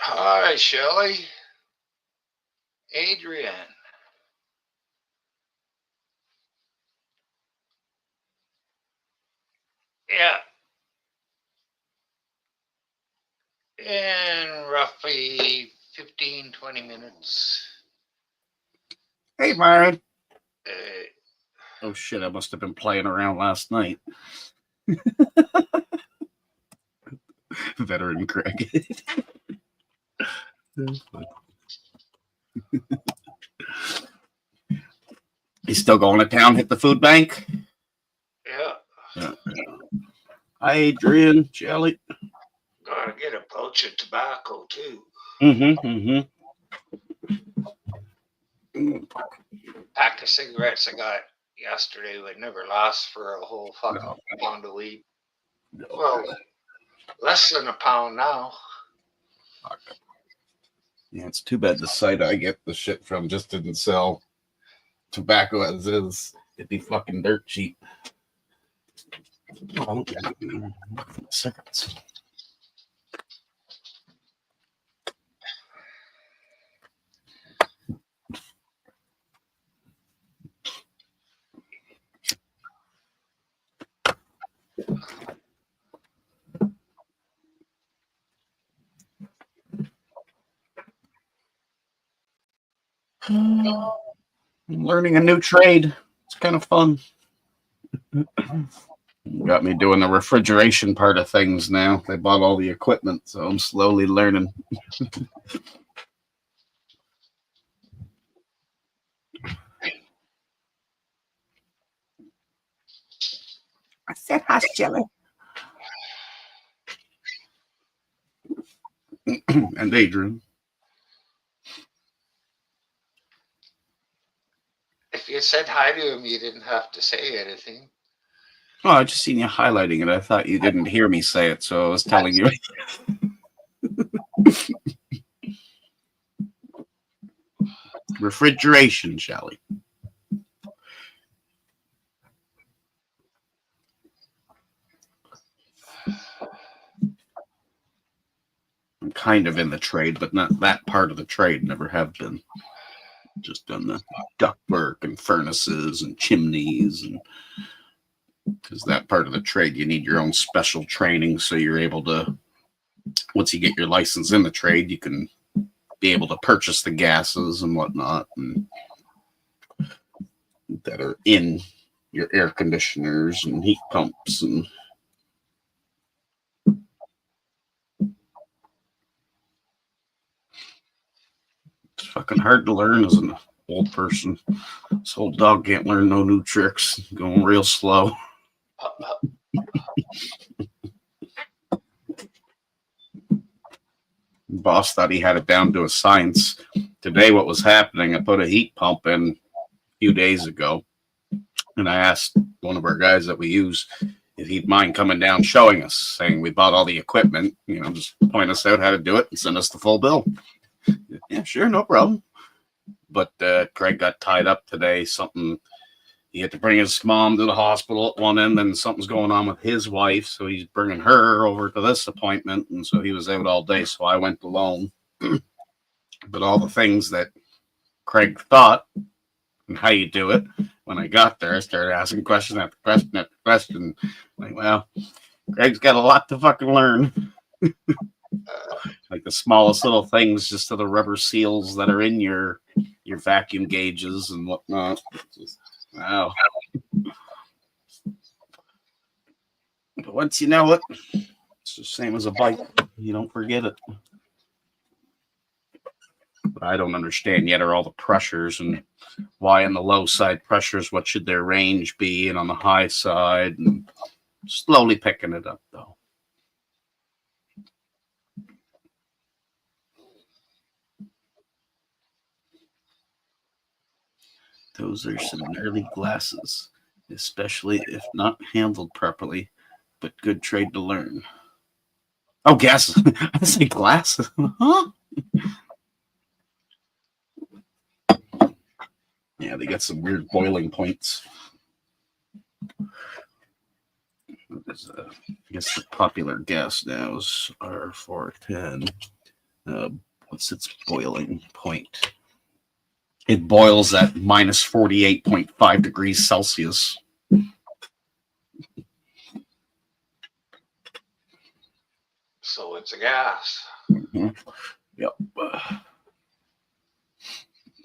Hi, Shelley. Adrian. Yeah, in roughly 15, 20 minutes. Hey, Myron. Uh, Oh, shit, I must have been playing around last night. Veteran Craig. He's still going to town, hit the food bank? yeah, Yeah. Hi, Adrian, Jelly. gotta get a pouch of tobacco too. Mm-hmm. Pack of cigarettes I got yesterday would never last for a whole fucking pound of weed. Well, less than a pound now. Yeah, it's too bad the site I get the shit from just didn't sell tobacco as is. It'd be fucking dirt cheap. Oh, cigarettes. I'm learning a new trade. It's kind of fun. Got me doing the refrigeration part of things now. They bought all the equipment, so I'm slowly learning. I said hush, Jelly. And Adrian. If you said hi to him, you didn't have to say anything. Oh, I just seen you highlighting it. I thought you didn't hear me say it, so I was telling you. Refrigeration, Shelly. I'm kind of in the trade, but not that part of the trade. Never have been. Just done the ductwork and furnaces and chimneys, and because that part of the trade, you need your own special training, so you're able to. Once you get your license in the trade, you can be able to purchase the gases and whatnot, and that are in your air conditioners and heat pumps and. It's fucking hard to learn as an old person. This old dog can't learn no new tricks. Going real slow. Boss thought he had it down to a science. Today, what was happening, I put a heat pump in a few days ago, and I asked one of our guys that we use if he'd mind coming down showing us, saying we bought all the equipment, just point us out how to do it and send us the full bill. Yeah, sure, no problem. But Craig got tied up today. Something he had to bring his mom to the hospital at one end, and something's going on with his wife, so he's bringing her over to this appointment, and so he was out all day. So I went alone. But all the things that Craig thought and how you do it, when I got there, I started asking question after question after question. Like, well, Craig's got a lot to fucking learn. Like the smallest little things, just to the rubber seals that are in your vacuum gauges and whatnot. Just, wow. But once you know it, it's the same as a bike. You don't forget it. But I don't understand yet are all the pressures and why on the low side pressures, what should their range be, and on the high side, and slowly picking it up though. Those are some gnarly glasses, especially if not handled properly, but good trade to learn. Oh, gases. I say glasses. Huh? Yeah, they got some weird boiling points. I guess the popular gas now is R410. What's its boiling point? It boils at minus 48.5 degrees Celsius. So it's a gas. Mm-hmm. Yep.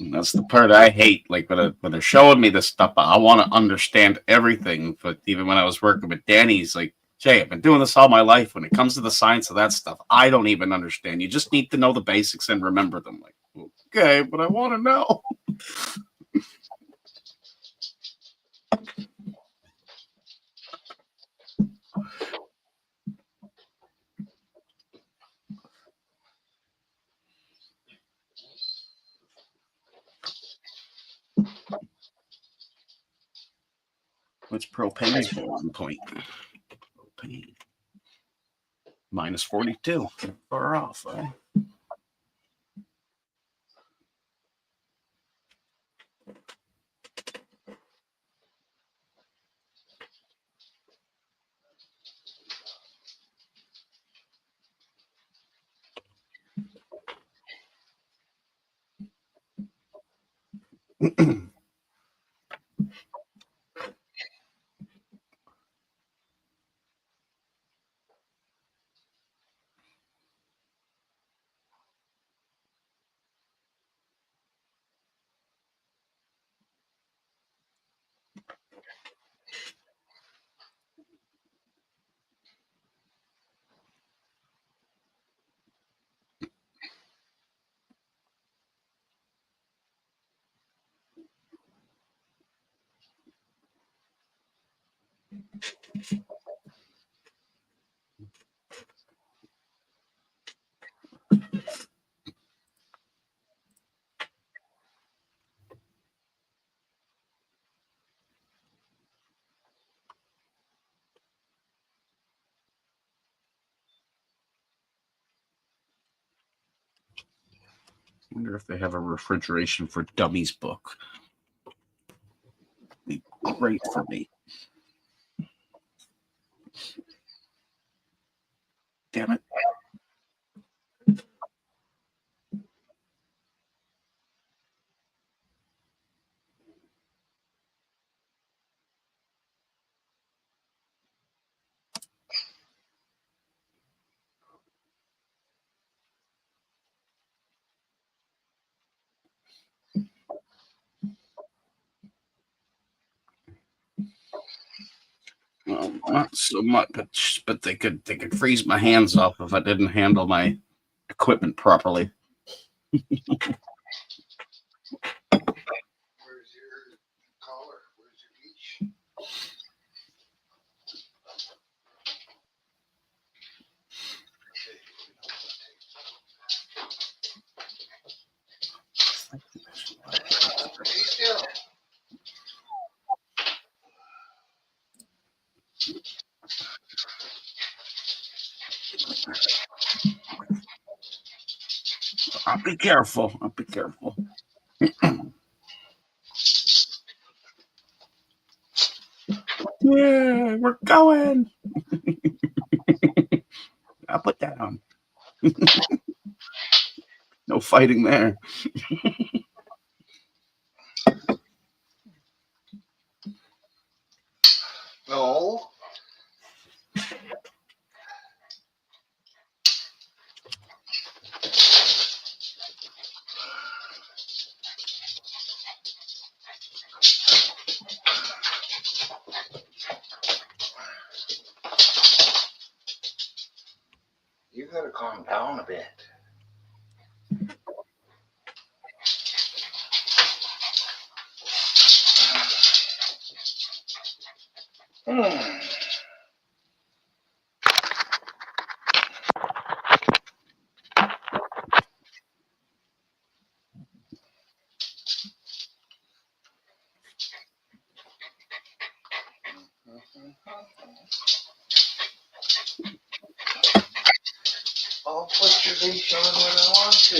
And that's the part I hate. Like when they're showing me this stuff, I want to understand everything. But even when I was working with Danny, he's like, Jay, I've been doing this all my life. When it comes to the science of that stuff, I don't even understand. You just need to know the basics and remember them. Like, okay, but I want to know. What's propane's boiling point? Propane. Minus 42. Far off, eh? Wonder if they have a refrigeration for dummies book. Be great for me. Damn it. Well, not so much, but they could freeze my hands off if I didn't handle my equipment properly. Where's your collar? Where's your leash? Stay still. I'll be careful. Yeah, we're going. I'll put that on. No fighting there. No. You gotta calm down a bit. I'll put your leash on when I want to.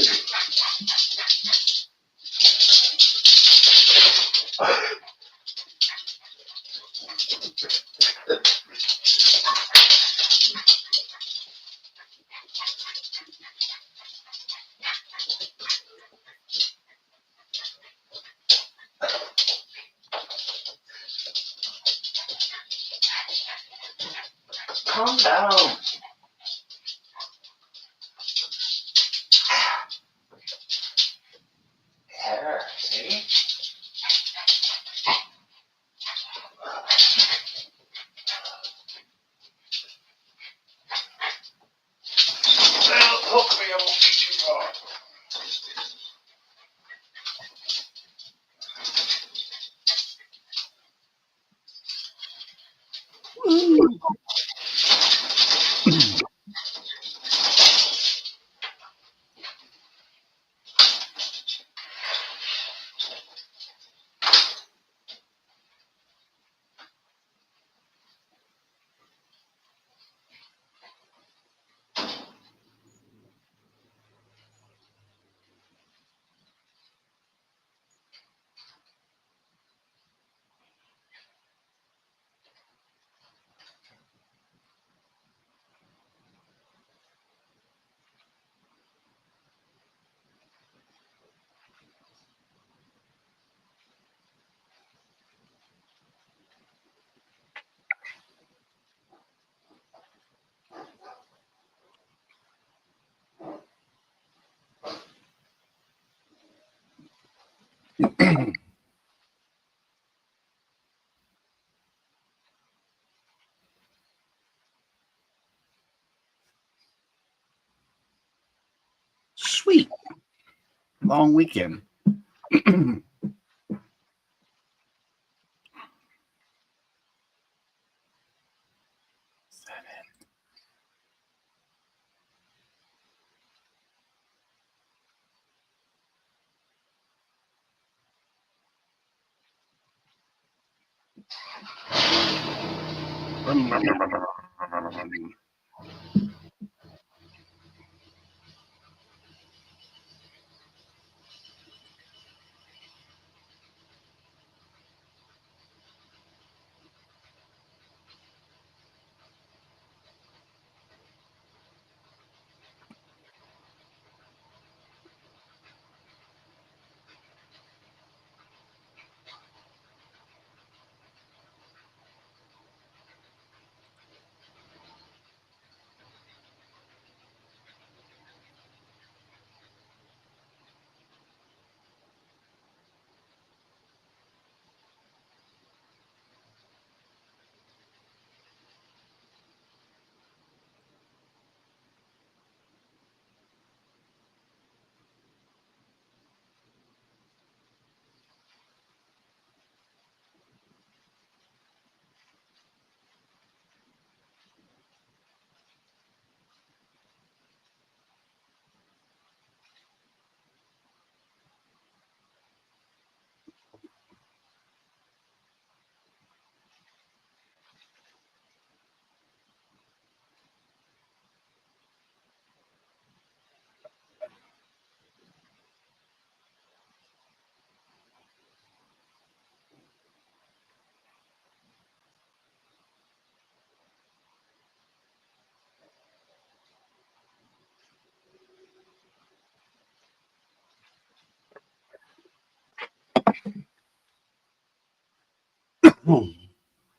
Calm down. There, see? Well, hopefully I won't be too long. Sweet. Long weekend.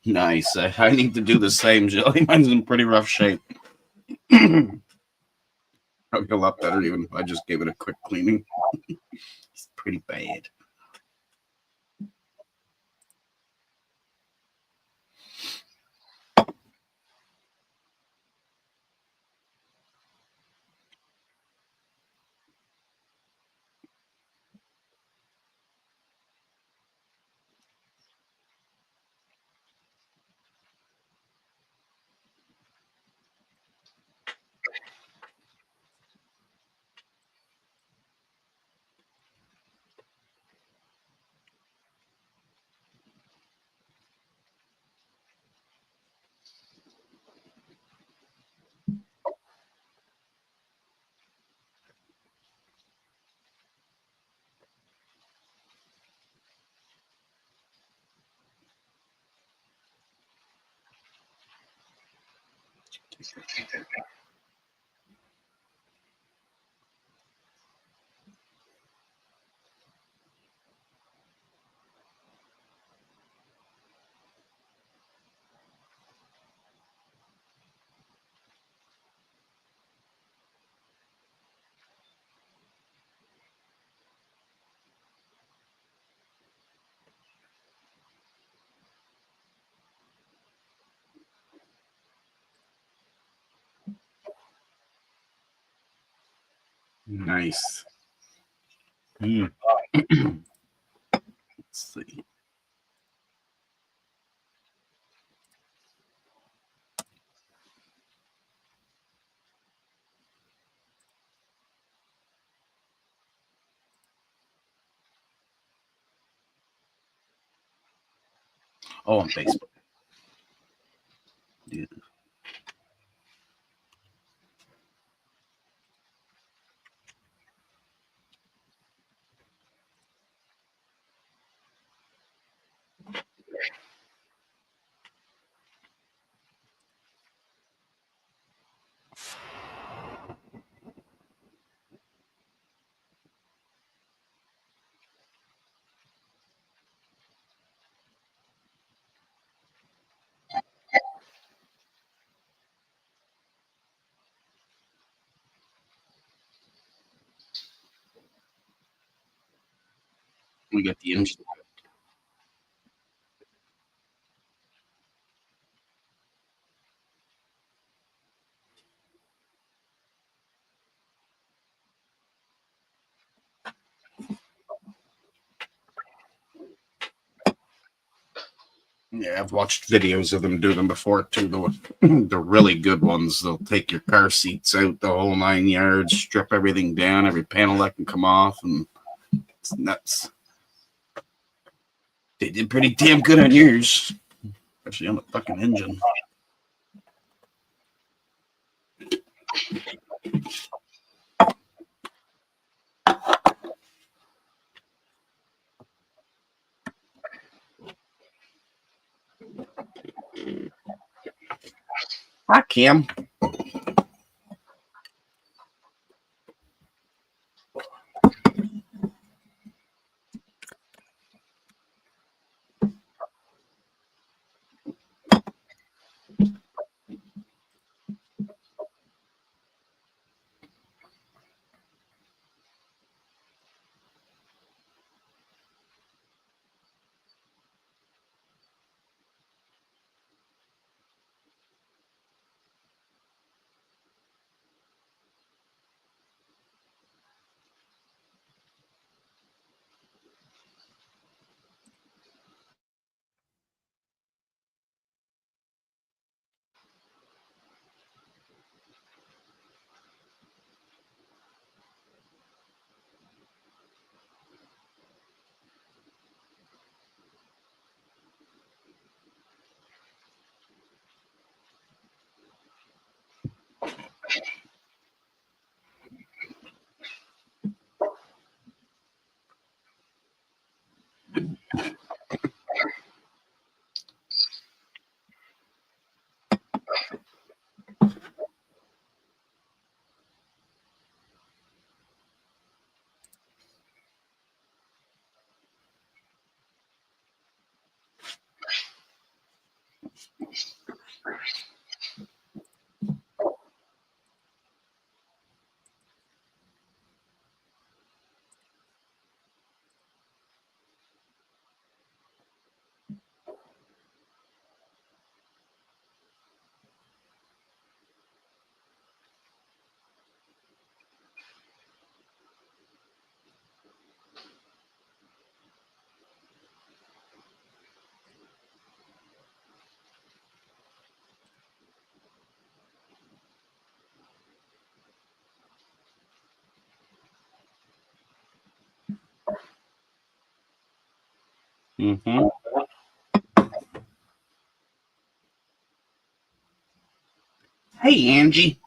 Nice. I need to do the same, Jelly. Mine's in pretty rough shape. Probably a lot better even if I just gave it a quick cleaning. It's pretty bad. Nice. Let's see. Oh, on Facebook. Yeah. We got the engine. Yeah, I've watched videos of them do them before too. The really good ones. They'll take your car seats out, the whole 9 yards, strip everything down, every panel that can come off, and it's nuts. They did pretty damn good on yours, especially on the fucking engine. Hi, Kim. Mm-hmm. Hey, Angie.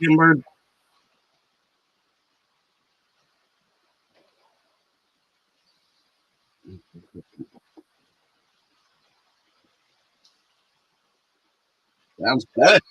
Timber. Sounds good.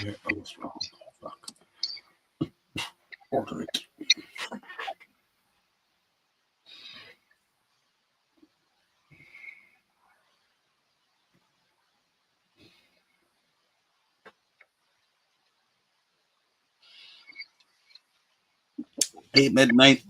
Yeah, I was wrong. Fuck. Order it. Hey, midnight.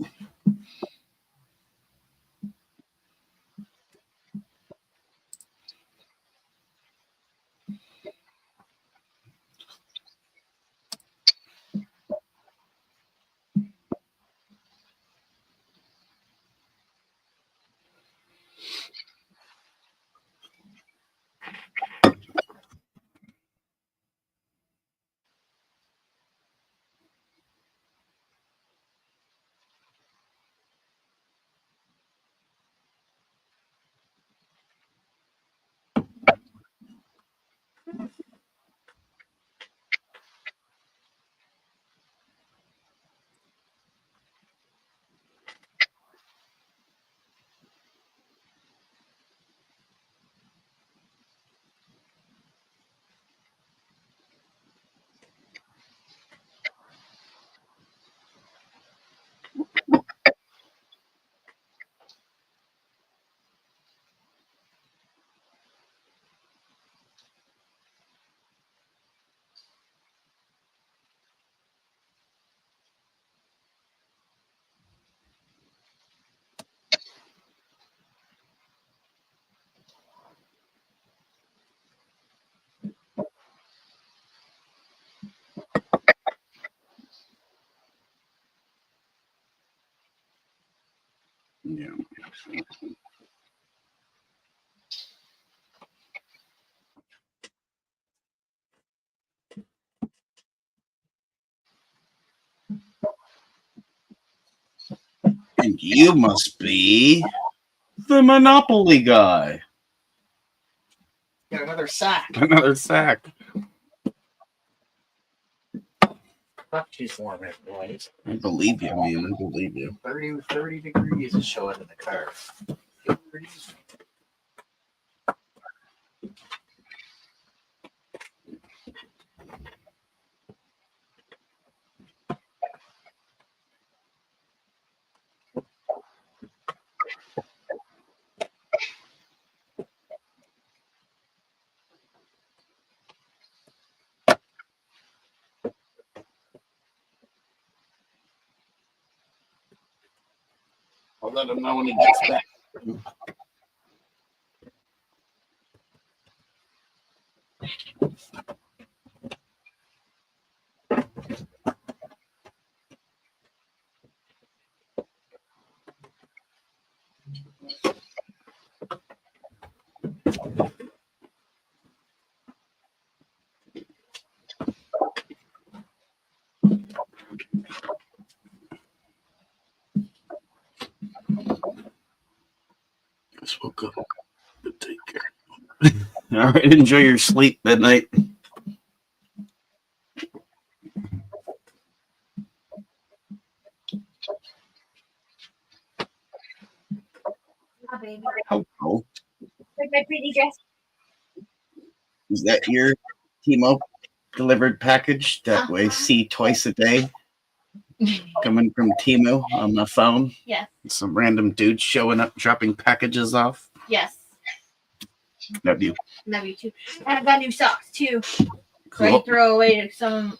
think you must be the Monopoly guy. Got another sack. Another sack. Not too warm, it boys. I believe you, man. I believe you. 30 degrees is showing in the car. I'll let him know when he gets back. Just woke up. But take care. All right, enjoy your sleep midnight. Oh, baby. Hello. Like my pretty dress. Is that your Timo delivered package that we see twice a day coming from Timo on the phone? Yes. Some random dude showing up, dropping packages off. Yes. Love you. Love you too. And I got new socks too. So I Cool. throw away some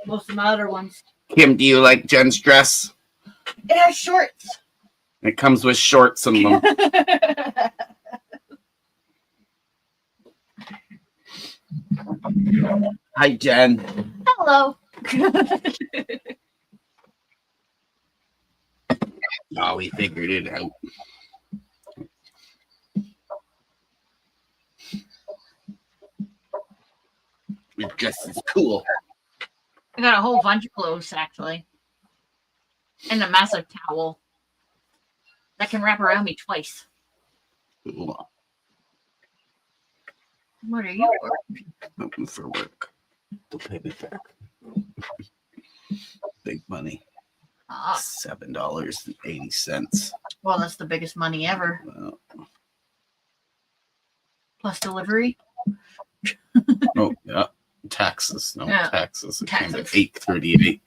most of my other ones. Kim, do you like Jen's dress? It has shorts. It comes with shorts in them. Hi, Jen. Hello. Oh, we figured it out. Your dress is cool. I got a whole bunch of clothes actually. And a massive towel that can wrap around me twice. Cool. What are you for? Open for work. They'll pay me back. Big money. $7.80. Well, that's the biggest money ever. Well, Plus delivery. oh, yeah. Taxes. No, Yeah. taxes. It came to Taxes. $8.38.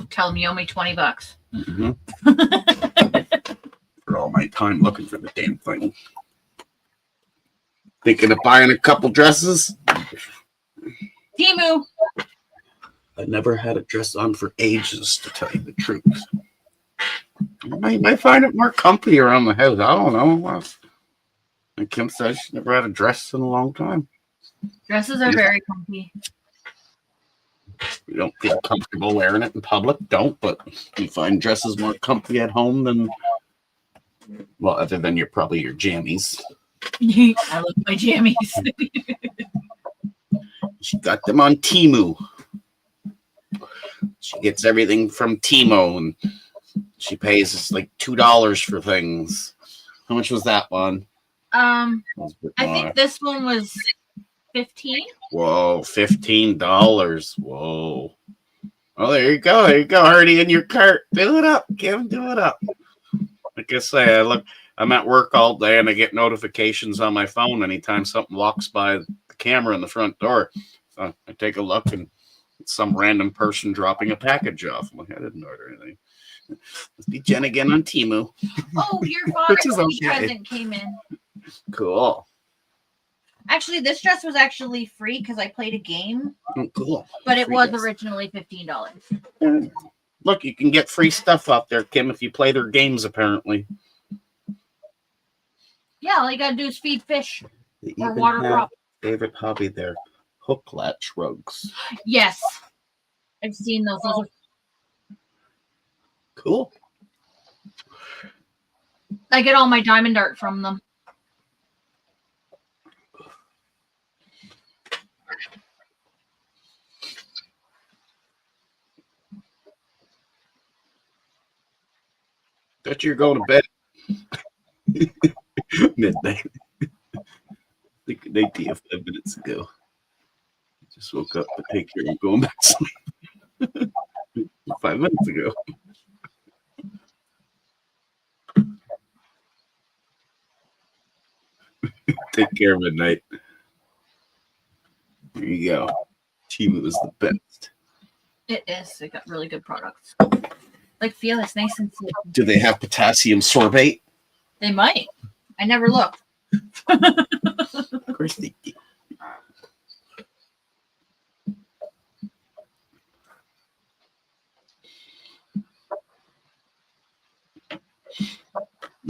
Tell them you owe me $20. Mm-hmm. For all my time looking for the damn thing. Thinking of buying a couple dresses? Timu. I never had a dress on for ages, to tell you the truth. I might find it more comfy around the house. I don't know. And Kim says she never had a dress in a long time. Dresses are very comfy. You don't feel comfortable wearing it in public, don't, but you find dresses more comfy at home than, well, other than probably your jammies. I love my jammies. She got them on Temu. She gets everything from Timo, and she pays us like $2 for things. How much was that one? I think this one was 15. Whoa, $15. Whoa. Well, there you go. There you go. Already in your cart. Do it up, Kim. Do it up. Like I say, I'm at work all day and I get notifications on my phone anytime something walks by the camera in the front door. So I take a look and it's some random person dropping a package off. I'm like, I didn't order anything. Must be Jen again on Temu. Oh, your father's Which is okay. present came in. Cool. Actually, this dress was actually free because I played a game. Oh, cool. But it Free was dress. originally $15. Look, you can get free stuff out there, Kim, if you play their games, apparently. Yeah, all you gotta do is feed fish They or even water have crop. favorite hobby there. Hook latch rugs. Yes. I've seen those. Those are, Cool. I get all my diamond art from them. Thought you were going to bed. Midnight. Good night to you 5 minutes ago. Just woke up to take care of going back to sleep 5 minutes ago. Take care of midnight. There you go. Chiba was the best. It is. They got really good products. Like feel it's nice and sweet. Do they have potassium sorbate? They might. I never looked. Of course they do.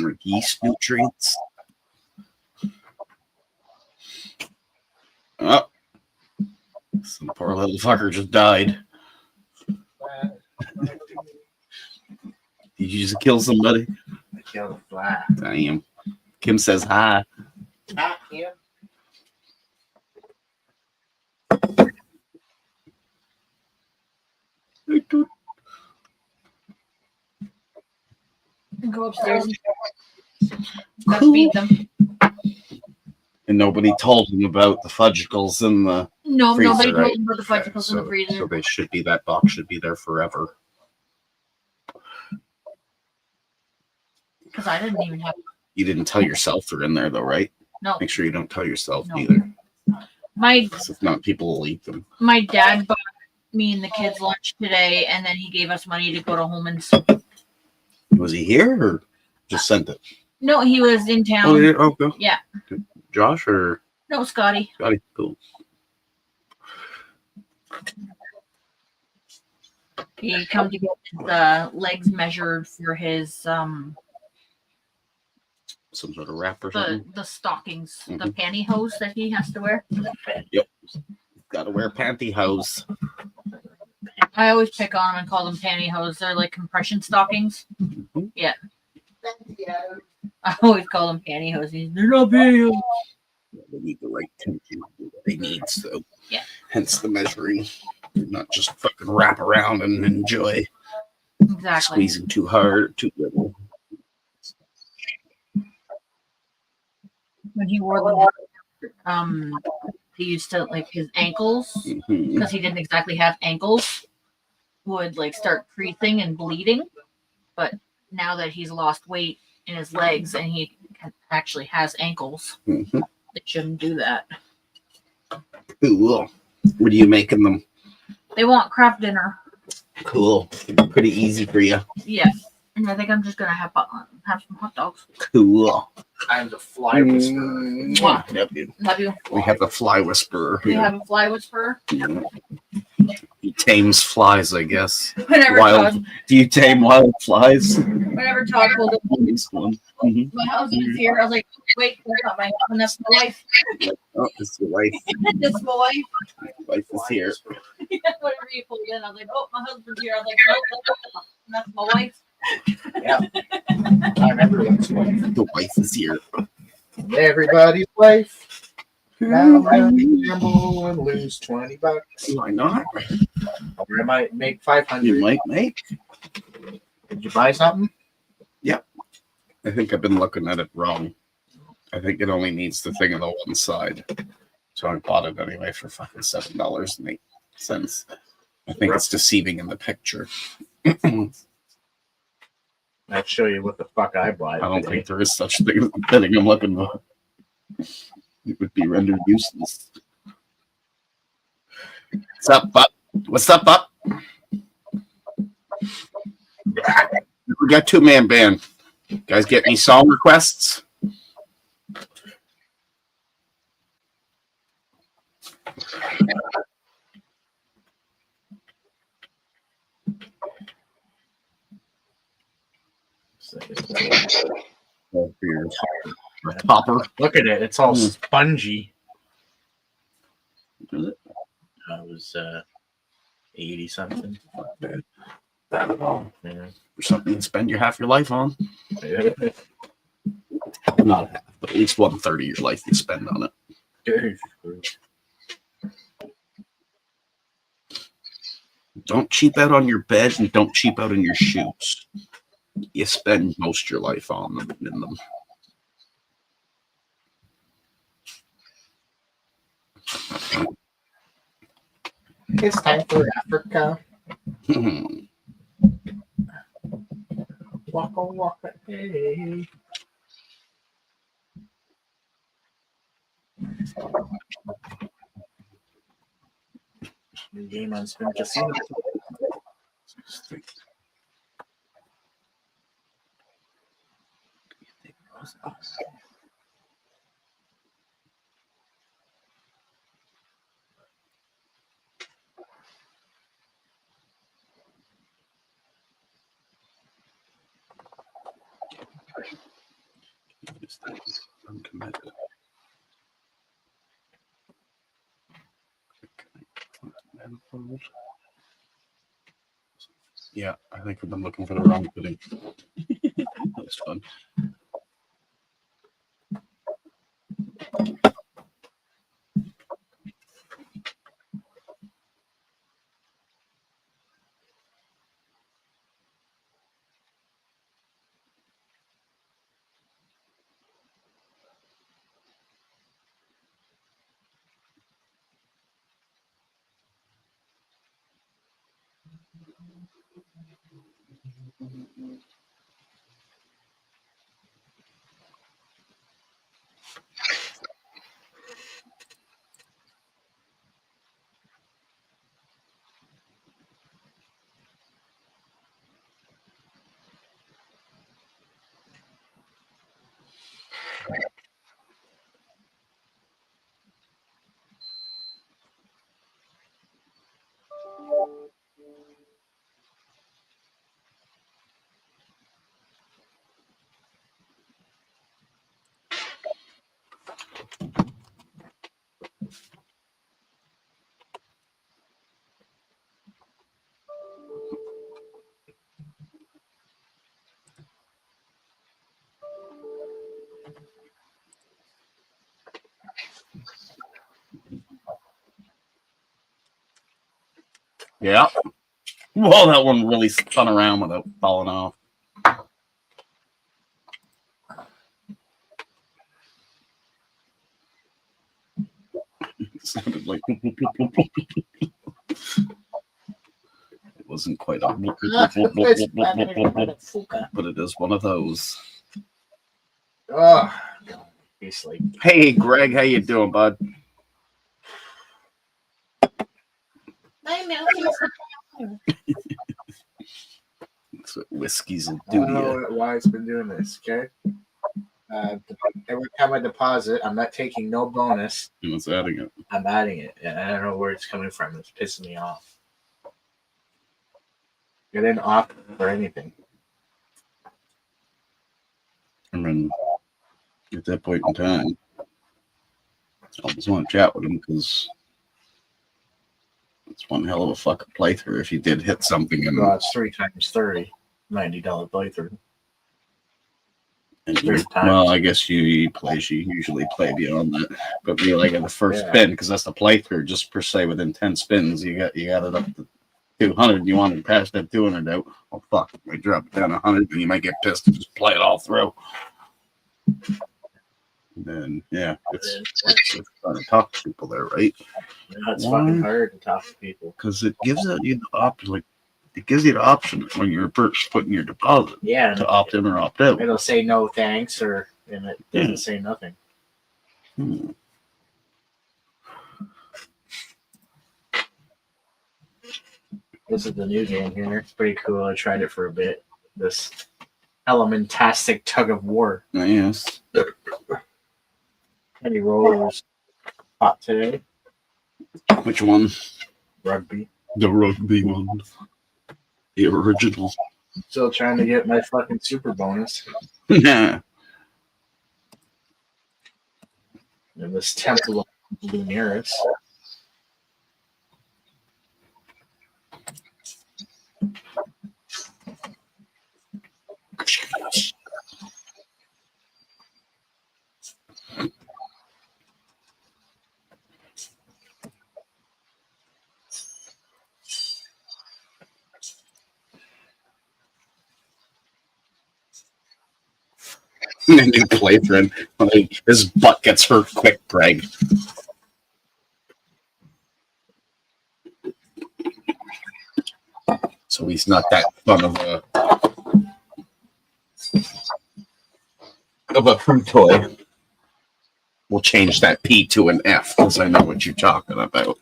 Or yeast nutrients. Oh, some poor little fucker just died. Did you just kill somebody? I killed a fly. Damn. Kim says hi. Not him. Go upstairs and feed them. And nobody told him about the fudgicles in the No, freezer, nobody right? told them about the fudgicles in the freezer. So they should be, that box should be there forever. Because I didn't even have. You didn't tell yourself they're in there though, right? No. Make sure you don't tell yourself No. either. My 'Cause if not, people will eat them. my dad bought me and the kids lunch today, and then he gave us money to go to Holman's. Was he here or just sent it? No, he was in town. Oh, yeah. Oh, go. Yeah. Josh or No, Scotty. Scotty? Cool. He come to get his legs measured for his Some sort of wrap or something. the stockings, the pantyhose that he has to wear. Yep. Gotta wear pantyhose. I always pick on them and call them pantyhose. They're like compression stockings. Mhm. Yeah. I always call them pantyhose. They're not pantyhose. They need the right tension that they need, so Yeah. hence the measuring. Not just fucking wrap around and enjoy Exactly. squeezing too hard, too little. When he wore them, he used to like his ankles Mhm. because he didn't exactly have ankles would like start creasing and bleeding. But now that he's lost weight in his legs and he actually has ankles, Mhm. it shouldn't do that. Cool. What are you making them? They want craft dinner. Cool. Pretty easy for you. Yeah. And I think I'm just gonna have some hot dogs. Cool. I'm the fly whisperer. Mwah. Yep, dude. Love you. We have the fly whisperer We here. have a fly whisperer. He tames flies, I guess. Whenever Wild. Do you tame wild flies? Todd pulled up, This one. Mhm. my husband's here. I was like, wait, that's not my husband, that's my wife. Oh, this is your wife. That's my wife. Wife is here. Whatever you pulled in, I was like, oh, my husband's here. I was like, oh, that's my wife. Yeah. I'm everyone's wife. The wife is here. Everybody's wife. Now I can gamble and lose $20. Why not? Or I might make 500. You might make. Did you buy something? I think I've been looking at it wrong. I think it only needs the thing on the one side. So I bought it anyway for fucking $7.08. I think it's deceiving in the picture. I I'd show you what the fuck I bought. don't think there is such thing as the thing I'm looking for. It would be rendered useless. What's up, Buck? What's up, Buck? We got 2-man band. Guys get any song requests? Oh, for your popper. Look at it. It's all Hmm. spongy. Is it? It was 80 something. Not bad. Bad at all. Yeah. For something to spend your half your life on. Not half, but at least 1/3 of your life you spend on it. Don't cheap out on your bed and don't cheap out on your shoes. you spend most of your life on them and in them. It's time for Africa. Waka waka, hey. New game on Spin Casino. I'm committed. Yeah, I think I've been looking for the wrong footing. That was fun. Yeah. Well, that one really spun around without falling off. It sounded like it wasn't quite a but it is one of those. Oh, he's like, Hey, Greg, how you doing, bud? My mouth That's what whiskeys will I do don't to know you. why it's been doing this, okay? Every time I deposit, I'm not taking no bonus. And it's adding it. I'm adding it, and I don't know where it's coming from. It's pissing me off. It didn't opt for anything. I mean, at that point in time, I just want to chat with him because it's one hell of a fucking playthrough if you did hit something and, Well, it's 3 times 30, $90 playthrough. and 3 times. well, I guess you usually play beyond that, but me like at the first spin because that's the playthrough just per se within 10 spins you got it up to 200. You want to pass that 200 out? Oh fuck! I drop it down 100, then you might get pissed and just play it all through. And then yeah, it's trying to talk to people there, right? Yeah, it's fucking hard to talk to people because it gives you the option, like it gives you the option when you're first putting your deposit, to opt in or opt out. It'll say no thanks, or and it doesn't say nothing. This is the new game here. It's pretty cool. I tried it for a bit. This Elementastic Tug of War. Yes. Any rollers hot today? Which one? Rugby. The rugby one. The original. Still trying to get my fucking super bonus. Yeah. And this Temple of Lunaris. New playthrough. His butt gets hurt quick, Greg. So he's not that fun of a food toy. We'll change that P to an F because I know what you're talking about.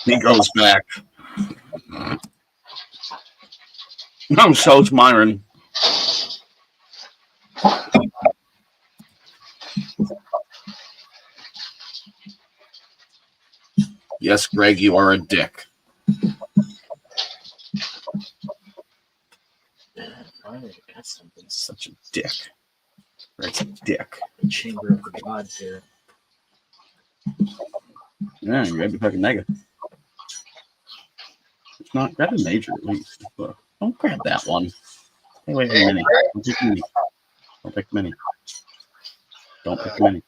He goes back. No, so's Myron. Yes, Greg, you are a dick. Finally, got something. Such a dick. Greg's a dick. The chamber of the gods here. Yeah, you got to be fucking mega. It's not grab a major at least. But don't grab that one. Stay away from the mini. Don't pick the mini. Don't pick the mini. Don't pick the mini.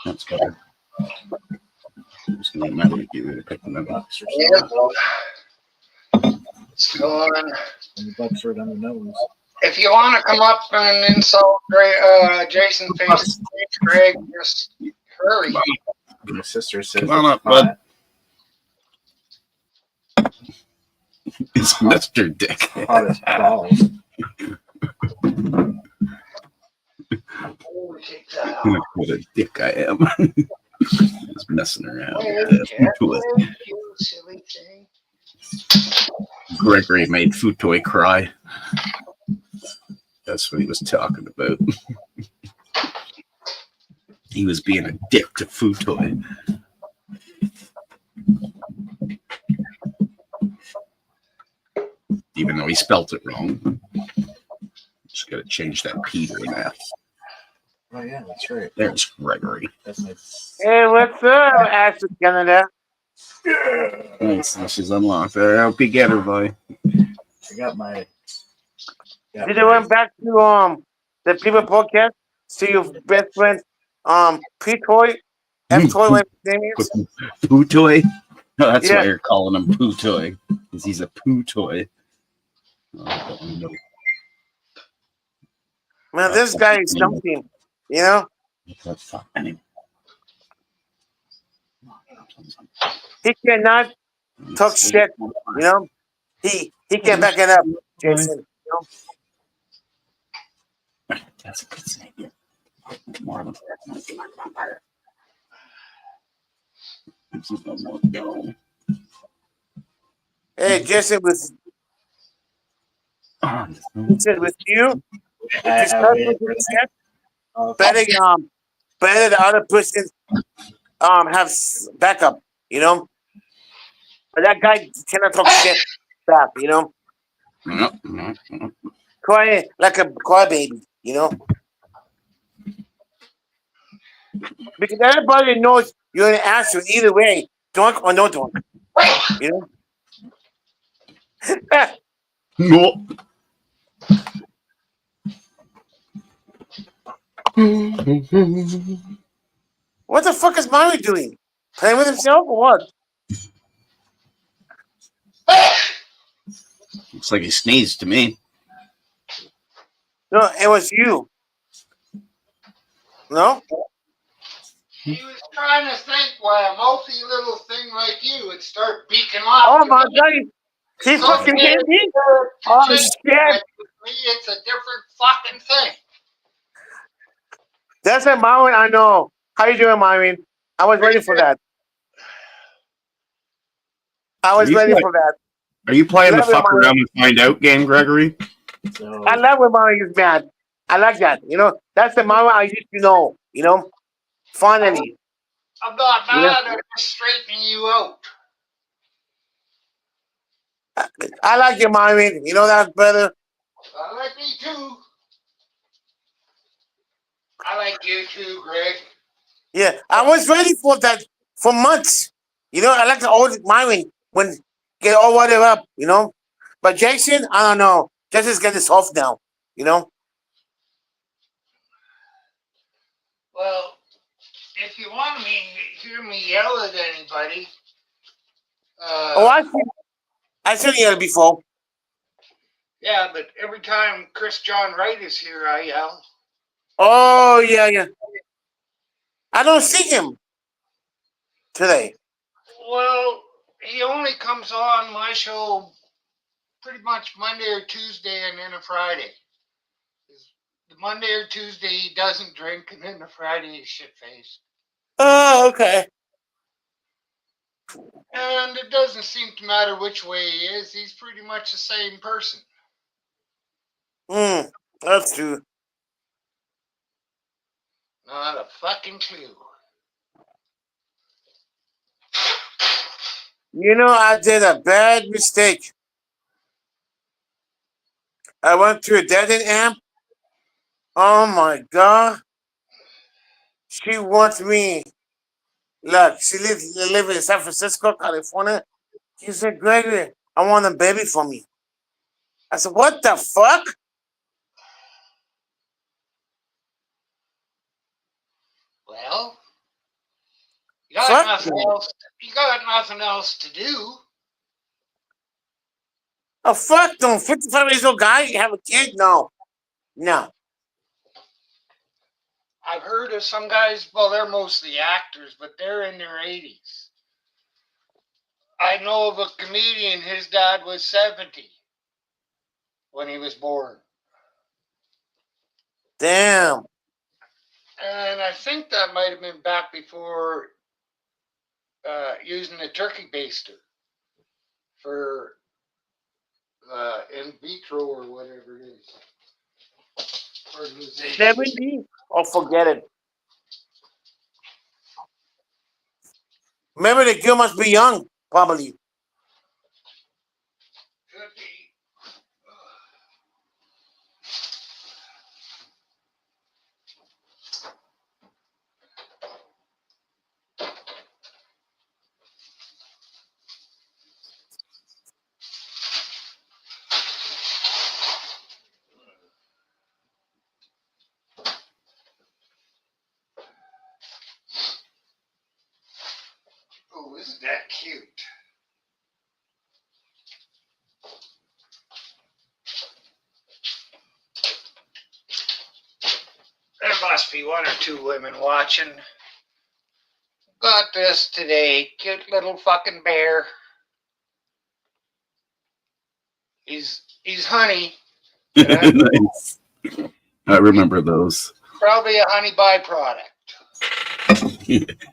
That's better. I'm just gonna remember you to pick the mini. Bucks or Yeah. something. It's going. And the bucks right on the nose. If you want to come up and insult Jason face Greg, just hurry. My sister says, Come on up, bud. It's Mr. Dick. Hot as balls. Oh, take that What off. a dick I am. Just messing around. You silly thing. Gregory made Futoy cry. That's what he was talking about. He was being a dick to Futoy. Even though he spelt it wrong. Just gotta change that P to an F. Oh yeah, that's right. There's Gregory. That's my. Hey, what's up, Ashley Canada? Nice. Now she's unlocked. I hope you get her, boy. I got my. Did I went back to the people podcast? See your best friend P-Toy? F-Toy, like his name is? Futoy? No, that's Yeah. why you're calling him Futoy. Because he's a poo toy. Oh, no. Man, this guy is something, you know? What the fuck? Anyway. He cannot talk shit, you know? He can't back it up, Jason. You know? That's a good thing. More of a Hey, Jason, with you, if you start looking at shit, better the other person have backup, you know? But that guy cannot talk shit back, you know? Crying like a crybaby, you know? Because everybody knows you're an asshole either way, drunk or no drunk, you know? No. What the fuck is Mario doing? Playing with himself or what? Looks like he sneezed to me. No, it was you. No? He was trying to think why a multi little thing like you would start beaking off. Oh my god, he fucking hit me? Oh shit. Me, it's a different fucking thing. That's a Marvin I know. How you doing, Marvin? I was ready for that. I was ready for that. Are you playing the Love it, fuck Mario. around and find out game, Gregory? So, I love when Marvin is mad. I like that. You know, that's the Marvin I used to know. You know? Finally. I'm not Yeah. mad. I'm just straightening you out. I like you, Marvin. You know that, brother? I like me too. I like you too, Greg. Yeah, I was ready for that for months. You know, I like to always admire when get all wired up. You know, but Jason, I don't know. Jason's getting soft now. You know. Well, if you want me hear me yell at anybody, Oh, uh, I seen it before. yeah, but every time Chris John Wright is here, I yell. Oh yeah. I don't see him today. Well, he only comes on my show pretty much Monday or Tuesday and then a Friday. The Monday or Tuesday he doesn't drink, and then the Friday he's shit faced. Oh, okay. And it doesn't seem to matter which way he is, he's pretty much the same person. That's true. Not a fucking clue. You know, I did a bad mistake. I went to a dead end amp. Oh my god. She wants me. Look, she live in San Francisco, California. She said, Gregory, I want a baby for me. I said, what the fuck? Well, you got Fuck nothing you. else. You got nothing else to do. Oh, fuck no. 55 years old guy, you have a kid? No. No. I've heard of some guys, well, they're mostly actors, but they're in their 80s. I know of a comedian, his dad was 70 when he was born. Damn. And I think that might have been back before using the turkey baster for in vitro or whatever it is. Fertilization. 70? Oh, forget it. Remember, the girl must be young, probably. Could be. Oh, isn't that cute? There must be one or two women watching. Got this today. Cute little fucking bear. He's honey. Nice. I remember those. Probably a honey byproduct.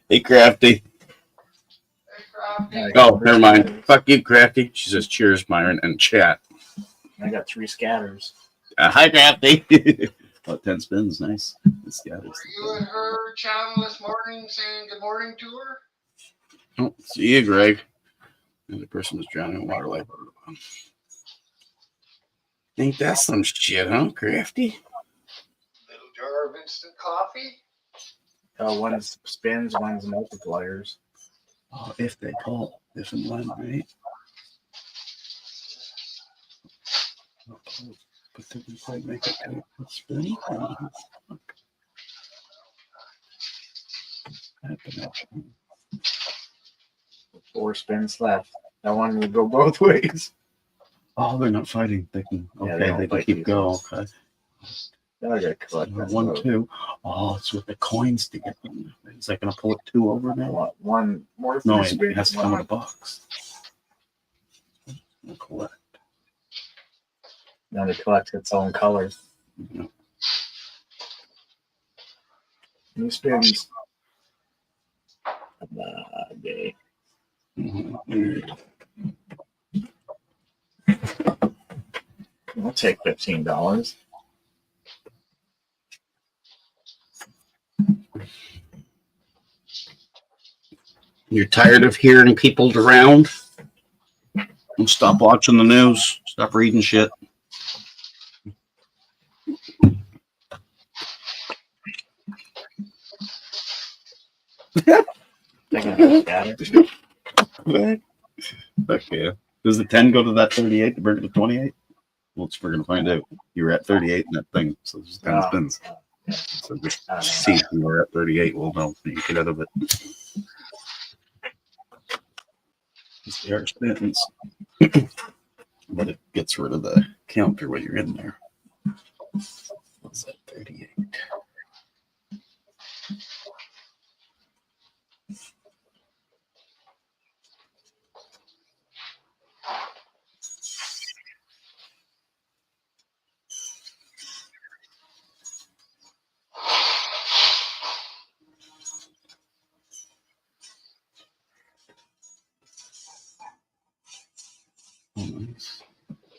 Hey, Crafty. Oh, never mind. Fuck you, Crafty. She says, cheers, Myron, and chat. I got 3 scatters. Hi, Crafty. Oh, 10 spins. Nice. Were you in her channel this morning saying good morning to her? Oh, see you, Greg. And the person was drowning in water like. Ain't that some shit, huh, Crafty? Little jar of instant coffee. One's spins, one's multipliers. Oh, if they call. If and when, right? But they can quite make it to a spin. Happening. 4 spins left. That one will go both ways. Oh, they're not fighting. They can. Yeah, Okay, they can keep going. Okay. Then I gotta collect that 1, vote. 2. Oh, it's with the coins to get them. Is that going to pull it 2 over now? One more. No, free it spin, has to one come in more. a box. We'll collect. Then it collects its own color. Yeah. New spins. Okay. Mhm. I'll take $15. You're tired of hearing people drown? Well, stop watching the news. Stop reading shit. Taking a scatter. Heck yeah. Does the 10 go to that 38 to bring it to 28? Well, we're going to find out. You were at 38 in that thing, so there's 10 spins. So just see if you were at 38. We'll know you get out of it. It's the arch spins. But it gets rid of the counter when you're in there. What's that, 38? Oh, nice.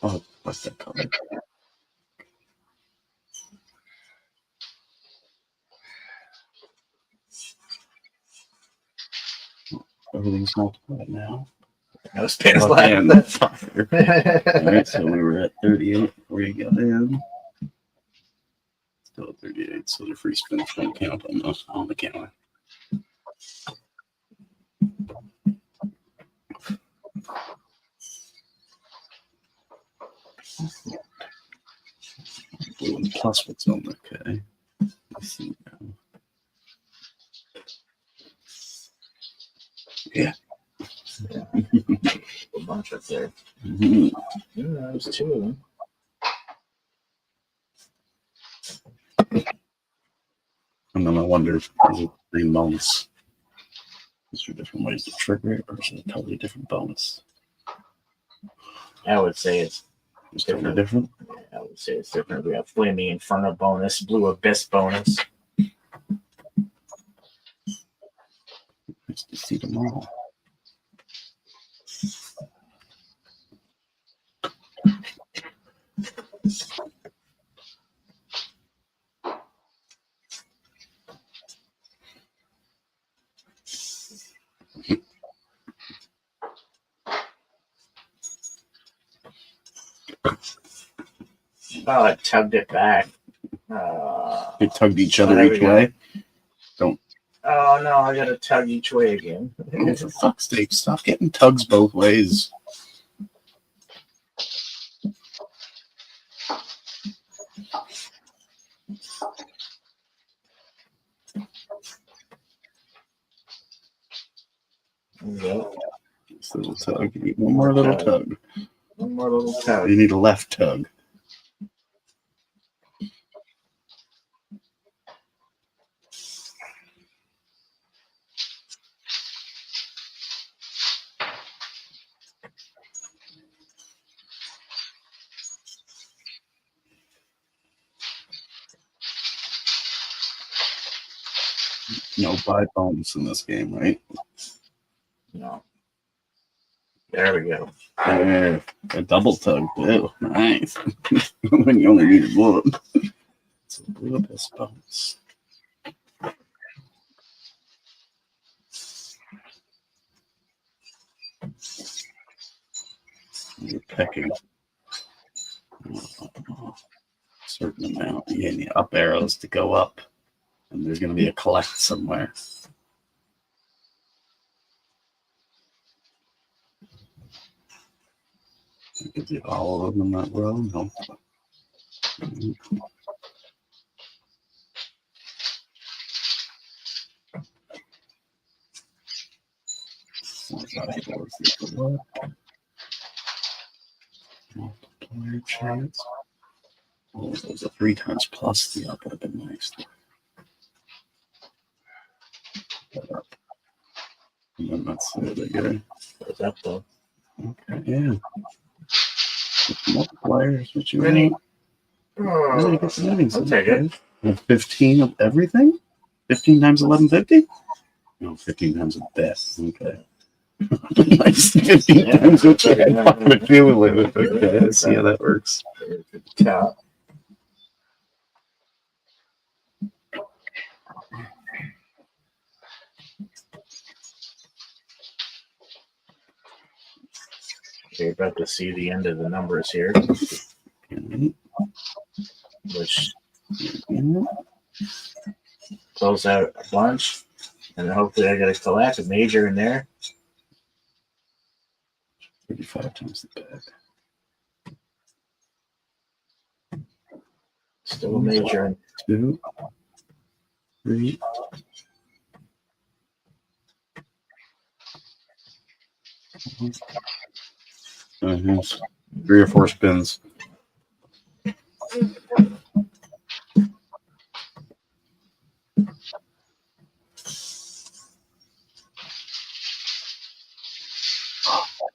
Oh, what's that color? Everything's multiplied now. No spins Again, left. fire. All right, so we were at 38 before you got in. Still at 38, so the free spins don't count on the counter. Blue and plus what's on the okay. Let's see now. Yeah. A bunch up there. Mm-hmm. Yeah, there's two of them. And then I wonder if is it green bonus? Is there different ways to trigger it, or is it a totally different bonus? I would say it's It's totally different. I would say it's different. We have Flaming Inferno bonus, Blue Abyss bonus. Nice to see them all. Oh, I tugged it back. They tugged each other there we each go. way. Oh no, I gotta tug each way again. Oh, for fuck's sake, stop getting tugs both ways. There we go. This little tug. You need one more little tug. One more little tug. You need a left tug. No buy bonus in this game, right? No. There we go. There, a double tug too. Nice. When you only needed one. It's a Blue Abyss bonus. You're pecking a certain amount. You need up arrows to go up, and there's going to be a collect somewhere. Is it all of them that well? No. Multiplier chance. Oh, it was a 3 times plus. The up would have been nice. And then that's it again. What's up though? Okay, yeah. Multipliers, what you need? Really good savings. I'll take it. And 15 of everything? 15 times 1150? No, 15 times a bet. Okay. Nice. 15 times what you had fun with doing with it. Okay, let's see how that works. Tap. You're about to see the end of the numbers here, Okay. which close out a bunch. And then hopefully I got a collect a major in there. 35 times the bag. Still a major. 2, 3. Here's 3 or 4 spins.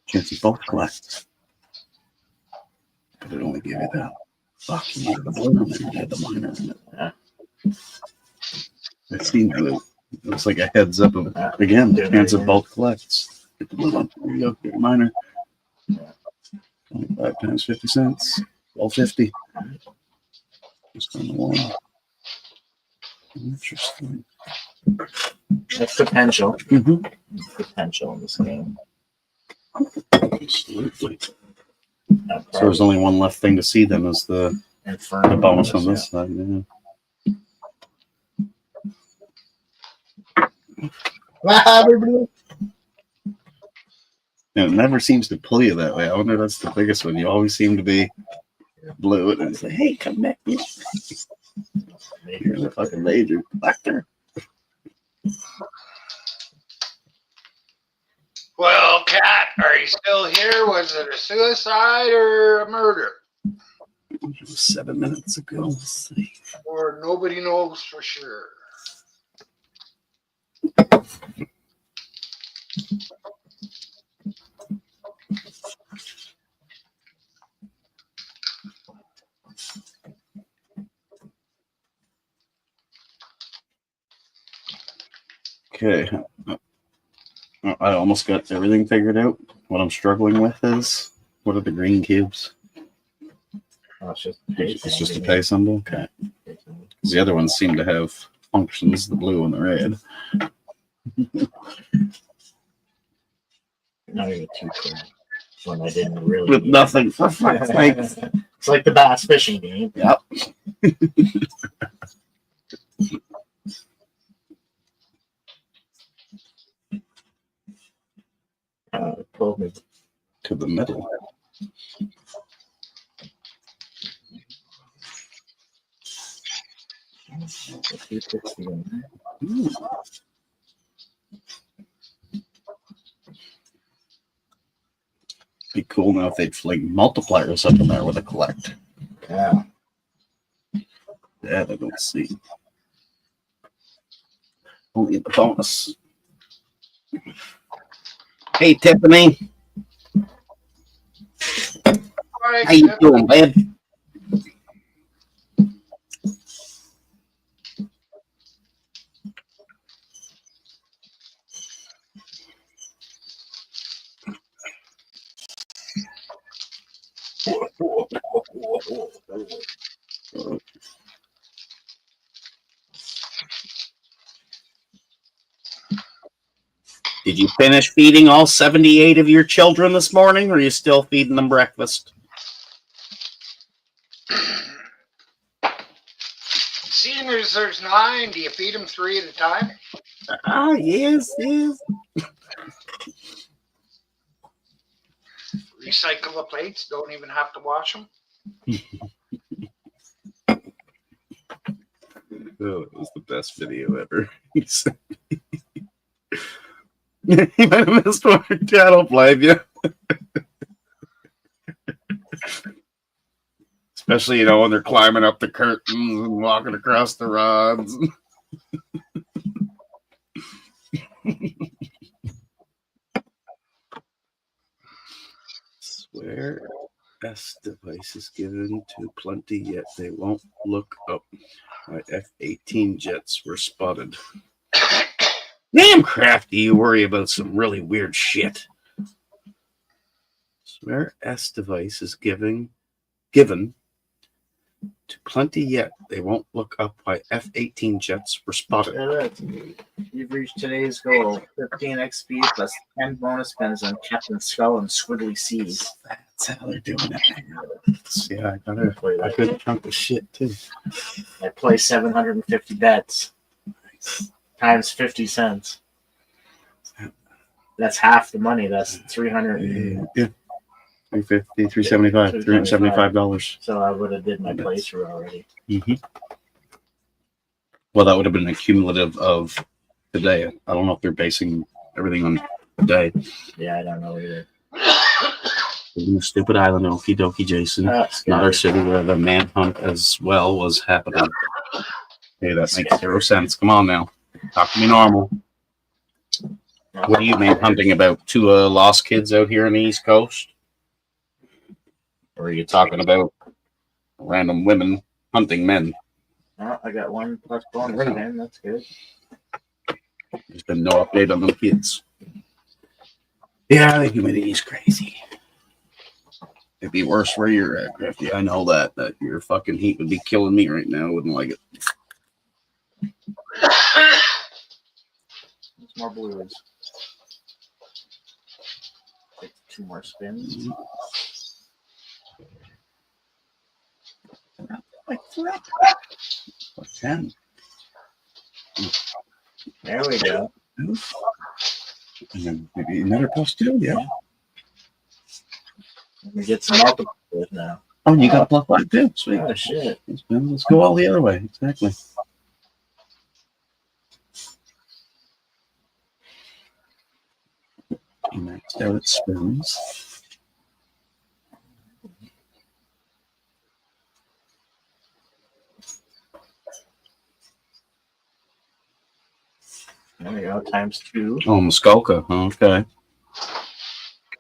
Chance you both collect. But it only give you that. Fuck, you had the blue and then you had the minor in it. Yeah. It seems it looks like a heads up of again. Chance of both collects. Get the blue one. There you go. Get your minor. 25 times 50 cents. 12.50. Just on the one. Interesting. That's potential. Mm-hmm. Potential in this game. Absolutely. So there's only one left thing to see then is the bonus on this side. Yeah. And it never seems to pull you that way. I wonder if that's the biggest one. You always seem to be blue and it's like, hey, come back. Here's a fucking major collector. Well, Kat, are you still here? Was it a suicide or a murder? It was 7 minutes ago. Let's see. Or nobody knows for sure. Okay. I almost got everything figured out. What I'm struggling with is, what are the green cubes? Oh, It's just a pay symbol? Okay. The other ones seem to have functions, the blue and the red. Not even too clear. When I didn't really. With nothing for fuck's sake. It's like the bass fishing game. Yep. Pulled me. To the middle. Ooh. Be cool now if they'd fling multipliers up in there with a collect. Yeah. That I don't see. Only in the bonus. Hey, Tiffany. Right, How you doing, babe? Did you finish feeding all 78 of your children this morning, or are you still feeding them breakfast? Seeing as there's 9, do you feed them 3 at a time? Ah, yes. Recycle the plates, don't even have to wash them. Oh, it was the best video ever. You might have missed one. I don't blame you. Especially, when they're climbing up the curtains and walking across the rods. Swear S device is given to plenty, yet they won't look up. My F-18 jets were spotted. Damn, Crafty, you worry about some really weird shit. Swear S device is given to plenty, yet they won't look up why F-18 jets were spotted. You've reached today's goal: 15 XP plus 10 bonus spins on Captain Skull and Squiggly Seas. That's how they're doing it. Yeah, I got a good chunk of shit too. I play 750 bets. Nice. times 50 cents. That's half the money. That's 300. Yeah. 350, 375, $375. So I would have did my playthrough already. Mm-hmm. Well, that would have been a cumulative of today. I don't know if they're basing everything on today. Yeah, I don't know either. In the stupid island, okie dokie, Jason. Another city where the manhunt as well was happening. Hey, that makes 0 sense. Come on now. Talk to me normal. What are you manhunting about? 2 lost kids out here on the East Coast? Or are you talking about random women hunting men? Oh, I got 1 plus bonus again. That's good. There's been no update on them kids. Yeah, the humidity is crazy. It'd be worse where you're at, Grifty. I know that your fucking heat would be killing me right now. I wouldn't like it. It's more blues. Take 2 more spins. Like 10. There we go. And then maybe another plus 2, yeah. Let me get some multiple now. Oh, you got a plus 5 too. Sweet. Oh, shit. Let's go all the other way. Exactly. Maxed out its spins. There we go. Times 2. Oh, Muskoka. Okay.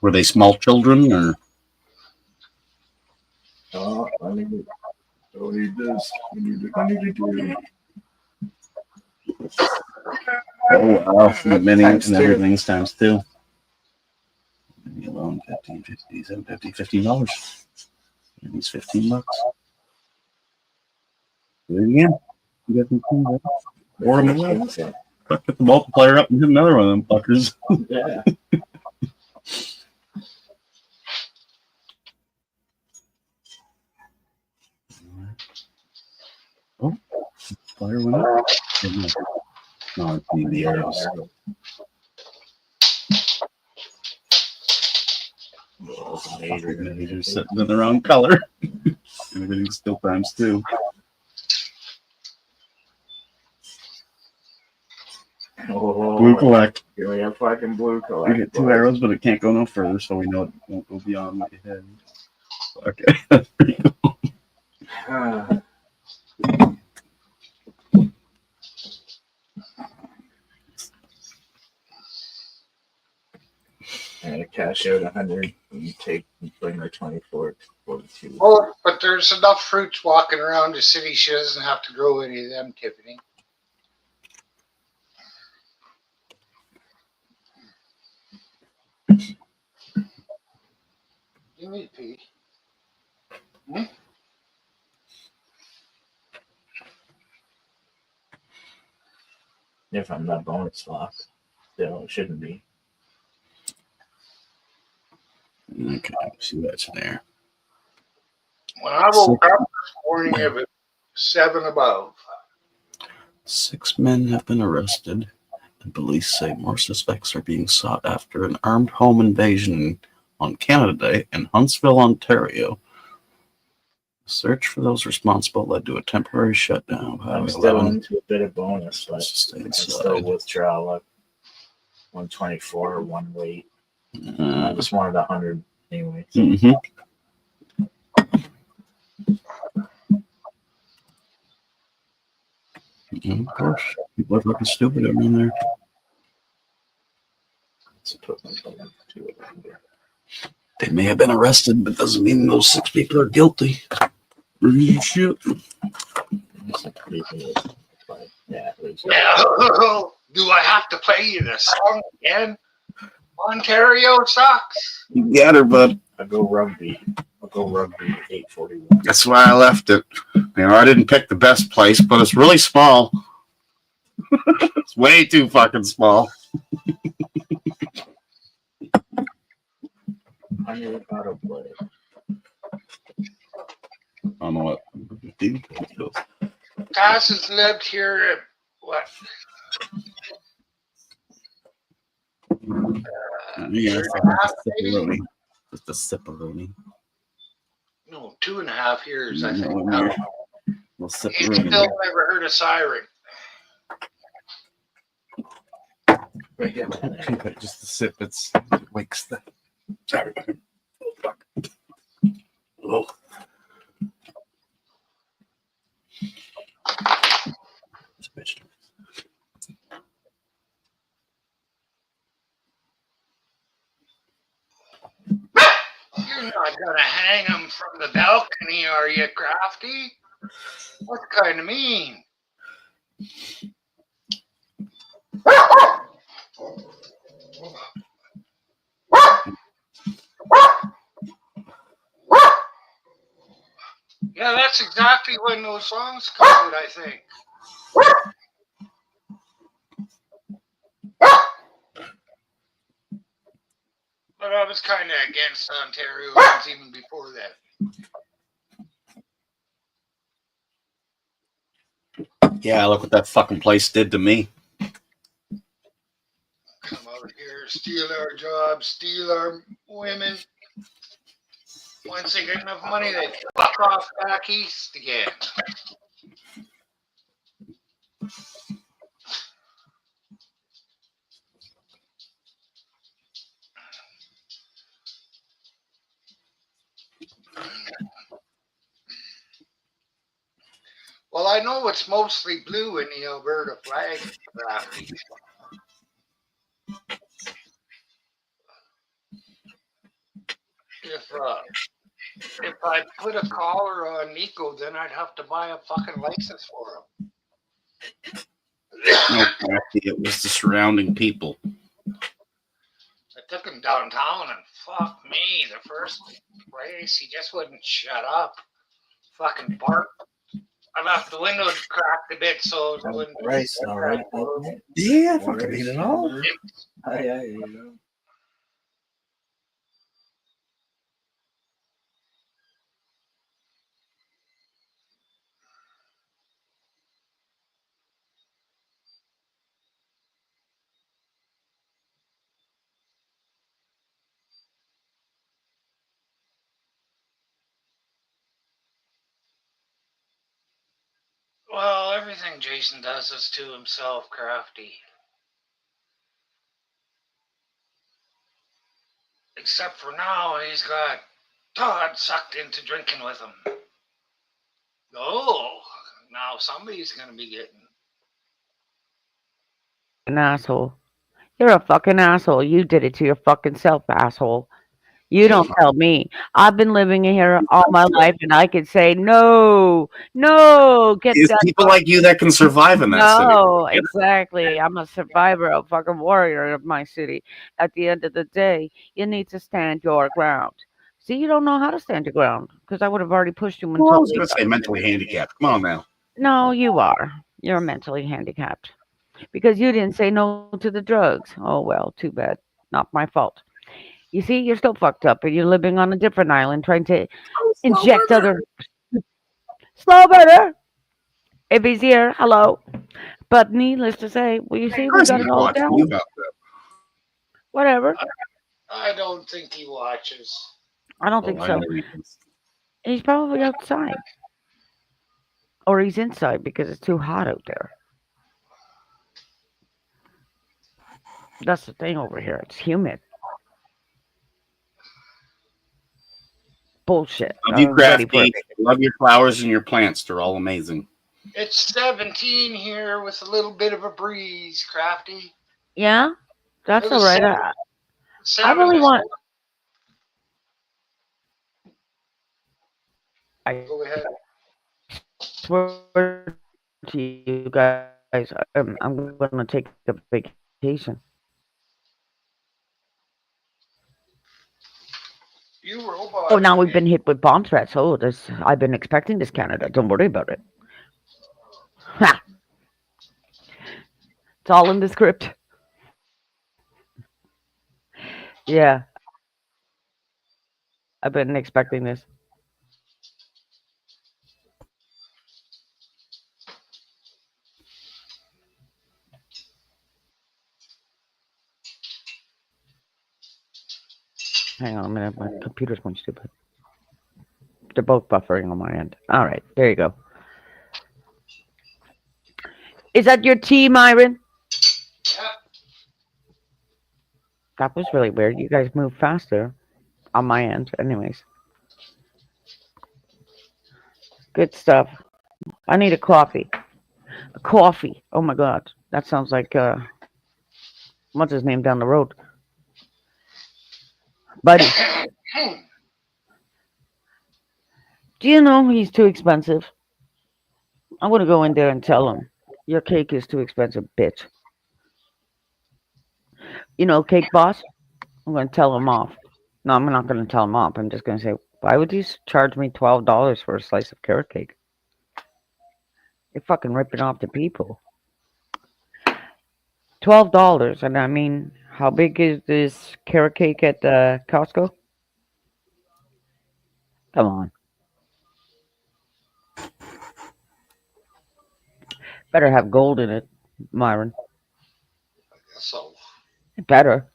Were they small children or? Oh, I need this. I need to do it. Oh, wow. The mini and Times 2. everything's times 2. Maybe alone 15, 50, 750, $15. And he's $15. Do it again. You got some cool, right? Or them away. Put the multiplier up and hit another one of them fuckers. Yeah. Oh, fire went up. No, it's the arrows. They're sitting in the wrong color. Everything's still times 2. Oh, Blue collect. here we have fucking blue You collect. get 2 arrows, but it can't go no further, so we know it won't go beyond what you had. Okay. I'm gonna cash out 100 and bring her 24 to 42. Oh, but there's enough fruits walking around the city. She doesn't have to grow any of them, Tiffany. You need pee. If I'm not bonus locked, still it shouldn't be. Okay, see what's there. When I woke up this morning, it was 7 above. 6 men have been arrested, and police say more suspects are being sought after an armed home invasion on Canada Day in Huntsville, Ontario. The search for those responsible led to a temporary shutdown of I'm Highway still 11. into a bit of bonus, but Stay I still inside. withdraw like 124 or 1 weight. I Uh, just wanted 100 anyway. mhm. Of course, people are fucking stupid over in there. So put my bonus to it under. They may have been arrested, but doesn't mean those 6 people are guilty. Shit. It's a pretty good, but yeah, at least. Do I have to play you the song again? Ontario sucks. You got her, bud. I'll go rugby. I'll go rugby 841. That's why I left it. You know, I didn't pick the best place, but it's really small. It's way too fucking small. 100 autoplay. I don't know what. 50? Cass has lived here at what? Yeah, Year it's and a like half, a maybe? sipperoni. Just a sipperoni. No, 2.5 years, I think. Little He's sipperoni. still never heard a siren. Just a sip. It wakes the. Sorry. Fuck. Oh. It's vegetables. You're not gonna hang him from the balcony, are you, Crafty? That's kind of mean. Yeah, that's exactly when those songs come out, I think. But I was kind of against Ontario even before that. Yeah, look what that fucking place did to me. Come out here, steal our jobs, steal our women. Once they get enough money, they fuck off back east again. Well, I know it's mostly blue in the Alberta flag, Crafty. If I put a collar on Nico, then I'd have to buy a fucking license for him. No, it was the surrounding people. I took him downtown and fuck me, the first race, he just wouldn't shut up. Fucking bark. I left the window cracked a bit so it wouldn't. Rice, all right. Yeah, I fucking ate it all. Yeah. Well, everything Jason does is to himself, Crafty. Except for now, he's got Todd sucked into drinking with him. Oh, now somebody's gonna be getting. An asshole. You're a fucking asshole. You did it to your fucking self, asshole. You don't tell me. I've been living here all my life, and I could say no, get It's that. people like you that can survive in that city. No, exactly. I'm a survivor, a fucking warrior of my city. At the end of the day, you need to stand your ground. See, you don't know how to stand your ground because I would have already pushed you Well, I until. was going to say mentally handicapped. Come on now. No, you are. You're mentally handicapped because you didn't say no to the drugs. Oh well, too bad. Not my fault. You see, you're still fucked up, and you're living on a different island trying to inject other. Slow burner. If he's here, hello. But needless to say, well, you see, Of we course got he's it all watching down. you about that. Whatever. I don't think he watches. I don't Oh, think I so. know he is. He's probably outside, or he's inside because it's too hot out there. That's the thing over here. It's humid. Bullshit. Love you, I'm ready for Crafty. it. Love your flowers and your plants. They're all amazing. It's 17 here with a little bit of a breeze, Crafty. Yeah, that's It all was right. I seven. really want. I Go ahead. swear to you guys, I'm going to take a vacation. You robot. Oh, now we've been hit with bomb threats. Oh, this I've been expecting this, Canada. Don't worry about it. Ha! It's all in the script. Yeah, I've been expecting this. Hang on a minute. My computer's going stupid. They're both buffering on my end. All right. There you go. Is that your tea, Myron? Yeah. That was really weird. You guys move faster on my end. Anyways. Good stuff. I need a coffee. A coffee. Oh my god. That sounds like what's his name down the road? Buddy. Do you know he's too expensive? I'm gonna go in there and tell him your cake is too expensive, bitch. You know, cake boss. I'm gonna tell him off. No, I'm not gonna tell him off. I'm just gonna say, why would you charge me $12 for a slice of carrot cake? You're fucking ripping off the people. $12, and I mean, how big is this carrot cake at Costco? Come on. Better have gold in it, Myron. So It better.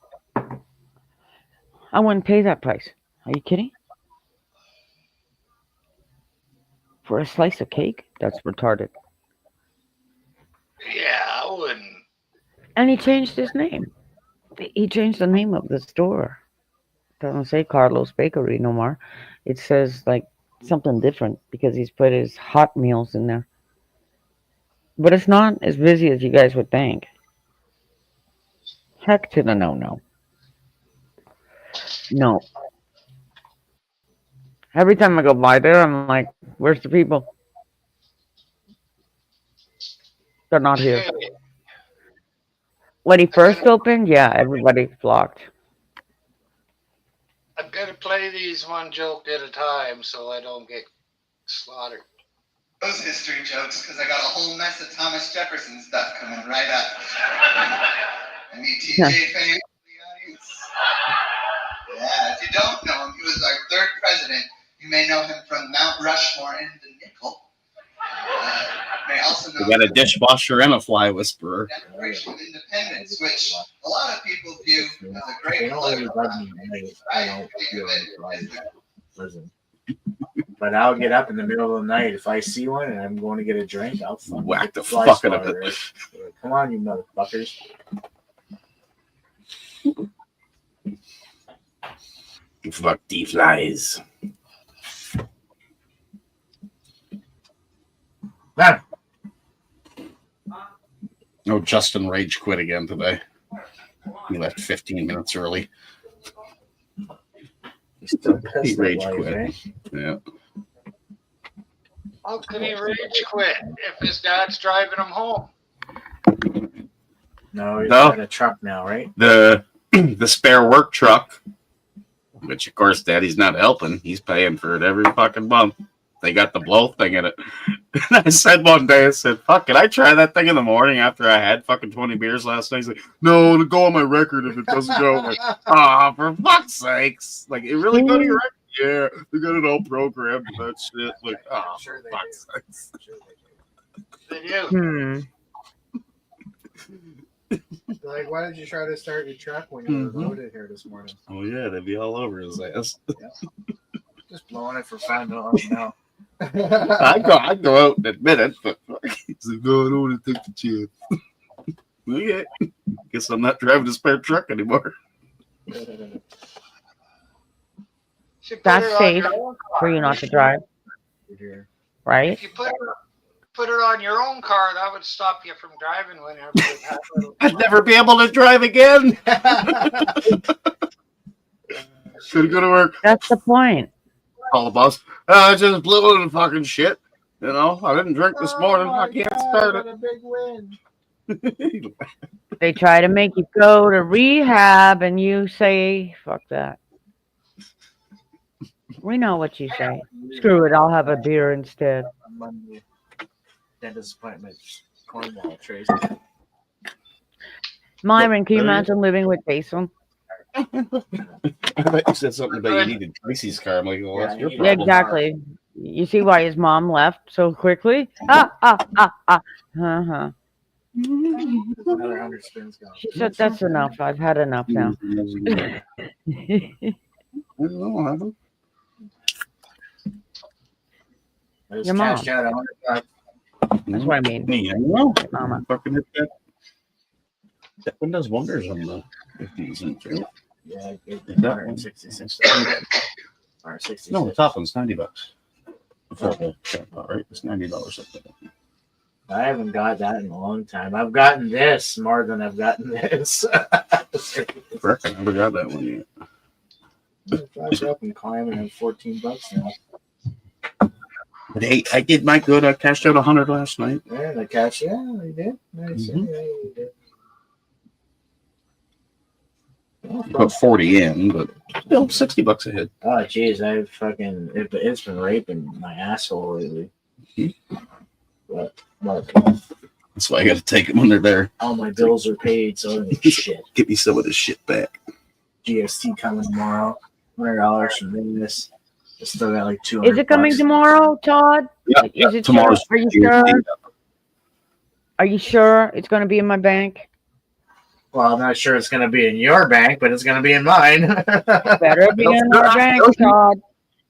I wouldn't pay that price. Are you kidding? For a slice of cake? That's retarded. yeah, I wouldn't. And he changed his name. He changed the name of the store. It doesn't say Carlos Bakery no more. It says like something different because he's put his hot meals in there. But it's not as busy as you guys would think. Heck to the no. No. Every time I go by there, I'm like, where's the people? They're not here. Okay, When he first opened, yeah, everybody flocked. I'm gonna play these one joke at a time so I don't get slaughtered. Those history jokes because I got a whole mess of Thomas Jefferson stuff coming right up. Any TJ fans in the audience? Yeah, if you don't know him, he was our third president. You may know him from Mount Rushmore and the Nickel. May also know We got a him from dishwasher and a fly whisperer. the Declaration of Independence, which a lot of people view as a great They don't really political love me. I don't think feel of like it right. as the Listen. But I'll get up in the middle of the night if I see one and I'm going to get a drink. I'll fucking Whack get the fly fuck out of swatter. it. Come on, you motherfuckers. Fuck the flies. Man, Oh, Justin rage quit again today. He left 15 minutes early. he's still pissed He at rage life, quit. eh? Yeah. How could he rage quit if his dad's driving him home? No, he's No. got a truck now, right? The spare work truck, which of course Daddy's not helping. He's paying for it every fucking month. They got the blow thing in it. And I said one day, I said, fuck, can I try that thing in the morning after I had fucking 20 beers last night? He's like, no, it'll go on my record if it doesn't go. I'm like, for fuck's sakes. Like, it really go to your record? Yeah, they got it all programmed and that shit. Like, I'm sure for they fuck's do. sakes. I'm sure they do. They do. Like, why did you try to start your truck when you were Mhm. loaded here this morning? Oh, yeah, they'd be all over his ass. Just blowing it for fun. No. I'd go out and admit it, but he's like, no, I don't want to take the chance. Okay. Guess I'm not driving a spare truck anymore. Should put That's it on safe your own car. for you not to drive, right? If you put it on your own car, that would stop you from driving whenever it has a I'd never be able to drive again. Should go to work. That's the point. Call the boss. I just blew in fucking shit. You know, I didn't drink this morning. I can't start it. A big win. They try to make you go to rehab, and you say, "Fuck that." We know what you say. Screw it. I'll have a beer instead. Monday. Dentist appointment. Cornwall, Tracy. Myron, can you imagine living with Jason? I thought you said something about you needed Tracy's car. I'm like, well, that's your Yeah, Yeah, problem. exactly. You see why his mom left so quickly? Uh-huh. Another 100 spins gone. She said, "That's enough. I've had enough now." I don't know, have them. I just Your mom. cashed out $100. That's what I mean. Me, I don't know. Mama. Fucking hit that. That one does wonders on the 50s and shit. Yeah, I gave That one. 166 or 66. No, the top one's $90. Before the jackpot, right? It's $90 up there. I haven't got that in a long time. I've gotten this more than I've gotten this. Frick, I never got that one yet. Flash up and climb and have $14 now. But hey, I did my good. I cashed out 100 last night. Yeah, the cash. Yeah, you did. Nice. Mhm. Yeah, you did. Put 40 in, but still $60 a hit. Oh, jeez, it's been raping my asshole lately. But That's why I got to take them when they're there. all my bills are paid, so I don't give a shit. Get me some of this shit back. GST coming tomorrow. $100 from this. I still got like 200. Is it coming bucks. tomorrow, Todd? Yeah, Is it tomorrow's. sure? Are you sure? Are you sure it's going to be in my bank? Well, I'm not sure it's going to be in your bank, but it's going to be in mine. Better be in our bank, Todd.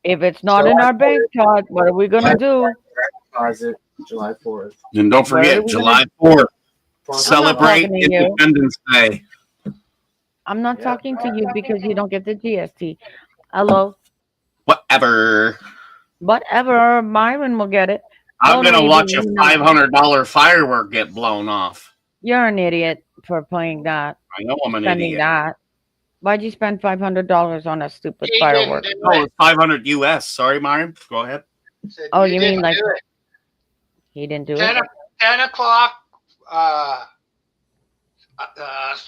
If it's not in our bank, Todd, what are we going to do? Deposit July 4th. And don't Where are forget, we July 4th, I'm celebrate not talking to you. Independence Day. I'm not talking to you because you don't get the GST. Hello? Whatever. Whatever. Myron will get it. I'm Oh, going to no, watch a you don't. $500 firework get blown off. You're an idiot for playing that, I know I'm an spending idiot. that. Why'd you spend $500 on a stupid He firework? didn't do Oh, it. it's 500 US. Sorry, Myron. Go ahead. Said Oh, you mean didn't like do it. he didn't do 10, it? 10 o'clock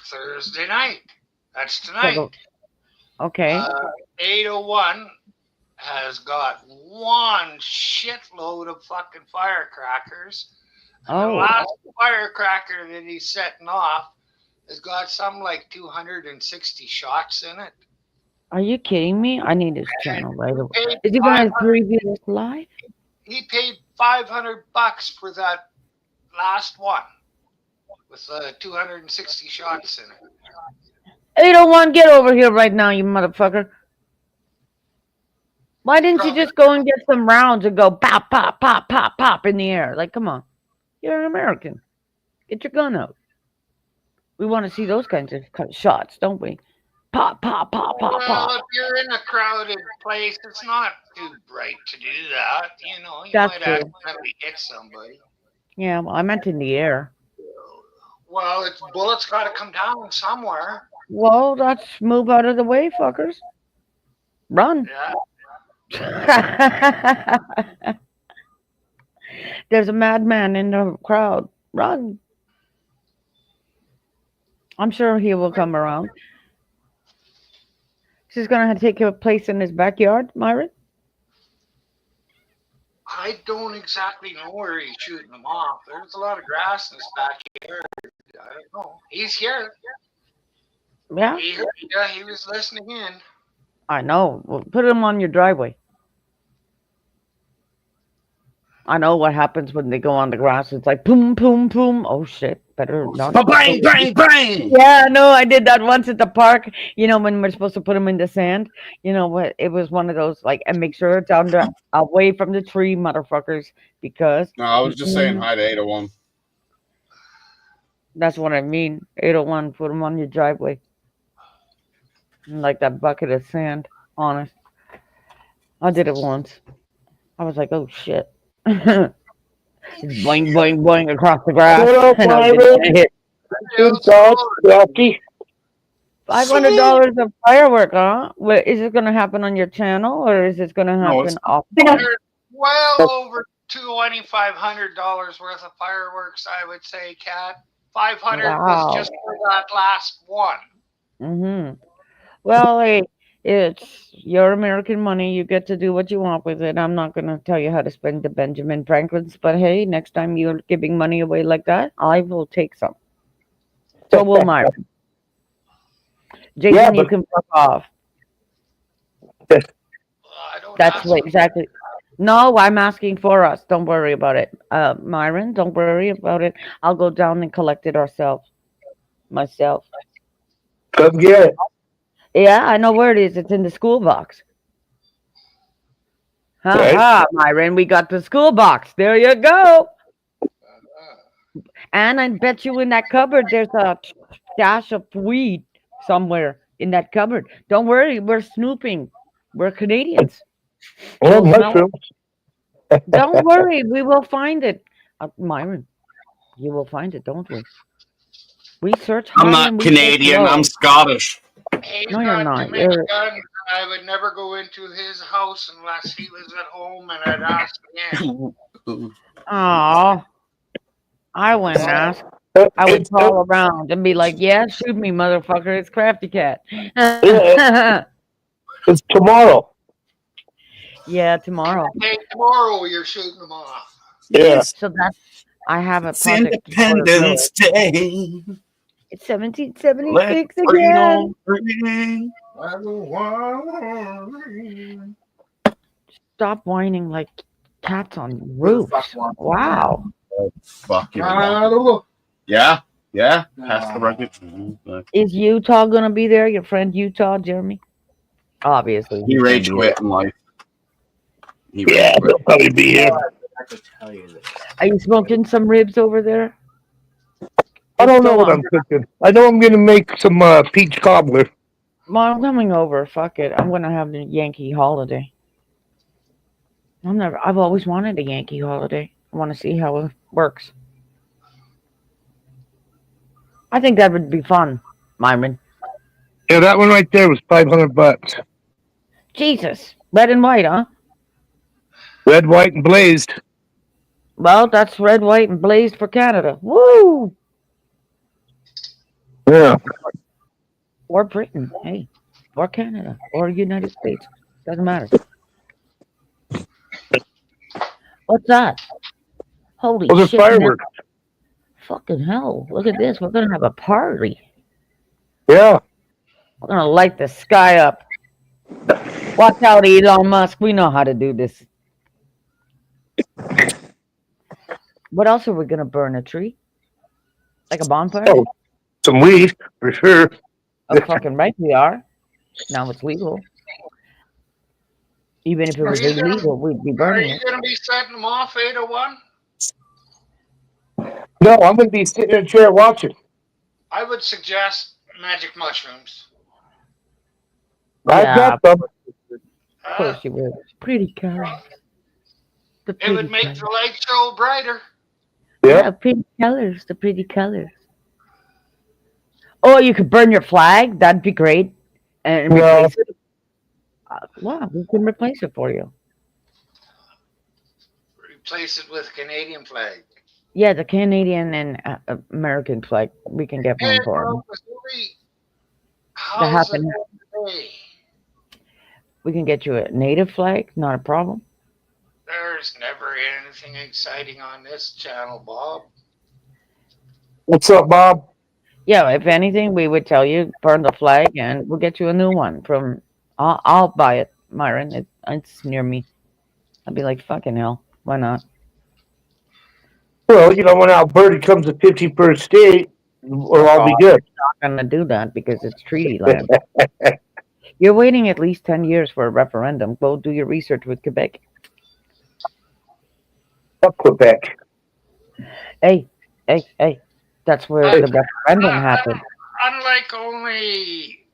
Thursday night. That's tonight. Okay. 801 has got one shitload of fucking firecrackers. And the Oh. last firecracker that he's setting off has got some like 260 shots in it. Are you kidding me? I need his channel right away. Paid Is he going to 500 preview this live? He paid $500 for that last one with 260 shots in it. 801, get over here right now, you motherfucker. Why didn't you just go and get some rounds and go pop, pop, pop, pop, pop in the air? Like, come on. You're an American. Get your gun out. We want to see those kinds of shots, don't we? Pop, pop, pop, pop, Well, pop. if you're in a crowded place, it's not too bright to do that. You know, you That's might true. accidentally hit somebody. Yeah, well, I meant in the air. Well, it's bullets got to come down somewhere. Well, let's move out of the way, fuckers. Run. Yeah. There's a madman in the crowd. Run. I'm sure he will come around. This is going to take a place in his backyard, Myron? I don't exactly know where he's shooting them off. There's a lot of grass in his backyard. I don't know. He's here. Yeah, He was listening in. I know. Well, put him on your driveway. I know what happens when they go on the grass. It's like boom, boom, boom. Oh, shit. Better not. Bang, bang, bang. Yeah, no, I did that once at the park. You know, when we're supposed to put them in the sand. You know what? It was one of those, like, and make sure it's under, away from the tree, motherfuckers, because No, I was just saying hi to 801. that's what I mean. 801, put them on your driveway. Like that bucket of sand, honest. I did it once. I was like, oh, shit. It's boing, boing, boing across the grass. What up, And I was Myron? gonna hit Good thoughts, Rocky. $500 of firework, huh? Wait, is it going to happen on your channel or is it going to No, happen it's- off? There's well over $2,500 worth of fireworks, I would say, Kat. 500 Wow. was just for that last one. Mm-hmm. Well, hey, it's your American money. You get to do what you want with it. I'm not going to tell you how to spend the Benjamin Franklins, but hey, next time you're giving money away like that, I will take some. So will Myron. Jason, Yeah, you but- can fuck off. I don't That's ask what exactly. No, I'm asking for us. Don't worry about it. Myron, don't worry about it. I'll go down and collect it myself. Come get it. Yeah, I know where it is. It's in the school box. Ha Right. ha, Myron, we got the school box. There you go. And I bet you in that cupboard there's a stash of weed somewhere in that cupboard. Don't worry, we're snooping. We're Canadians. Well, We'll smell it. mushrooms. Don't worry, we will find it. Myron, you will find it, don't we? We search I'm high not and we search Canadian. low. I'm Scottish. He's No, you're got not. too many You're guns. I would never go into his house unless he was at home and I'd ask him. oh, I wouldn't ask. I would It's, call around and be like, "Yeah, shoot me, motherfucker! It's Crafty Cat." it's tomorrow. Yeah, tomorrow. Hey, tomorrow you're shooting them off. Yeah. So that's I have a It's project for Independence Day. It's Let 1776 again. freedom ring. Stop whining like cats on roofs. Wow. Fuck you. Yeah, yeah. Pass the record. Is Utah gonna be there? Your friend Utah, Jeremy? Obviously. He he's gonna rage be quit in life. He Yeah, rage quit. they'll probably be here. I have to tell you this. Are you smoking some ribs over there? I don't know Still what on. I'm cooking. I know I'm gonna make some peach cobbler. Well, I'm coming over. Fuck it. I'm gonna have the Yankee holiday. I've always wanted a Yankee holiday. I want to see how it works. I think that would be fun, Myron. Yeah, that one right there was $500. Jesus. Red and white, huh? Red, white, and blazed. Well, that's red, white, and blazed for Canada. Woo! Yeah. Or Britain, hey. Or Canada. Or United States. Doesn't matter. What's that? Holy Those are shit. Man. fireworks. Fucking hell. Look at this. We're going to have a party. Yeah. We're going to light the sky up. Watch out, Elon Musk. We know how to do this. What else are we going to burn? A tree? Like a bonfire? Oh, some weed, for sure. Oh, fucking right we are. Now it's legal. Even if it was illegal, we'd be Are burning you it. going to be setting them off 801? No, I'm going to be sitting in a chair watching. I would suggest magic mushrooms. I've Yeah, got some. of course you would. Pretty colors. The It would pretty make colors. the light show brighter. Yeah. Yeah, pretty colors. The pretty colors. Oh, you could burn your flag. That'd be great. And No. replace it. Wow, we can replace it for you. Replace it with Canadian flag. Yeah, the Canadian and American flag. We can get one Hey, for bro, them. Missouri, That how's it happened. today? We can get you a native flag. Not a problem. There's never anything exciting on this channel, Bob. What's up, Bob? Yeah, if anything, we would tell you burn the flag, and we'll get you a new one from. I'll buy it, Myron. It's near me. I'd be like, fucking hell, why not? Well, when Alberta comes to 51st state, we'll all be good. I'm not gonna do that because it's treaty land. You're waiting at least 10 years for a referendum. Go do your research with Quebec. Fuck Quebec. Hey. That's where the referendum happened. Unlike only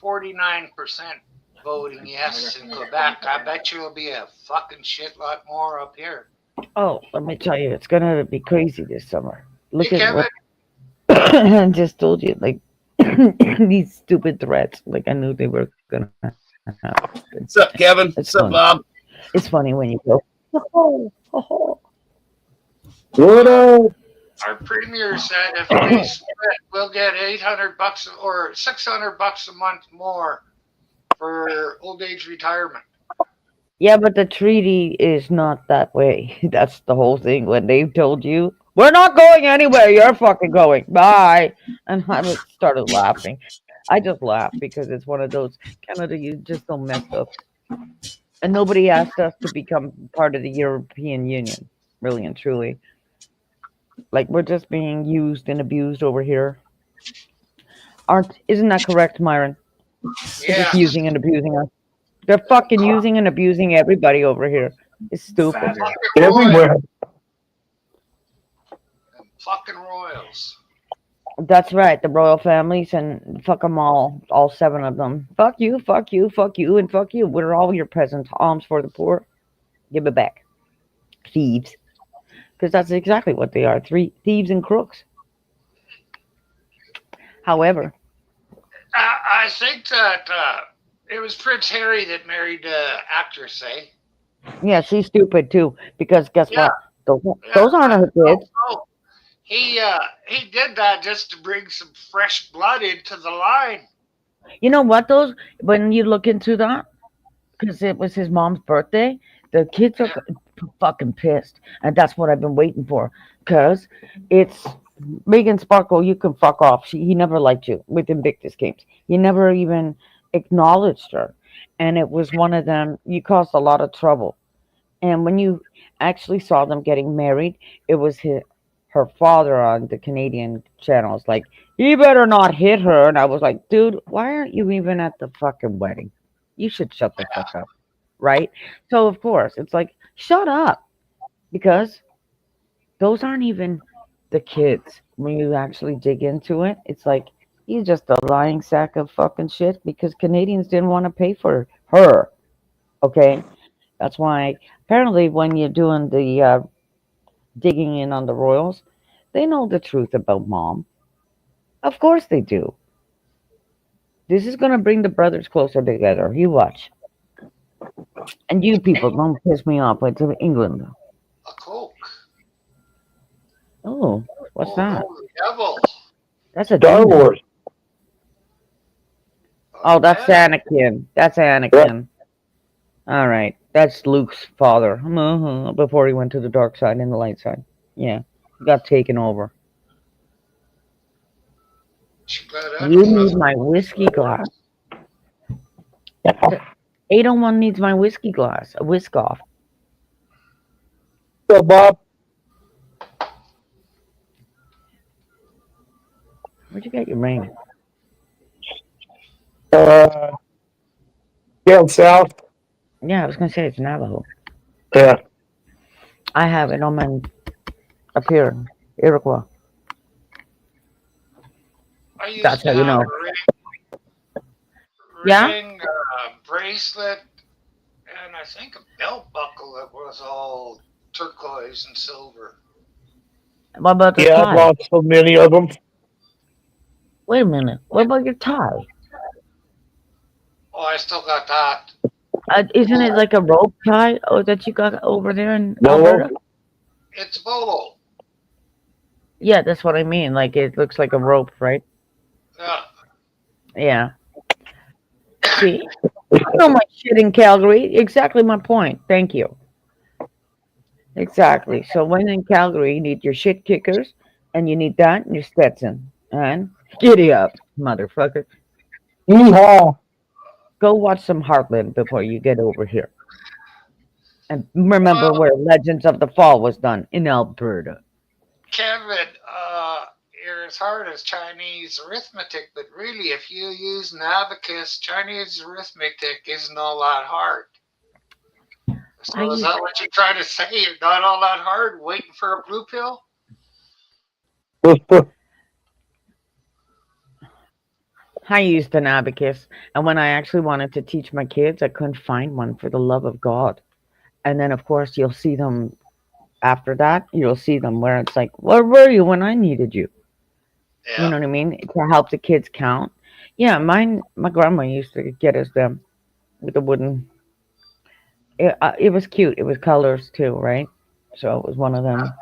49% voting yes in Quebec, I bet you it'll be a fucking shit lot more up here. Oh, let me tell you, it's gonna be crazy this summer. Look Hey, at Kevin, what I just told you. Like these stupid threats. Like I knew they were gonna happen. What's up, Kevin? It's What's up, funny. Bob? It's funny when you go. What up? our premier said if we split, we'll get $800 or $600 a month more for old age retirement. Yeah, but the treaty is not that way. That's the whole thing. When they told you, we're not going anywhere, you're fucking going. Bye. And I just started laughing. I just laughed because it's one of those, Canada, you just so messed up. And nobody asked us to become part of the European Union, really and truly. Like, we're just being used and abused over here. Isn't that correct, Myron? They're Yeah. just using and abusing us. They're fucking using and abusing everybody over here. It's stupid. Fatter. Fucking Everywhere. fucking royals. That's right. The royal families and fuck them all 7 of them. Fuck you, fuck you, fuck you, and fuck you. What are all your presents? Alms for the poor? Give it back. Thieves. Because that's exactly what they are. 3 thieves and crooks. However, I think that it was Prince Harry that married the actress, eh? yeah, she's stupid too. Because guess Yeah. what? Yeah, Those aren't her kids. Oh, he did that just to bring some fresh blood into the line. You know what? Those when you look into that, because it was his mom's birthday, the kids are fucking pissed, and that's what I've been waiting for. Because it's Megan Sparkle. You can fuck off. He never liked you with Invictus Games. You never even acknowledged her, and it was one of them. You caused a lot of trouble. And when you actually saw them getting married, it was her father on the Canadian channels like, you better not hit her. And I was like, dude, why aren't you even at the fucking wedding? You should shut the fuck up. Right? So, of course, it's like, shut up. Because those aren't even the kids. When you actually dig into it, it's like, he's just a lying sack of fucking shit because Canadians didn't want to pay for her. Okay? That's why apparently when you're doing the digging in on the royals, they know the truth about mom. Of course they do. This is going to bring the brothers closer together. You watch. And you people don't piss me off with England. A Coke. Oh, what's that? Oh, the devil. That's a Star demon. Wars. Oh, that's man. Anakin. That's Anakin. All right. That's Luke's father. Before he went to the dark side and the light side. Yeah. He got taken over. You need my whiskey glass. 801 needs my whiskey glass. A whisk off. So, Bob, Where'd you get your ring? down south. Yeah, I was gonna say it's Navajo. Yeah. I have it on my up here, Iroquois. I used That's to how you have know. a Yeah? ring, bracelet, and I think a belt buckle that was all turquoise and silver. What about the Yeah, I tie? bought so many of them. Wait a minute. What about your tie? Oh, I still got that. Isn't it like a rope tie? Oh, that you got over there in No. Alberta? It's bolo. Yeah, that's what I mean. Like it looks like a rope, right? Yeah. Yeah. See, I know my shit in Calgary. Exactly my point. Thank you. Exactly. So when in Calgary, you need your shit kickers, and you need that and your Stetson. And giddy up, motherfucker. Yeehaw. Go watch some Heartland before you get over here. And remember Well, where Legends of the Fall was done in Alberta. Kevin, you're as hard as Chinese arithmetic, but really, if you use an abacus, Chinese arithmetic isn't all that hard. So is that what you're trying to say? You're not all that hard, waiting for a blue pill? I used an abacus, and when I actually wanted to teach my kids, I couldn't find one for the love of God. And then, of course, you'll see them after that. You'll see them where it's like, where were you when I needed you? Yeah. You know what I mean? To help the kids count. Yeah, my grandma used to get us them with the wooden. It was cute. It was colors too, right? So it was one of them.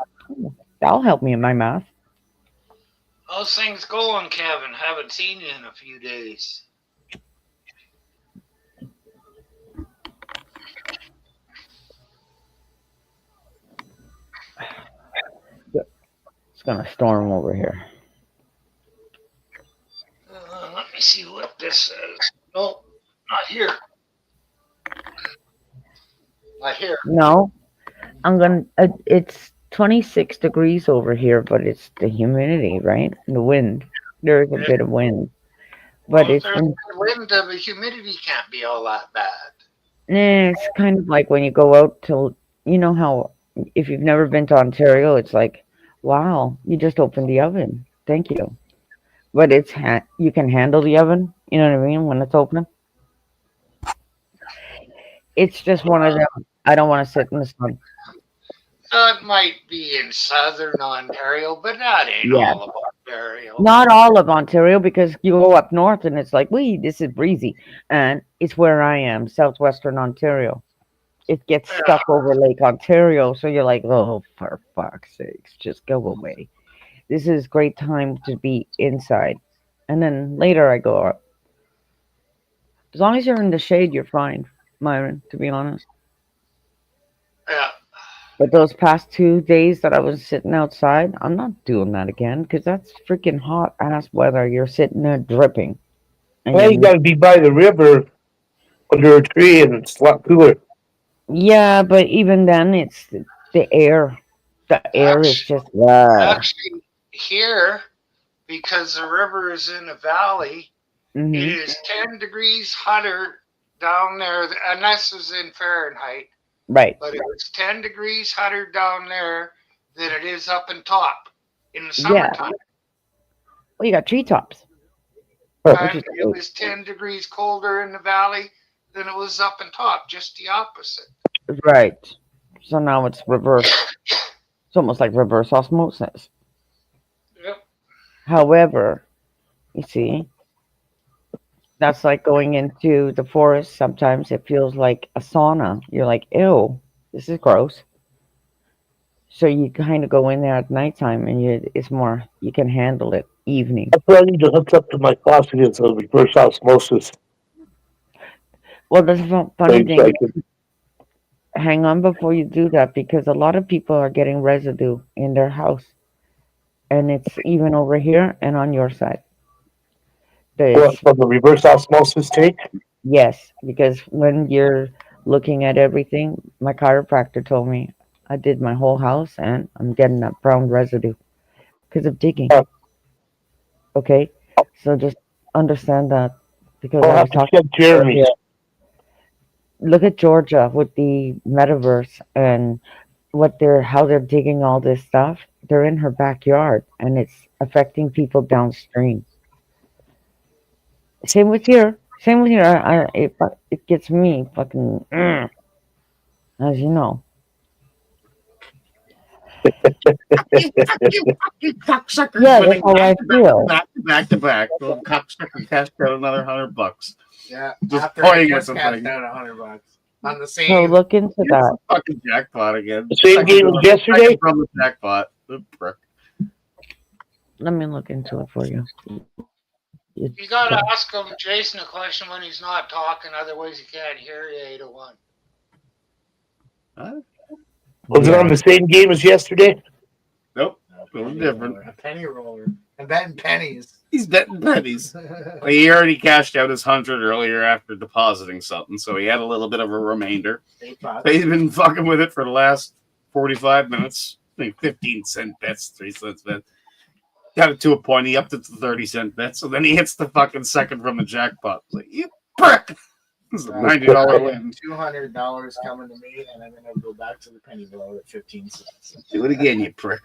That'll help me in my math. How's things going, Kevin? Haven't seen you in a few days. It's gonna storm over here. Let me see what this says. No, not here. Not here. No, I'm gonna. It's 26 degrees over here, but it's the humidity, right? And the wind. There is a bit of wind. but Well, if it's there's when wind, the humidity can't be all that bad. it's kind of like when you go out to, you know how if you've never been to Ontario, it's like, wow, you just opened the oven. Thank you. But you can handle the oven. You know what I mean when it's open. It's just one of them. I don't want to sit in the sun. It might be in southern Ontario, but that ain't Yeah, all of Ontario. not all of Ontario because you go up north and it's like, wee, this is breezy, and it's where I am, southwestern Ontario. It gets Yeah, stuck over Lake Ontario, so you're like, oh, for fuck's sakes, just go away. This is great time to be inside, and then later I go up. As long as you're in the shade, you're fine, Myron. To be honest. yeah. But those past 2 days that I was sitting outside, I'm not doing that again because that's freaking hot ass weather. You're sitting there dripping, and Well, you you're gotta be by the river under a tree and it's a lot cooler. yeah. But even then, it's the air. The air is Actually, just yeah. actually, here, because the river is in a valley, it Mhm. is 10 degrees hotter down there, and this is in Fahrenheit, Right. but it was 10 degrees hotter down there than it is up in top in the Yeah. summertime. Well, you got treetops, which And is it was 10 degrees colder in the valley than it was up in top, just the opposite. right. So now it's reverse. It's almost like reverse osmosis. Yep. However, you see, that's like going into the forest. Sometimes it feels like a sauna. You're like, ew, this is gross. So you kind of go in there at nighttime, and it's more you can handle it evening. That's why I need to hook up to my faucet. It's a reverse osmosis Well, the funny thing, so thing I is, can. hang on before you do that because a lot of people are getting residue in their house, and it's even over here and on your side. What There's from the reverse osmosis tank? yes, because when you're looking at everything, my chiropractor told me I did my whole house and I'm getting that brown residue because of digging. Uh, Okay, so just understand that because I'll I was have to talking check Jeremy's. earlier. Look at Georgia with the metaverse and what they're how they're digging all this stuff. They're in her backyard and it's affecting people downstream. Same with here. Same with here. It gets me fucking as you know. You cocksucker Yeah, that's winning how I feel. to back. The cocksucker cashed out another $100. Yeah, Just after pointing I at just something. cashed out $100 on the So same. look into It's that. a fucking jackpot again. The same game as yesterday? Second from the jackpot. The prick. Let me look into it for you. You gotta ask him, Jason, a question when he's not talking, otherwise he can't hear you 801. Huh? Was it on the same game as yesterday? Nope. A Little penny different. roller, a penny roller. I'm betting pennies. He's betting pennies. He already cashed out his 100 earlier after depositing something, so he had a little bit of a remainder. But he's been fucking with it for the last 45 minutes. I think 15-cent bets, 3 cents bet. Got it to a point. He upped it to 30-cent bet. So then he hits the fucking second from the jackpot. Like, you prick! This is a $90 win. $200 coming to me, and I'm gonna go back to the penny roller at 15 cents. Do it again, you prick.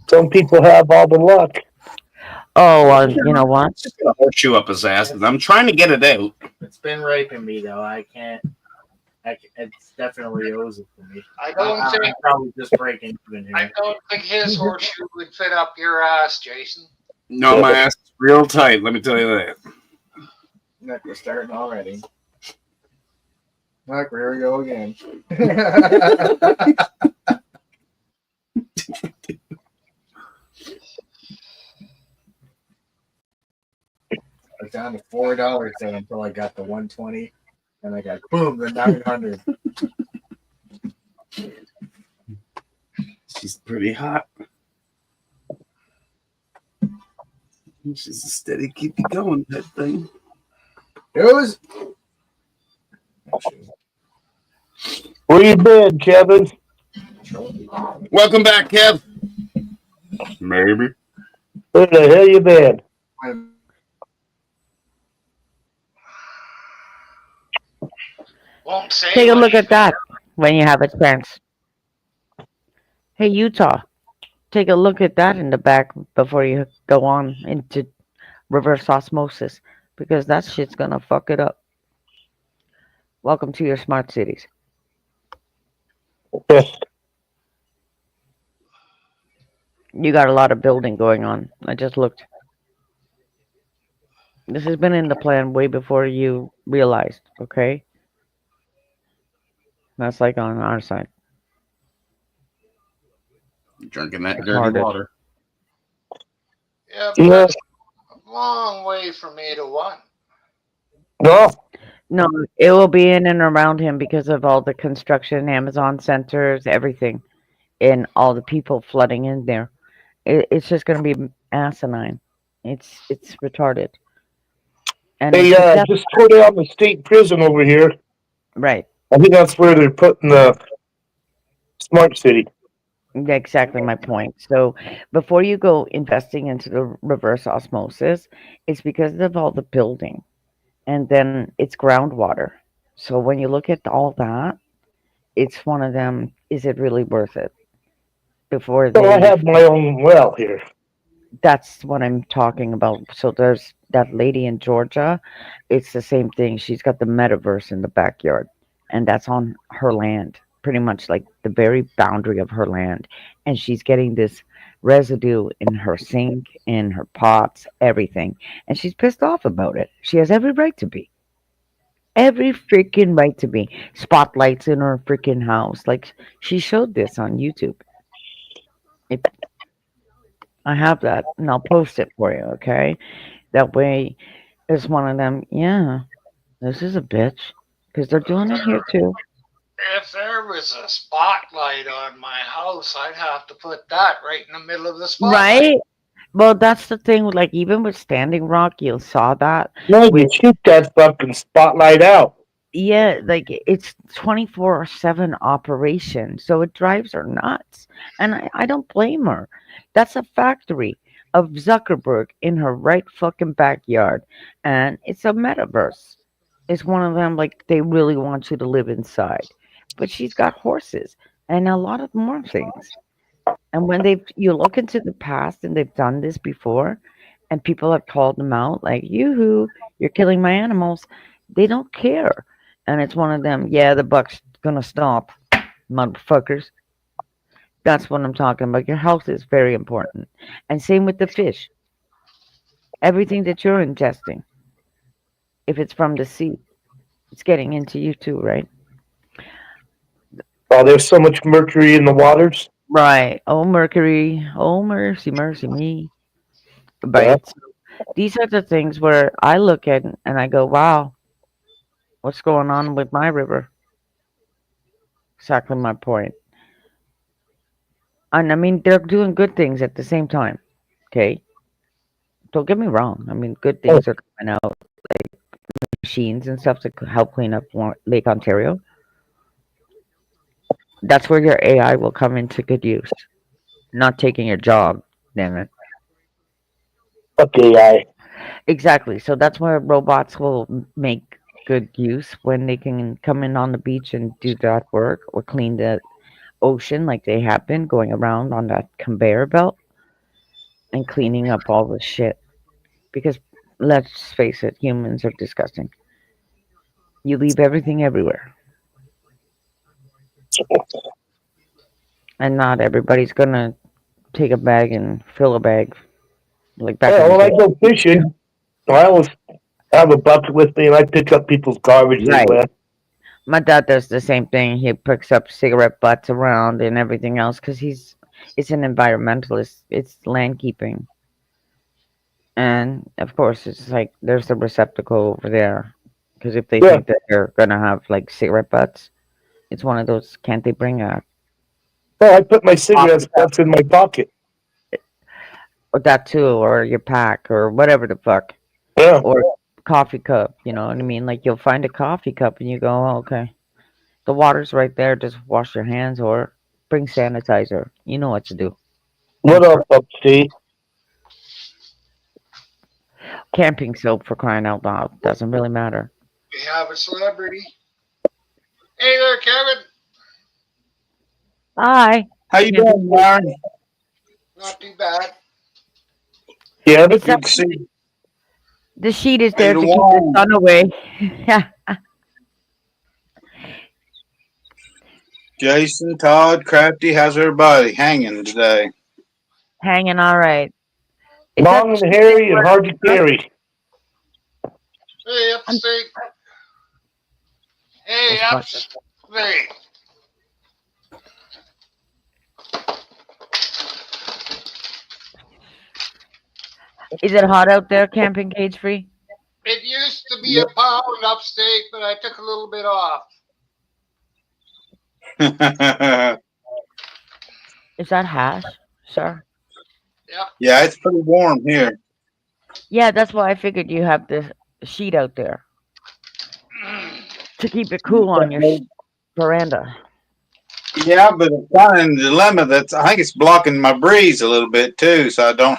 Some people have all the luck. Oh, you know what? Just got a horseshoe up his ass, and I'm trying to get it out. It's been raping me though. I can't. It's definitely owes it to me. I don't think I'm probably just breaking even here. I don't think his horseshoe would fit up your ass, Jason. No, my ass is real tight, let me tell you that. Look, we're starting already. Look, here we go again. I was down to $4 then until I got the 120, and I got boom the 900. She's pretty hot. She's a steady keep you going, that thing. It was. Where you been, Kevin? Welcome back, Kev. Maybe. Where the hell you been? Won't say Take a what look he's at been. that when you have a chance. Hey, Utah, take a look at that in the back before you go on into reverse osmosis because that shit's gonna fuck it up. Welcome to your smart cities. Yes. You got a lot of building going on. I just looked. This has been in the plan way before you realized, okay? That's like on our side. Drinking that dirty Retarded. water. Yeah, but Yeah. that's a long way from 801. No. No, it will be in and around him because of all the construction, Amazon centers, everything, and all the people flooding in there. It's just going to be asinine. It's retarded, and They because that's just tore down the state prison over here. right. I think that's where they're putting the smart city. Exactly my point. So before you go investing into the reverse osmosis, it's because of all the building, and then it's groundwater. So when you look at all that, it's one of them. Is it really worth it? Before So I they have my own well here. That's what I'm talking about. So there's that lady in Georgia. It's the same thing. She's got the metaverse in the backyard, and that's on her land, pretty much like the very boundary of her land. And she's getting this residue in her sink, in her pots, everything. And she's pissed off about it. She has every right to be. Every freaking right to be. Spotlights in her freaking house. Like she showed this on YouTube. It, I have that, and I'll post it for you, okay? That way, it's one of them. Yeah, this is a bitch because they're If doing it here there, too, if there was a spotlight on my house, I'd have to put that right in the middle of the spotlight. right? Well, that's the thing. Like even with Standing Rock, you saw that No, you with shoot that fucking spotlight out. yeah, like it's 24/7 operation, so it drives her nuts, and I don't blame her. That's a factory of Zuckerberg in her right fucking backyard, and it's a metaverse. It's one of them like they really want you to live inside, but she's got horses and a lot of more things. And when you look into the past and they've done this before, and people have called them out like, "Yoo-hoo, you're killing my animals," they don't care. And it's one of them. Yeah, the buck's gonna stop, motherfuckers. That's what I'm talking about. Your health is very important, and same with the fish. Everything that you're ingesting, if it's from the sea, it's getting into you too, right? Oh, there's so much mercury in the waters. Right. Oh, mercury. Oh, mercy, mercy me. Yeah. Right. These are the things where I look at and I go, wow, what's going on with my river? Exactly my point. And I mean, they're doing good things at the same time. Okay. Don't get me wrong. I mean, good Oh, things are coming out, machines and stuff to help clean up Lake Ontario. That's where your AI will come into good use. Not taking your job, damn it. fuck AI. Exactly. So that's where robots will make good use when they can come in on the beach and do that work or clean the ocean like they have been going around on that conveyor belt and cleaning up all the shit. Because let's face it, humans are disgusting. You leave everything everywhere, and not everybody's gonna take a bag and fill a bag like back in Well, the when I day. go fishing, I always have a bucket with me and I pick up people's garbage they Right. left. My dad does the same thing. He picks up cigarette butts around and everything else because it's an environmentalist. It's land keeping, and of course, it's like there's a receptacle over there. Because if they Yeah. think that they're gonna have like cigarette butts, it's one of those. Can't they bring a Well, I put my coffee cigarette cup butts in my pocket. or that too, or your pack or whatever the fuck, Yeah. or coffee cup? You know what I mean? Like you'll find a coffee cup and you go, oh, okay, the water's right there. Just wash your hands or bring sanitizer. You know what to do. What And up, upstate? camping soap for crying out loud. Doesn't really matter. We have a celebrity. Hey there, Kevin. Hi. How you Camping doing, Myron? Not too bad. Yeah, It's Good to see you. the sheet is How you there to keep the doing? sun away. Yeah. Jason, Todd, Crafty, how's everybody hanging today? Hanging all right. It's that long and hairy and hard to carry. Hey, upstate. Hey, Just what? upstate. Is it hot out there, camping cage free? It used to be a pound upstate, but I took a little bit off. Is that hash, sir? Yep. Yeah, it's pretty warm here. Yeah, that's why I figured you have this sheet out there to keep it cool on your veranda. Yeah, but it's kind of in a dilemma that I think it's blocking my breeze a little bit too, so I don't.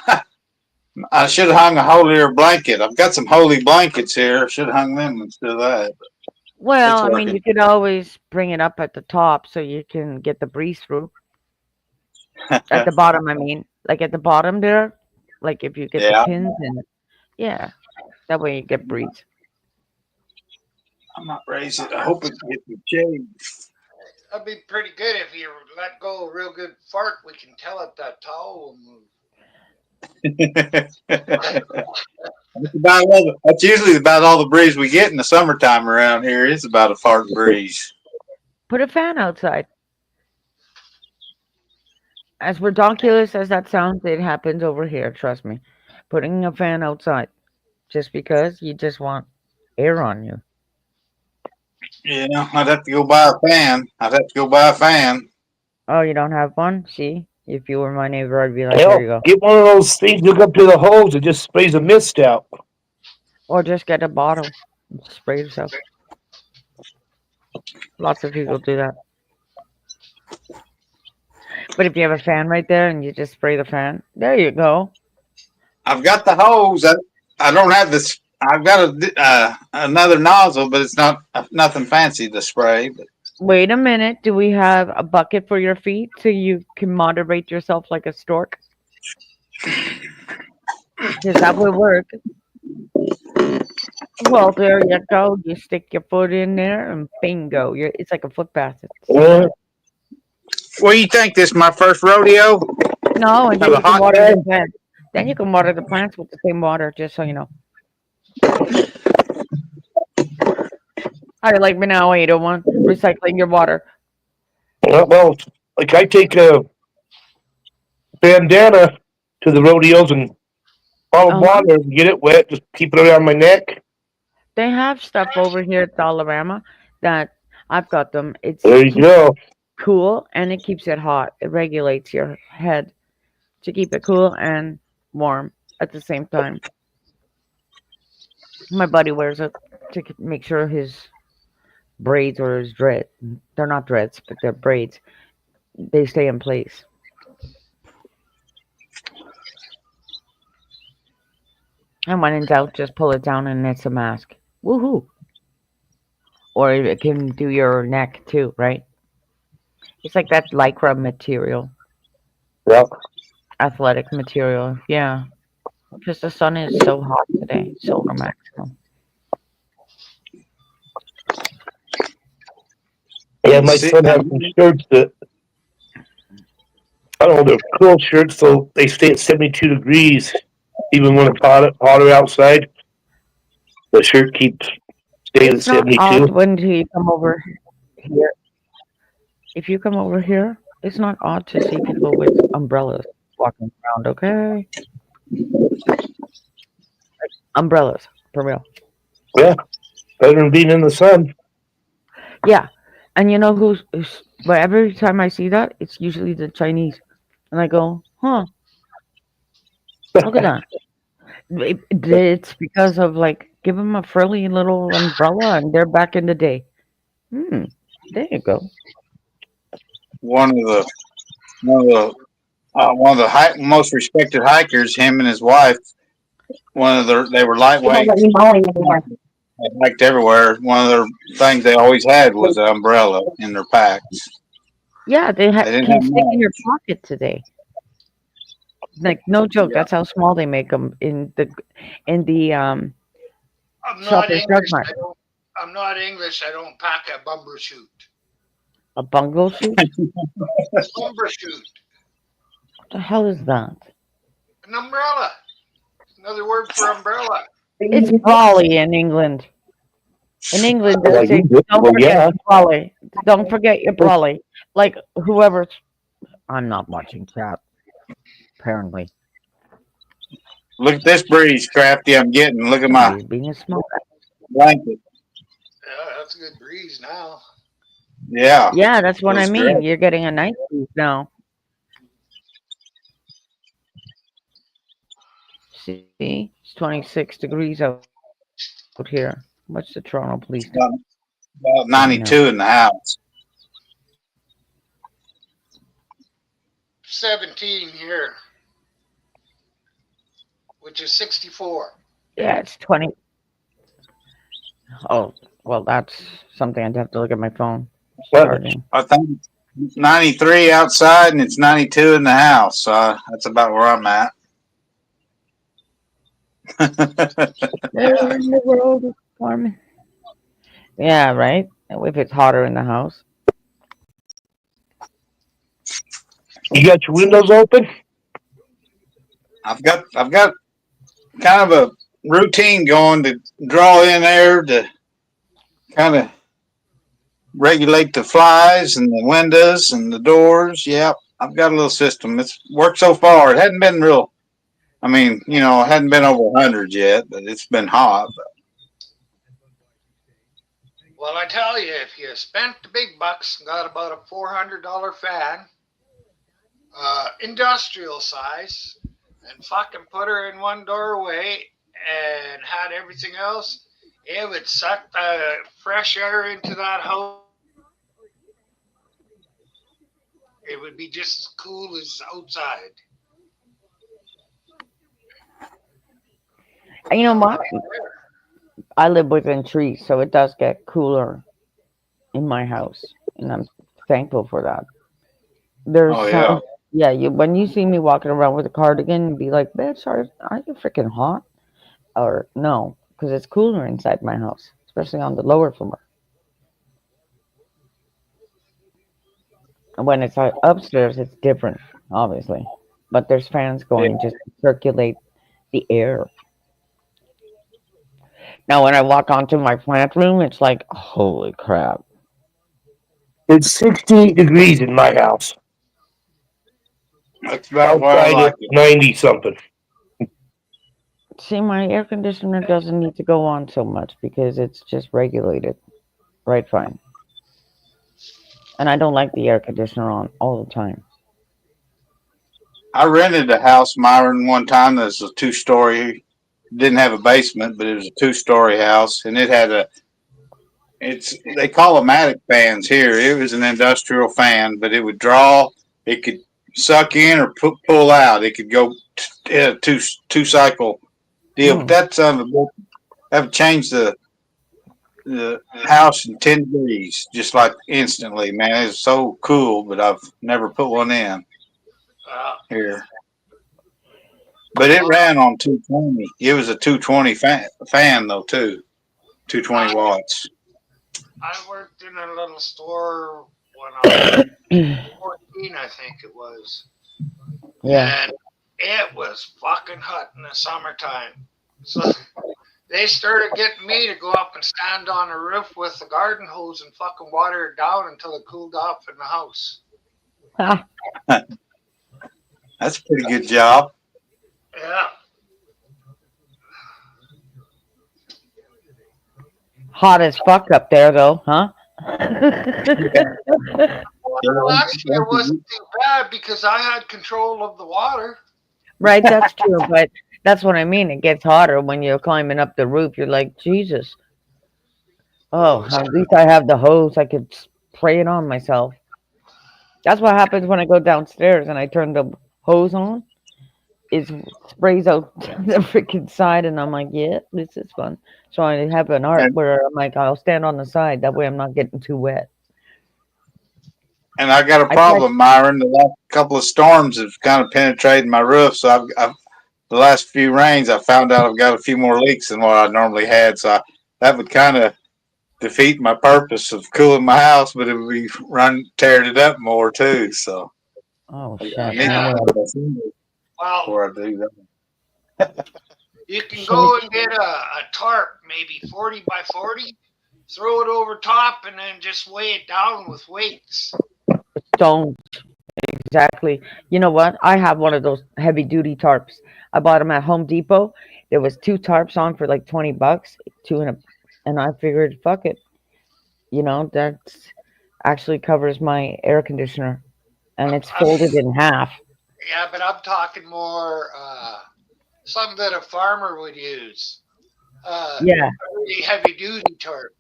I should have hung a holier blanket. I've got some holy blankets here. I should have hung them instead of that. Well, It's I mean, working. you could always bring it up at the top so you can get the breeze through. At the bottom, I mean, like at the bottom there, like if you get the Yeah, pins and yeah, that way you get breeze. I'm not raising it. I hope it gets the shade. That'd be pretty good if you let go a real good fart. We can tell it that towel will move. That's usually about all the breeze we get in the summertime around here. It's about a fart breeze. Put a fan outside. As ridiculous as that sounds, it happens over here. Trust me. Putting a fan outside just because you just want air on you. Yeah, I'd have to go buy a fan. Oh, you don't have one? See, if you were my neighbor, I'd be like, here Hell, you go. get one of those things, hook up to the hose, and just sprays a mist out. Or just get a bottle and spray yourself. Lots of people do that. But if you have a fan right there and you just spray the fan, there you go. I've got the hose. I don't have this. I've got another nozzle, but it's not nothing fancy to spray. But Wait a minute. Do we have a bucket for your feet so you can moderate yourself like a stork? Because that would work. Well, there you go. You stick your foot in there and bingo. It's like a foot bath. Yeah. what do you think? This is my first rodeo? No, and then Have you a can hot water day? the plants. Then you can water the plants with the same water, just so you know. How do you like me now, 801? Recycling your water. Well, like I take a bandana to the rodeos and bottle Uh-huh. water and get it wet, just keep it around my neck. They have stuff over here at Dollarama that I've got them. It's There you go. cool and it keeps it hot. It regulates your head to keep it cool and warm at the same time. My buddy wears it to make sure his braids or his dread, they're not dreads, but they're braids, they stay in place. And when in doubt, just pull it down and it's a mask. Woohoo! Or it can do your neck too, right? It's like that lycra material, Yeah. athletic material. Yeah, because the sun is so hot today, solar maximum. Yeah, my son has some shirts that I don't know, they're cool shirts, so they stay at 72 degrees, even when it's hotter outside. The shirt keeps staying at It's not odd 72. when you come over here. If you come over here, it's not odd to see people with umbrellas walking around. Okay, umbrellas for real. Yeah, better than being in the sun. Yeah, and you know who's but every time I see that, it's usually the Chinese, and I go, huh? Look at that. It's because of like give them a frilly little umbrella, and they're back in the day. Hmm. There you go. One of the most respected hikers, him and his wife, they were lightweight. They hiked everywhere. One of their things they always had was an umbrella in their packs. Yeah, they They didn't can have stick in your much. pocket today. Like no joke, Yeah. that's how small they make them in the I'm not Shoppers Drug English. Mart. I'm not English. I don't pack a bumper shoot. A bungle shoot? Bumper shoot. What the hell is that? An umbrella. Another word for umbrella. It's brolly in England. In England, Well, they say, don't well, forget yeah. your brolly. Don't forget your brolly. Like whoever's. I'm not watching chat. Apparently, Look at this breeze, Crafty. I'm getting. Look at my somebody's being a smoke. blanket. Yeah, that's a good breeze now. Yeah, Yeah, that's what I feels mean. great. You're getting a nice breeze now. See, it's 26 degrees out here. What's the Toronto police About, about doing now? 92 in the house. 17 here, which is 64. Yeah, it's 20. Oh, well, that's something I'd have to look at my phone. Well, Charging. I think 93 outside and it's 92 in the house. So that's about where I'm at. Where in the world is warm? Yeah, right. If it's hotter in the house. You got your windows open? I've got kind of a routine going to draw in air to kind of regulate the flies and the windows and the doors. Yep, I've got a little system. It's worked so far. It hadn't been real. I mean, it hadn't been over 100 yet, but it's been hot. Well, I tell you, if you spent the big bucks and got about a $400 fan, industrial size, and fucking put her in one doorway and had everything else, it would suck the fresh air into that house. It would be just as cool as outside. And you know what? I live within trees, so it does get cooler in my house, and I'm thankful for that. There's Oh yeah. some, yeah. When you see me walking around with a cardigan, you'd be like, "Bitch, are you freaking hot?" Or no, because it's cooler inside my house, especially on the lower floor. And when it's upstairs, it's different, obviously. But there's fans going just to circulate the air. Now, when I walk onto my plant room, it's like, holy crap. It's 68 degrees in my house. That's about where I Outside like it's it. 90 something. See, my air conditioner doesn't need to go on so much because it's just regulated right fine. And I don't like the air conditioner on all the time. I rented a house, Myron, one time that's a 2-story. Didn't have a basement, but it was a 2-story house, and it had they call them attic fans here. It was an industrial fan, but it would draw. It could suck in or pull out. It could go two cycle deal. But that's that would change the house in 10 degrees, just like instantly, man. It's so cool, but I've never put one in here. But it ran on 220. It was a 220 fan though, too. 220 watts. I worked in a little store when I was 14, I think it was. Yeah. And it was fucking hot in the summertime. So they started getting me to go up and stand on the roof with the garden hose and fucking water it down until it cooled off in the house. That's a pretty good job. Yeah. Hot as fuck up there, though, huh? Well, actually, it wasn't too bad because I had control of the water. Right, that's true. But that's what I mean. It gets hotter when you're climbing up the roof. You're like, Jesus. Oh, at least I have the hose. I could spray it on myself. That's what happens when I go downstairs and I turn the hose on. it sprays out the freaking side, and I'm like, yeah, this is fun. So I have an art And, where I'm like, I'll stand on the side. That way, I'm not getting too wet. and I got a I tried. problem, Myron. The last couple of storms have kind of penetrated my roof, so I've the last few rains, I found out I've got a few more leaks than what I normally had. So that would kind of defeat my purpose of cooling my house, but it would be tearing it up more too. So Oh I shit! need You know to Yeah. what? find a few Well, before I do that. you can Shane, go and get a tarp, maybe 40 by 40, throw it over top, and then just weigh it down with weights. don't exactly. You know what? I have one of those heavy duty tarps. I bought them at Home Depot. There was two tarps on for like $20, two and I figured, fuck it. You know that's actually covers my air conditioner, and it's I'm, folded in half. yeah, but I'm talking more something that a farmer would use. Yeah. A really heavy duty tarp.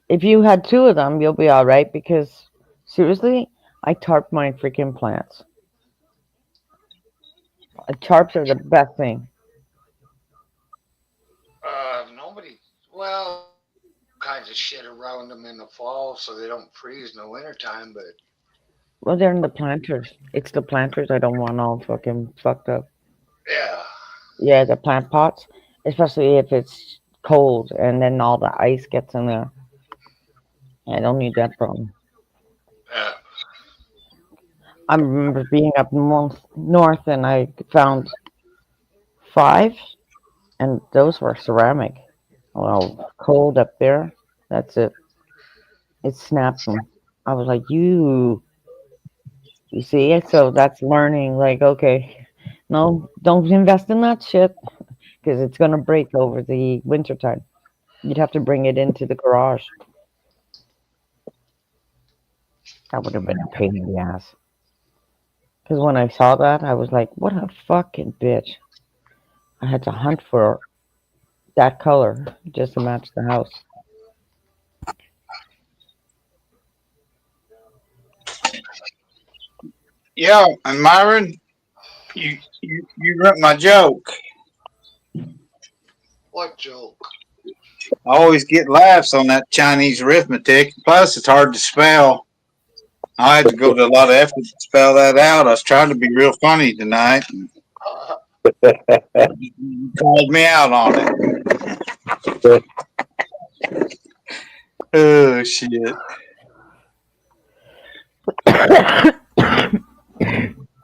If you had two of them, you'll be all right because seriously, I tarp my freaking plants. Tarps are the best thing. Nobody, well, kinds of shit around them in the fall so they don't freeze in the wintertime, but Well, they're in the planters. It's the planters I don't want all fucking fucked up. yeah. Yeah, the plant pots, especially if it's cold and then all the ice gets in there. I don't need that problem. Yeah. I remember being up north and I found five, and those were ceramic. Well, cold up there. That's it. It snapped them. I was like, you see? So that's learning. Like, okay, no, don't invest in that shit because it's gonna break over the winter time. You'd have to bring it into the garage. That would have been a pain in the ass. Because when I saw that, I was like, what a fucking bitch. I had to hunt for that color just to match the house. Yeah, and Myron, you ripped my joke. What joke? I always get laughs on that Chinese arithmetic. Plus, it's hard to spell. I had to go to a lot of effort to spell that out. I was trying to be real funny tonight. And you called me out on it. Oh shit! I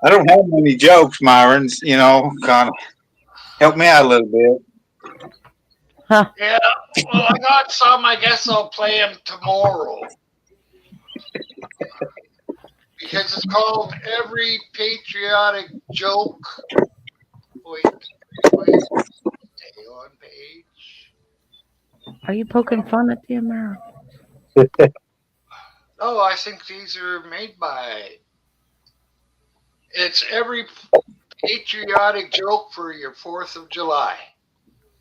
don't have many jokes, Myron's. You know, kind of help me out a little bit. Huh. Yeah, well, I got some. I guess I'll play them tomorrow because it's called Every Patriotic Joke. Wait, stay on page. Are you poking fun at the American? Oh, I think these are made by. It's every patriotic joke for your 4th of July.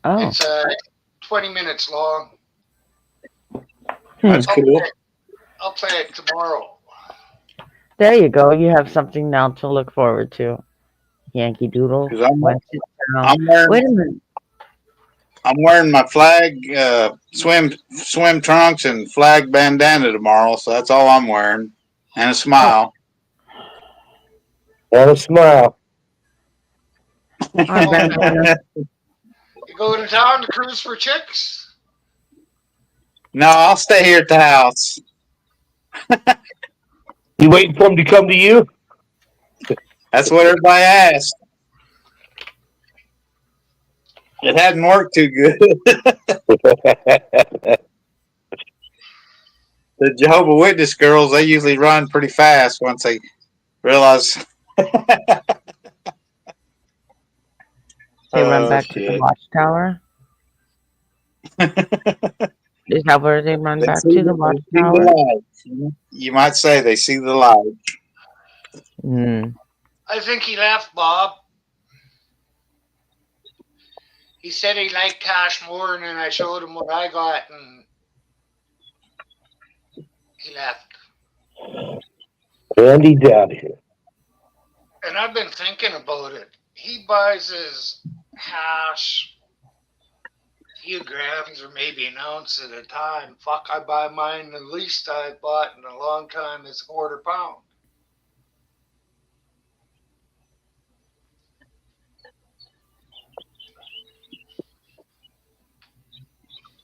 Oh, It's 20 minutes long. That's I'll cool. I'll play it tomorrow. there you go. You have something now to look forward to. Yankee Doodle Because went to town. I'm wearing Wait a minute. I'm wearing my flag swim trunks and flag bandana tomorrow, so that's all I'm wearing, and a smile. And a smile. Our bandana. You go to town to cruise for chicks? No, I'll stay here at the house. You waiting for him to come to you? That's what everybody asked. It hadn't worked too good. The Jehovah Witness girls, they usually run pretty fast once they realize. They run Oh back to the shit! watchtower. Is that where they run They back see to the they see the watchtower? light. You might say they see the light. Hmm. I think he left, Bob. He said he liked cash more, and then I showed him what I got, and he left. And he's out of here. And I've been thinking about it. he buys his hash a few grams or maybe an ounce at a time. Fuck, I buy mine, the least I've bought in a long time is a quarter pound.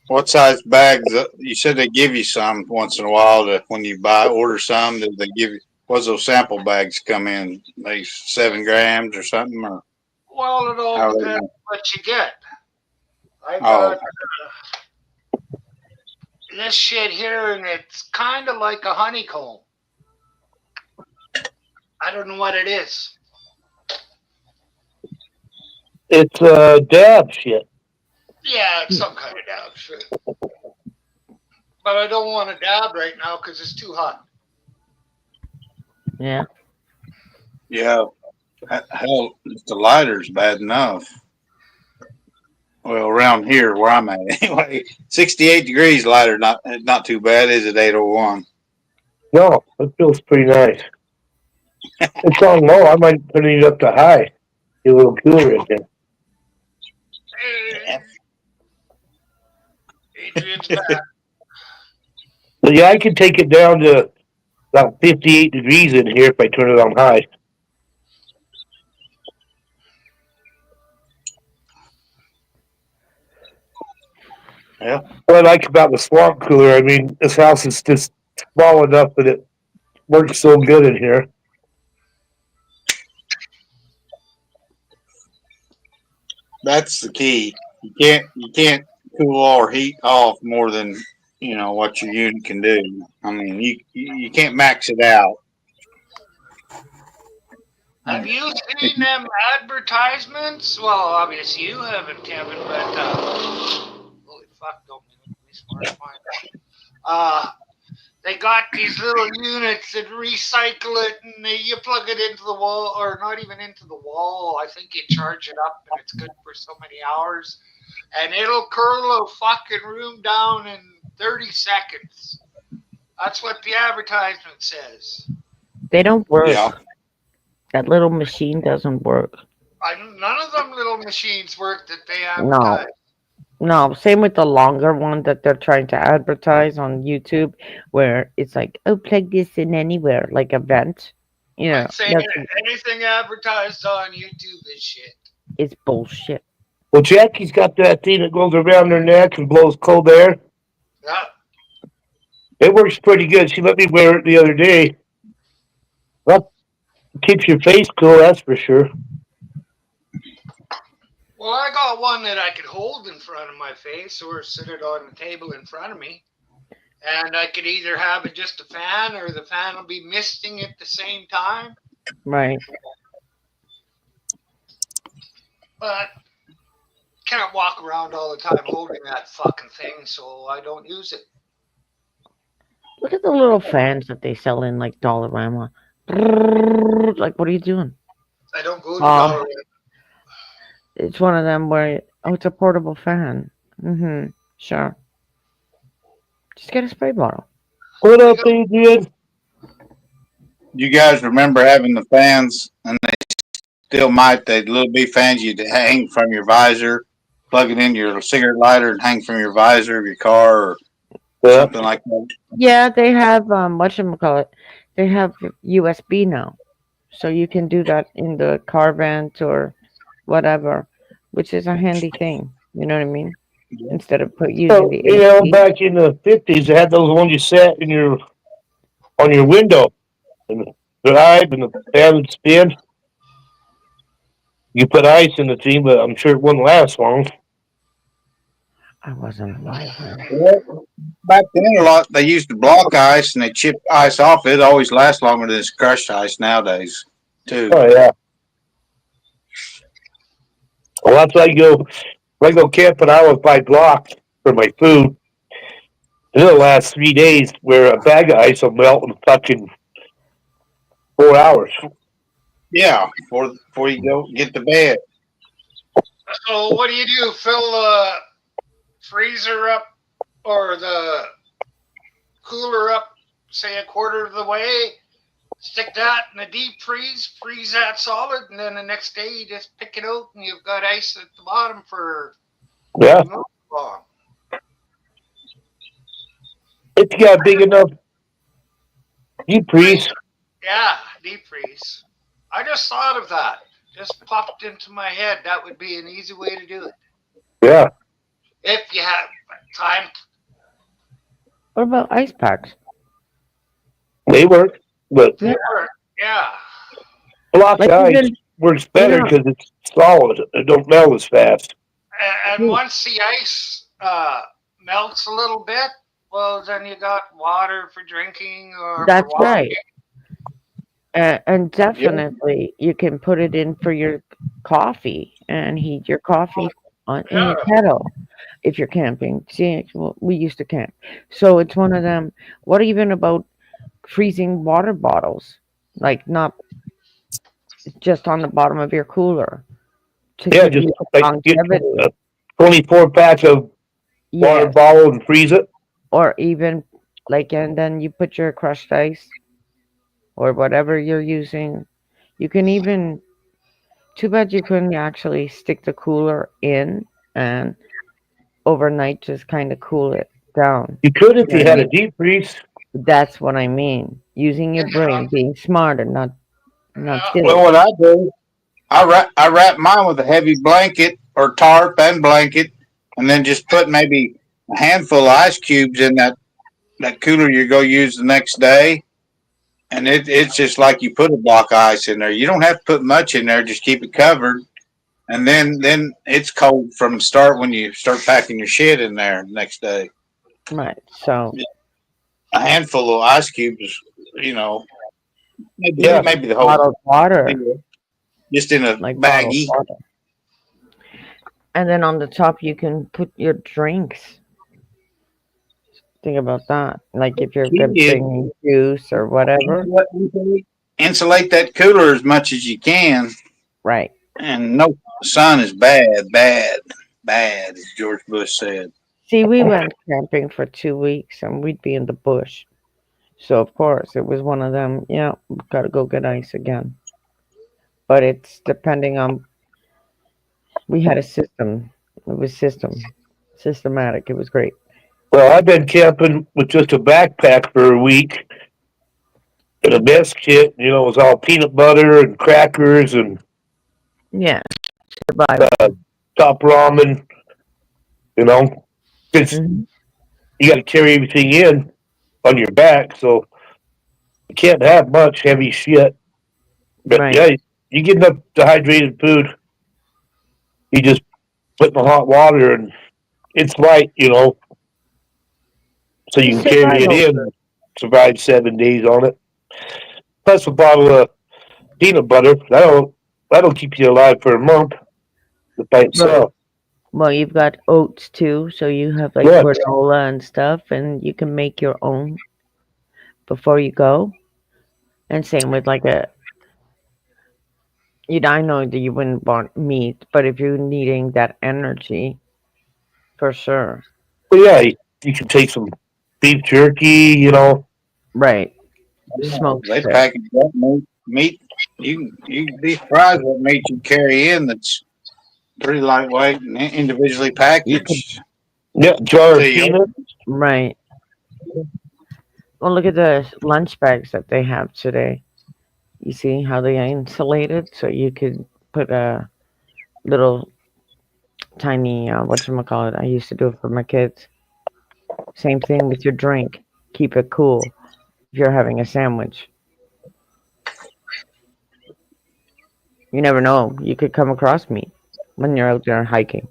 What size bags? You said they give you some once in a while to when you order some. Did they give you? What's those sample bags come in? They 7 grams or something, or Well, it all how are they? depends what you get. I Oh, got this shit here, and it's kind of like a honeycomb. I don't know what it is. It's dab shit. Yeah, it's some kind of dab shit. But I don't want to dab right now because it's too hot. Yeah. yeah. Hell, the lighter's bad enough. Well, around here where I'm at, anyway, 68 degrees lighter, not too bad, is it? 801. No, it feels pretty nice. It's on low. I might put it up to high. Get a little cooler in there. Adrian's back. But yeah, I can take it down to about 58 degrees in here if I turn it on high. Yeah. What I like about the swamp cooler, I mean, this house is just small enough that it works so good in here. That's the key. You can't cool or heat off more than what your unit can do. I mean, you can't max it out. Have you seen them advertisements? Well, obviously you haven't, Kevin, but holy fuck, don't make me smart. They got these little units that recycle it, and you plug it into the wall, or not even into the wall. I think you charge it up, and it's good for so many hours, and it'll curl a fucking room down in 30 seconds. That's what the advertisement says. They don't work. Yeah. That little machine doesn't work. None of them little machines work that they No. advertise. No, same with the longer one that they're trying to advertise on YouTube, where it's like, oh, plug this in anywhere, like a vent. You know, I'd say anything advertised on YouTube is shit. it's bullshit. Well, Jackie's got that thing that goes around her neck and blows cold air. Yeah. It works pretty good. She let me wear it the other day. Well, it keeps your face cool, that's for sure. Well, I got one that I could hold in front of my face or sit it on the table in front of me. And I could either have it just a fan or the fan will be misting at the same time. Right. But can't walk around all the time holding that fucking thing, so I don't use it. Look at the little fans that they sell in like Dollarama. Like, what are you doing? I don't go to Dollar. It's one of them where, it's a portable fan. Mm-hmm. Sure. Just get a spray bottle. What up, Adrian? You guys remember having the fans, and they still might. They little bitty fans you'd hang from your visor, plug it in your cigarette lighter, and hang from your visor of your car or something like that. Yeah, they have whatchamacallit. They have USB now. So you can do that in the car vent or whatever, which is a handy thing. You know what I mean? Instead of using So, the AC. back in the 50s, they had those ones you set in on your window. And the drive and the fan would spin. You put ice in the thing, but I'm sure it wouldn't last long. I wasn't alive. Well, back then, they used to block ice and they chip ice off. It always lasts longer than this crushed ice nowadays, too. Oh, yeah. Well, that's why I go camping, I always buy blocks for my food. And it'll last 3 days, where a bag of ice will melt in fucking 4 hours. Yeah, before you go get to bed. So what do? Fill the freezer up or the cooler up, say a quarter of the way, Stick that in the deep freeze that solid, and then the next day you just pick it out and you've got ice at the bottom for Yeah, long. it's got big enough deep freeze. Yeah, deep freeze. I just thought of that. Just popped into my head. That would be an easy way to do it. Yeah, If you have time. What about ice packs? they work, but Yeah. Yeah. block Like ice even works better yeah, because it's solid. It don't melt as fast. And once the ice melts a little bit, well, then you got water for drinking or that's for right. walking. And definitely you can put it in for your coffee and heat your coffee in Yeah. your kettle if you're camping. See, well, we used to camp. So it's one of them. What even about freezing water bottles? Like not just on the bottom of your cooler to Yeah, give just you like get longevity. a 24 pack of water Yes. bottle and freeze it. Or even like, and then you put your crushed ice or whatever you're using. You can even, too bad you couldn't actually stick the cooler in and overnight just kind of cool it down. You could You if know you what I had a mean? deep freeze. That's what I mean. Using your brain, being smart and not Well, silly. what I do, I wrap mine with a heavy blanket or tarp and blanket, and then just put maybe a handful of ice cubes in that cooler you go use the next day. And it's just like you put a block of ice in there. You don't have to put much in there, just keep it covered. And then it's cold from the start when you start packing your shit in there the next day. Right. So A handful of ice cubes, you know, Yeah, maybe the whole bottled water, deal, just in a like bottled baggie. water. And then on the top you can put your drinks. Think about that. Like if you're Key good is bringing juice or whatever. insulate that cooler as much as you can. Right. And no, sun is bad, bad, bad, as George Bush said. See, we went camping for 2 weeks and we'd be in the bush. So of course it was one of them, yeah, gotta go get ice again. But it's depending on we had a system. It was systematic. It was great. well, I've been camping with just a backpack for a week and a mess kit. You know, it was all peanut butter and crackers and Yeah. Survival. top ramen. You know, because Hmm. you got to carry everything in on your back, so you can't have much heavy shit. But Right. yeah, you get enough dehydrated food. You just put in the hot water and it's light, you know, so you It's can carry it survival. in and survive 7 days on it. Plus a bottle of peanut butter. That'll keep you alive for a month by Well, itself. well, you've got oats too, so you have like Yeah, granola and stuff, and you can make your own before you go. And same with like a, I know that you wouldn't want meat, but if you're needing that energy, for sure. but yeah, you can take some beef jerky, you know. Right. Yeah, Smoke they strip. package that meat. You can be surprised what meat you carry in that's pretty lightweight and individually You could, packaged. Yeah, jar So of you peanuts. right. Well, look at the lunch bags that they have today. You see how they are insulated, so you could put a little tiny whatchamacallit. I used to do it for my kids. Same thing with your drink. Keep it cool if you're having a sandwich. You never know. You could come across meat when you're out there hiking.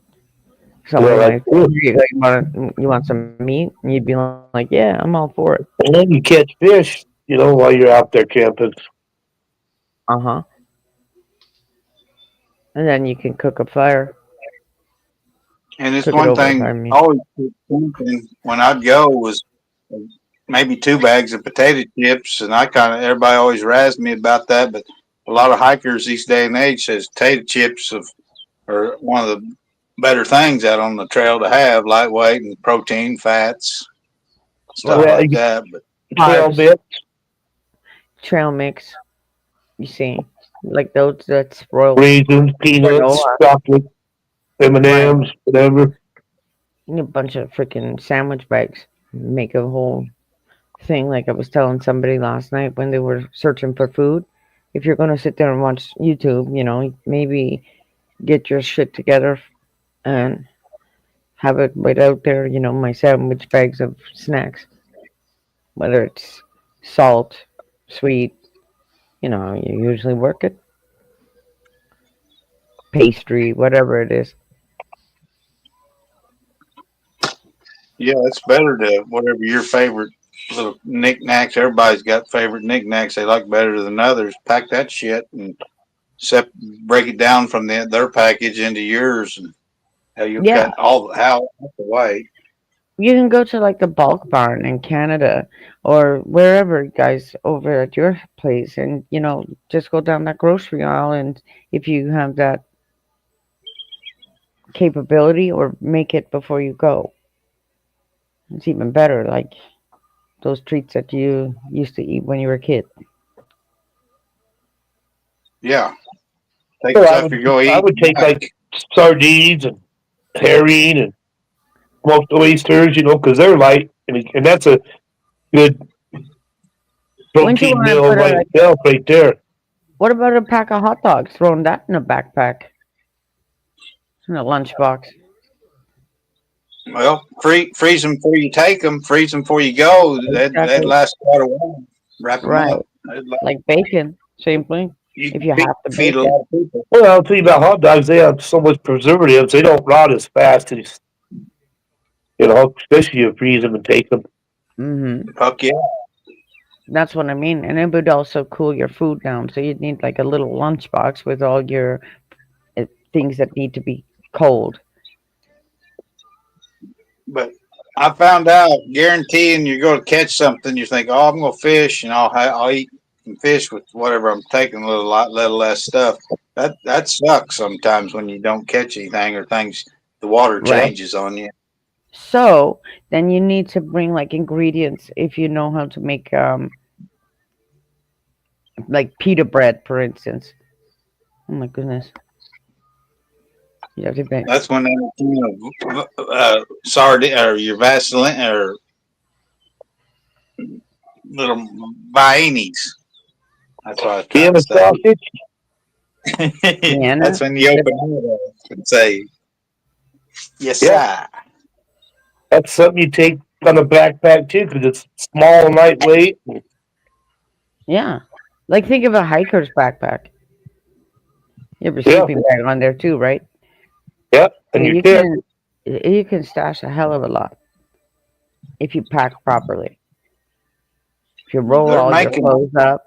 Well, Someone that's might say, good. "Here you go. You want some meat?" And you'd be like, "Yeah, I'm all for it." And then you catch fish, you know, while you're out there camping. Uh huh. And then you can cook a fire. and it's Cook it one over. thing Pardon me. I always keep thinking when I'd go was maybe 2 bags of potato chips, and I kind of everybody always razzed me about that, but a lot of hikers these day and age says potato chips are one of the better things out on the trail to have, lightweight and protein, fats, stuff Well, Well, like that. But trail carbs. bits. trail mix. You see, like those that's royal Raisins, peanuts, granola, chocolate, right? M&Ms, whatever. And a bunch of freaking sandwich bags. Make a whole thing. Like I was telling somebody last night when they were searching for food. If you're gonna sit there and watch YouTube, maybe get your shit together and have it right out there. My sandwich bags of snacks, whether it's salt, sweet. You usually work it, pastry, whatever it is. Yeah, it's better to whatever your favorite little knickknacks. Everybody's got favorite knickknacks they like better than others. Pack that shit and break it down from their package into yours, and how you Yeah, cut how the way. you can go to like the bulk barn in Canada or wherever, guys, over at your place, and just go down that grocery aisle, and if you have that capability, or make it before you go, it's even better. Like those treats that you used to eat when you were a kid. Yeah, take Well, stuff you go I eat. would take like sardines and herring and smoked oysters, because they're light, and that's a good Wouldn't you protein want to meal put by itself right there. what about a pack of hot dogs? Throwing that in a backpack, in a lunchbox. Well, freeze them before you take them. Freeze them before you go. That Exactly. lasts quite a while. Wrap them Right. up. Like bacon. Same thing. You If can you have to feed bake a it. lot of people. Well, I'll tell you about hot dogs. They have so much preservatives. They don't rot as fast as, especially if you freeze them and take them. Fuck yeah. That's what I mean. And it would also cool your food down. So you'd need like a little lunchbox with all your things that need to be cold. But I found out, guaranteeing you're going to catch something, you think, oh, I'm going to fish, and I'll eat and fish with whatever I'm taking, a little less stuff. That sucks sometimes when you don't catch anything or things, the water Right. changes on you. So then you need to bring like ingredients if you know how to make like pita bread, for instance. Oh my goodness. You have to make That's when sardine or your Vaseline or little Viennas. That's what I was trying Vienna to sausage. say. Vienna. That's when you open it up and say, yes, Yeah, sir. that's something you take on a backpack too, because it's small and lightweight. Yeah. Like think of a hiker's backpack. You have a Yeah, sleeping bag on there too, right? yeah, So and your you tip. can stash a hell of a lot if you pack properly. If you roll They're all your making clothes up.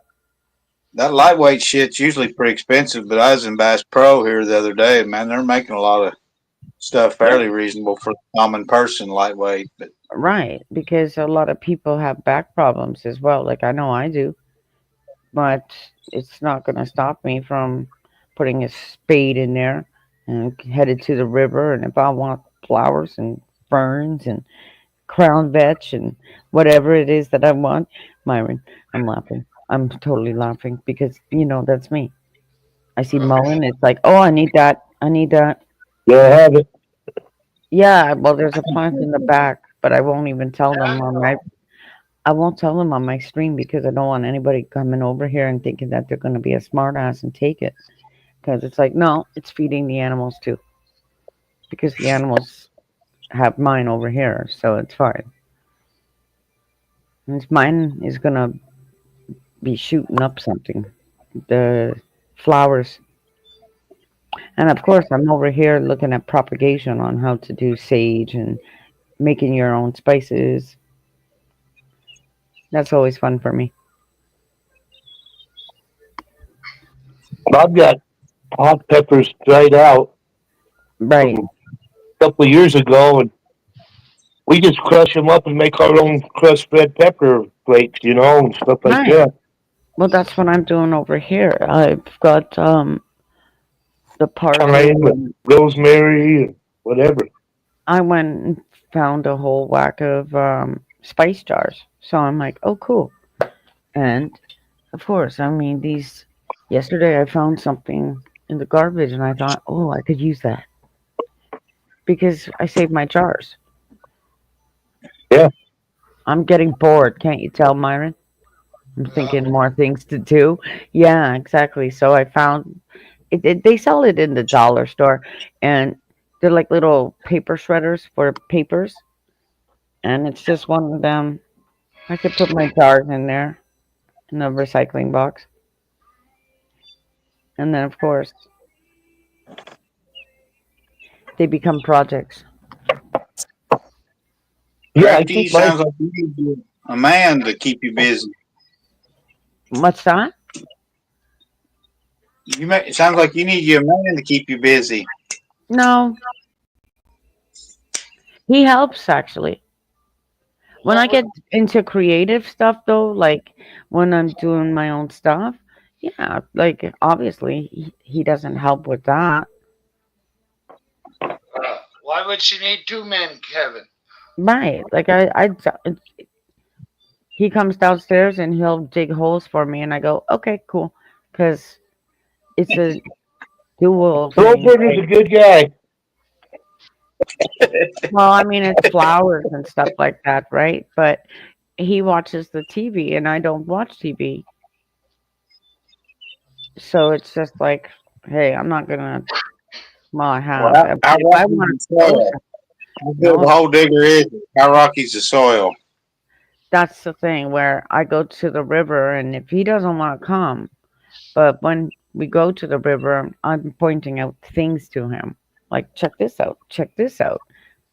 that lightweight shit's usually pretty expensive, but I was in Bass Pro here the other day. Man, they're making a lot of stuff Yeah. fairly reasonable for the common person, lightweight. But Right. Because a lot of people have back problems as well. Like I know I do. But it's not going to stop me from putting a spade in there and headed to the river. And if I want flowers and ferns and crown vetch and whatever it is that I want, Myron, I'm laughing. I'm totally laughing because that's me. I see mullein. It's like, oh, I need that. I need that. Yeah, I have it. Yeah, well, there's a plant in the back, but I won't even tell them on my. I won't tell them on my stream because I don't want anybody coming over here and thinking that they're going to be a smartass and take it. Because it's like, no, it's feeding the animals too. Because the animals have mine over here, so it's fine. And mine is going to be shooting up something. The flowers. And of course, I'm over here looking at propagation on how to do sage and making your own spices. That's always fun for me. I've got hot peppers dried out from Right. a couple of years ago, and we just crush them up and make our own crushed red pepper flakes, and stuff like Right. that. Well, that's what I'm doing over here. I've got the Thyme parsley. and rosemary and whatever. I went and found a whole whack of spice jars. So I'm like, oh, cool. And Of course. I mean, these. Yesterday, I found something in the garbage, and I thought, oh, I could use that because I saved my jars. Yeah. I'm getting bored. Can't you tell, Myron? I'm thinking more things to do. Yeah, exactly. So I found they sell it in the dollar store, and they're like little paper shredders for papers, and it's just one of them. I could put my jars in there in the recycling box, and then of course they become projects. Yeah, I Crafty keep my sounds like you need a man to keep you busy. What's that? It sounds like you need you a man to keep you busy. No, he helps actually. When I What get into creative stuff though, like when I'm doing my own stuff, yeah, like obviously he doesn't help with that. why would she need two men, Kevin? Right. Like he comes downstairs and he'll dig holes for me and I go, "Okay, cool." Cuz it's a dual thing. Goldberger's Like, a good guy. well, I mean, it's flowers and stuff like that, right? But he watches the TV and I don't watch TV. So it's just like, hey, I'm not going to well, I Well, have. But how if I rocky's want the to go, soil? How good no, the whole digger is? How rocky's the soil? that's the thing where I go to the river and if he doesn't want to come, but when we go to the river, I'm pointing out things to him. Like, check this out, check this out.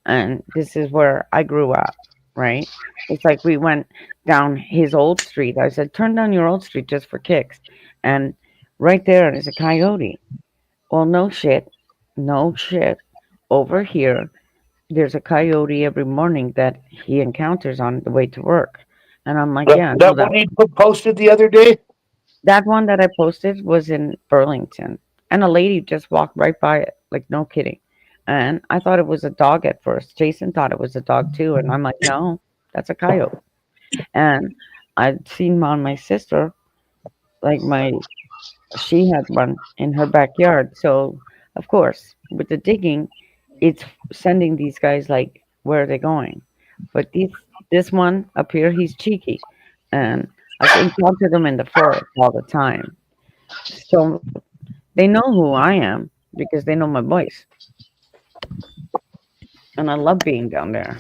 And this is where I grew up, right? It's like we went down his old street. I said, turn down your old street just for kicks. And right there is a coyote. Well, no shit. No shit. Over here, there's a coyote every morning that he encounters on the way to work. And I'm like, yeah, no, That one you posted the other day? that one that I posted was in Burlington. And a lady just walked right by it, like no kidding. And I thought it was a dog at first. Jason thought it was a dog too. And I'm like, no, that's a coyote. And I'd seen on my sister, like she had one in her backyard. So of course, with the digging, it's sending these guys like, where are they going? But this one up here, he's cheeky, and I've encountered them in the forest all the time. So they know who I am because they know my voice, and I love being down there.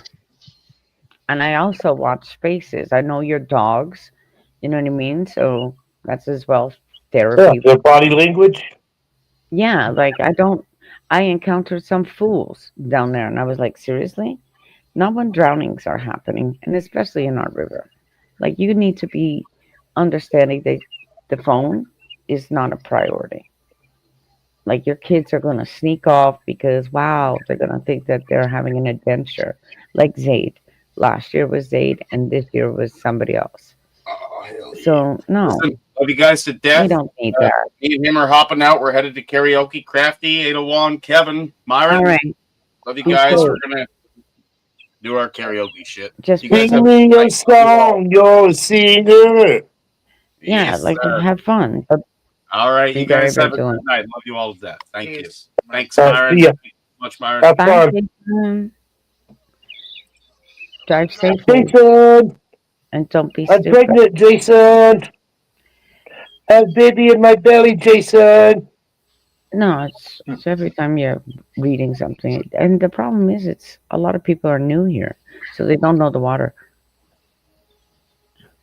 And I also watch faces. I know your dogs. You know what I mean? So that's as well Yeah, therapy. their body language. Yeah, like I don't. I encountered some fools down there, and I was like, seriously? Not when drownings are happening, and especially in our river. Like you need to be understanding that the phone is not a priority. Like your kids are gonna sneak off because wow, they're gonna think that they're having an adventure. Like Zaid. Last year was Zaid and this year was somebody else. Oh, hell yeah. So no, Listen, love you guys to we death. don't need that. Me and him are hopping out. We're headed to karaoke. Crafty, 801, Kevin, Myron. All right. Love you Be guys. safe. We're gonna do our karaoke shit. Just You guys Sing have me a night. song, you're a singer. yeah, Yes, like sir. have fun. But All right, be you very guys have a vigilant. good night. Love you all to death. Thank you. Peace. Thanks, See Myron. ya. Thank you so much, Myron. Have bye, fun. Jason. Drive safely Jason, and don't be I'm stupid. pregnant, Jason. Have baby in my belly, Jason. No, it's every time you're reading something. And the problem is it's a lot of people are new here. So they don't know the water.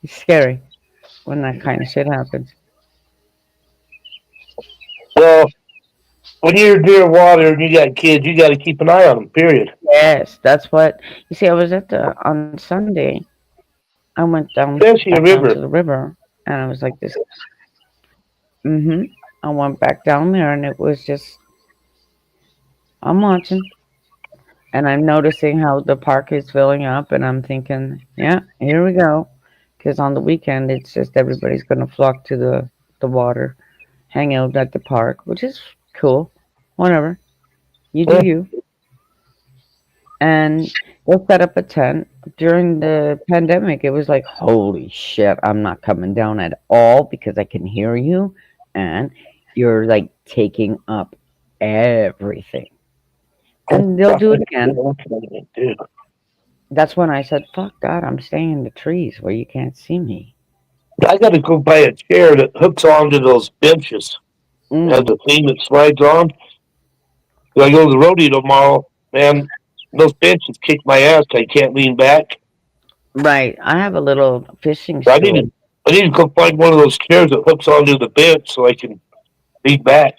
It's scary when that kind of shit happens. Well, when you're near water and you got kids, you got to keep an eye on them. Period. Yes, that's what you see. I was at the on Sunday. I went down Especially a back down to river. the river, and I was like this. I went back down there, and it was just I'm watching, and I'm noticing how the park is filling up, and I'm thinking, yeah, here we go. Because on the weekend, it's just everybody's gonna flock to the water, hang out at the park, which is cool. Whatever, you do Yeah. you. and they'll set up a tent. During the pandemic, it was like, holy shit, I'm not coming down at all because I can hear you, and you're like taking up everything. And they'll do it again. That's when I said, fuck that, I'm staying in the trees where you can't see me. I got to go buy a chair that hooks onto those benches. Has Mm, a thing that slides on. When I go to the rodeo tomorrow, man, those benches kick my ass. I can't lean back. right. I have a little fishing I need stool. to, I need to go find one of those chairs that hooks onto the bench so I can lean back.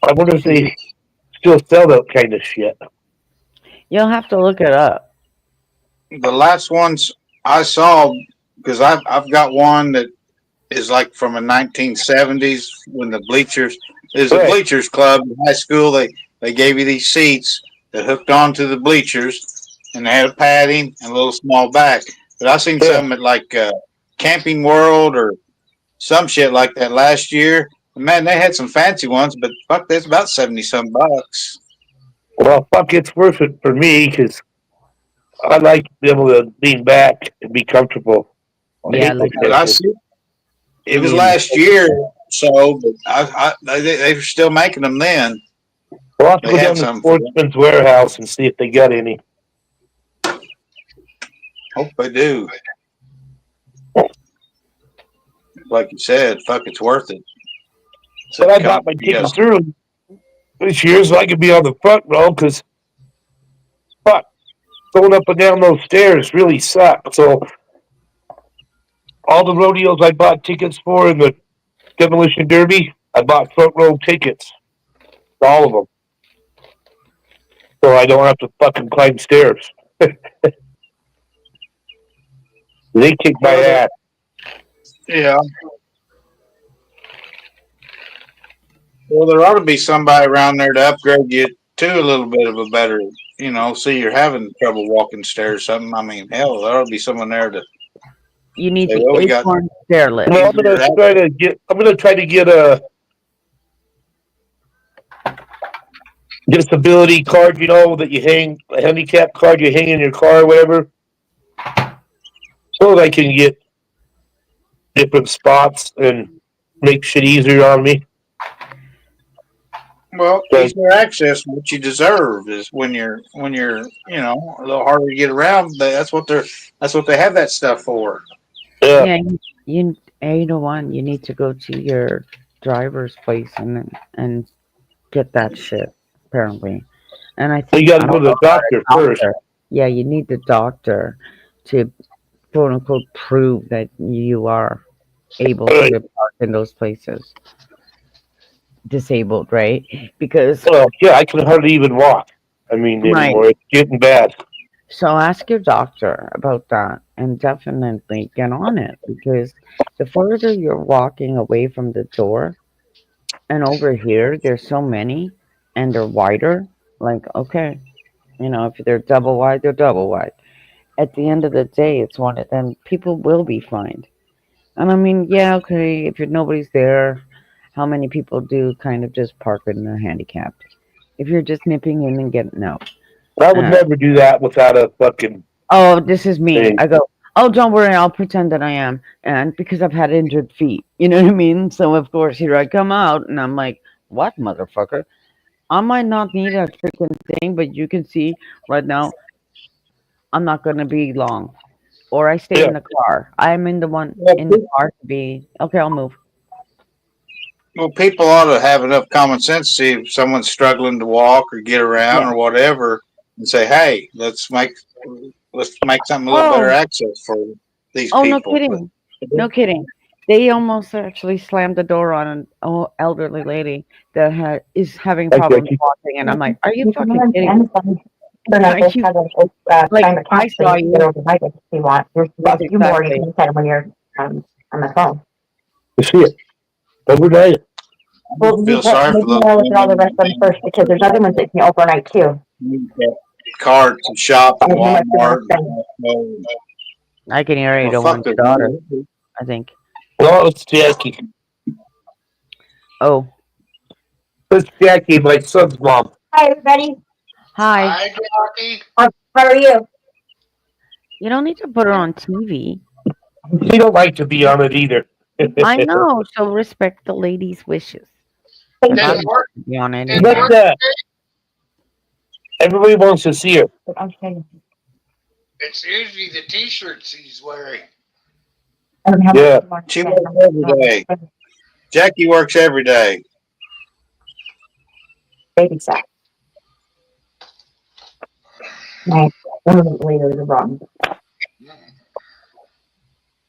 I wonder if they still sell that kind of shit. You'll have to look it up. The last ones I saw, because I've got one that is like from the 1970s when the bleachers there's a Right. bleachers club in high school. They gave you these seats that hooked onto the bleachers, and they had a padding and a little small back. But I seen Yeah. some at like Camping World or some shit like that last year. Man, they had some fancy ones, but fuck, that's about 70 some bucks. Well, fuck, it's worth it for me because I like to be able to lean back and be comfortable. I Yeah, hate those like But I benches. see it was Mm. last year, so but they were still making them then. We'll have to They go had down to some for them. Sportsman's Warehouse and see if they got any. Hope they do. Like you said, fuck, it's worth it. So But I bought my ticket yes, through this year so I could be on the front row because, fuck, going up and down those stairs really suck. So all the rodeos I bought tickets for in the Demolition Derby, I bought front row tickets for all of them. So I don't have to fucking climb stairs. They kick my ass. yeah. Well, there ought to be somebody around there to upgrade you to a little bit of a better, see you're having trouble walking stairs or something. I mean, hell, there ought to be someone there to you need say, the well, we got acorn stair lift. Well, I'm gonna try to get a disability card, that you hang, a handicap card you hang in your car or whatever, so that I can get different spots and make shit easier on me. Well, Right. easier access. What you deserve is when you're a little harder to get around. That's what they have that stuff for. Yeah, Yeah, you know what? You need to go to your driver's place and get that shit. Apparently, and I you think got I to go don't to know the doctor about a first. doctor. Yeah, you need the doctor to quote unquote prove that you are able Right. to park in those places. Disabled, right? Because Well, yeah, I can hardly even walk. I mean, right. anymore. It's getting bad. So ask your doctor about that and definitely get on it because the further you're walking away from the door and over here there's so many and they're wider, like okay, if they're double wide, they're double wide. At the end of the day, it's one of them people will be fined. And I mean, yeah, okay, if nobody's there, how many people do kind of just park in the handicapped? If you're just nipping in and getting out. I would Uh, never do that without a fucking oh, this is me. thing. I go, oh, don't worry, I'll pretend that I am. And because I've had injured feet, you know what I mean? So, of course, here I come out and I'm like, what, motherfucker? I might not need a freaking thing, but you can see right now, I'm not going to be long. Or I stay Yeah. in the car. I'm in the one Well, in the car to be, okay, I'll move. people ought to have enough common sense to see if someone's struggling to walk or get around Yeah. or whatever, and say, "Hey, let's make something a little better Oh, access for these oh, no people." kidding. No kidding. They almost actually slammed the door on an elderly lady that is having Like problems that. walking. And I'm like, are you You can fucking learn kidding me? anything. But Are I you have like, time I account so saw you can get you. over Mike if you want. There's Yes, a few more you exactly. can look at when you're on the phone. You see it overnight. Well, Feel sorry for maybe those I'll look at all the rest of them first because there's other ones that can overnight too. carts and shop and And how much you want Walmart. to spend. I can hear you Well, don't fuck want your it. daughter, I think. No, it's Jackie. Oh, It's Jackie, my son's mom. Hi, everybody. Hi. Hi, Jackie. How are you? You don't need to put her on TV. She don't like to be on it either. I know. So respect the lady's wishes. Thank Did I it don't you. work? want to be on it Did it But anymore. work? everybody wants to see her. Okay. It's usually the T-shirts he's wearing. I don't have Yeah. much She more works every day. Jackie works every day. baby sack. Right. One of the later the wrong.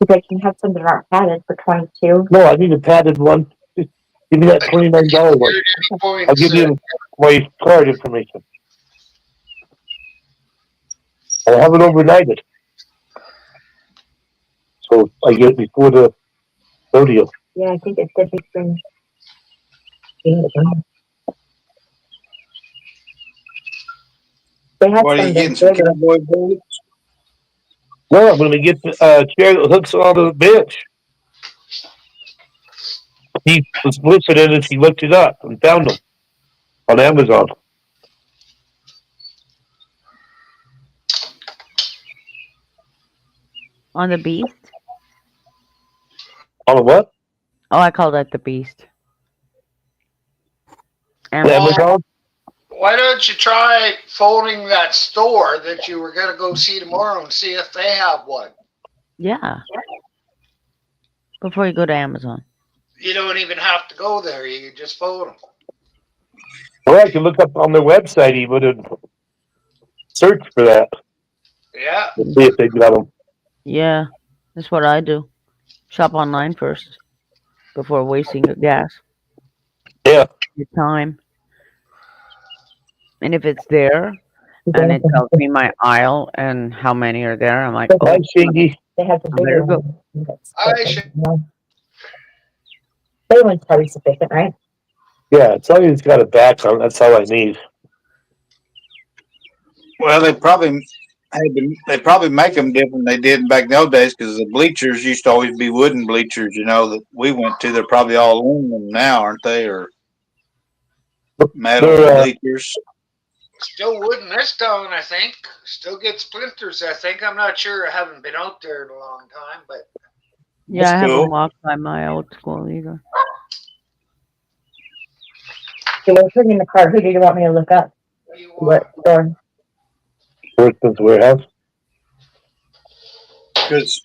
Because I can have some that aren't padded for 22. No, I need a padded one. Just give me that $29 one. I'll give you my card information. I'll have it overnighted. So I get it before the rodeo. Yeah, I think it did be spring. They had What are you some getting? that Some bigger. cowboy boots? No, I'm gonna get the chair that hooks on the bench. He was listening and he looked it up and found them on Amazon. On the Beast? On what? Oh, I call that the Beast. And Amazon? Why don't you try phoning that store that you were going to go see tomorrow and see if they have one? yeah. Before you go to Amazon. You don't even have to go there. You can just phone them. Well, I can look up on their website even and search for that Yeah. and see if they got them. Yeah. That's what I do. Shop online first before wasting your gas. Yeah. Your time. And if it's there and it tells me my aisle and how many are there, I'm like, Hi, oh, Shingy. They have the I better bigger go. one. I should. Big one's probably sufficient, right? Yeah, as long as it's got a back on, that's all I need. Well, they probably make them different than they did back in the old days because the bleachers used to always be wooden bleachers. You know that we went to. They're probably all aluminum now, aren't they? Or metal They're, bleachers. Still wooden this town, I think. Still get splinters, I think. I'm not sure. I haven't been out there in a long time, but Yeah, I That's haven't cool. walked by my old school either. So we're putting in the car. Who do you want me to look up? you What store? Workman's Warehouse. Because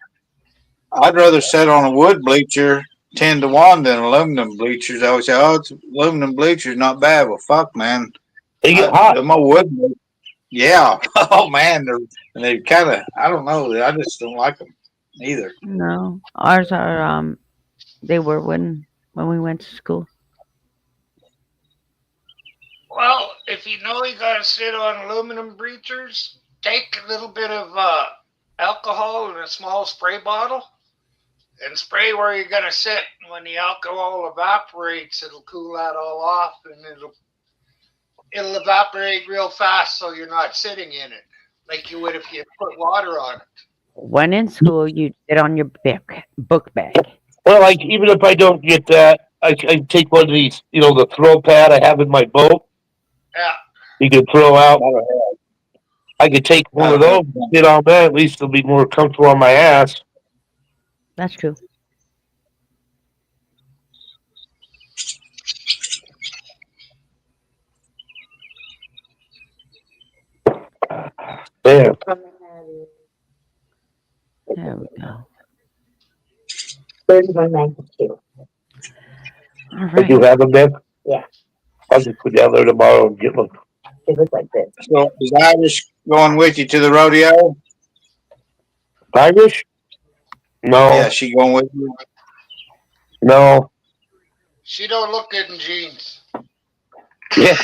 I'd rather sit on a wood bleacher 10-1 than aluminum bleachers. I always say, "Oh, it's aluminum bleachers, not bad." Well, fuck, man. They get hot. My wood. Yeah. Oh man, they kind of. I don't know. I just don't like them either. No. Ours are they were when we went to school. well, if you know you got to sit on aluminum bleachers, take a little bit of alcohol in a small spray bottle and spray where you're going to sit. When the alcohol evaporates, it'll cool that all off and it'll evaporate real fast so you're not sitting in it like you would if you put water on it. When in school, you sit on your book bag. Well, like, even if I don't get that, I take one of these, the throw pad I have in my boat. Yeah. You can throw out. I could take one of those and sit on that. At least it'll be more comfortable on my ass. That's true. There. There we go. 31.92. All I right. do have them then. Yeah. I'll just go down there tomorrow and get one. It looks like this. So is Irish going with you to the rodeo? Irish? No. Yeah, she going with you. No. She don't look good in jeans. Yeah.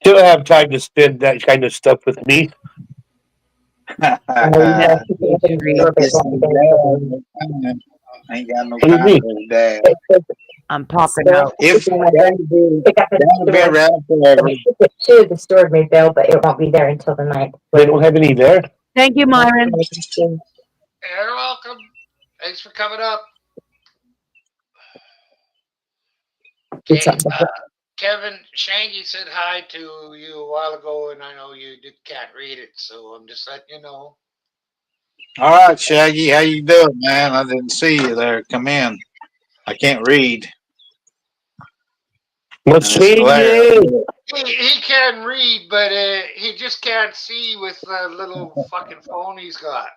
She'll have time to spend that kind of stuff with me. I ain't got no What do you time mean? for his dad. I'm popping out. If Pick up at that'll be the store. around forever. Ship it to the store Mayville, but it won't be there until the 9th. They don't have any there. Thank you, Myron. You're welcome. Thanks for coming up. It's Okay, something. Kevin, Shangy said hi to you a while ago, and I know can't read it, so I'm just letting you know. All right, Shaggy, how you doing, man? I didn't see you there. Come in. I can't read, What's and it's glare. changing? He can read, but he just can't see with the little fucking phone he's got.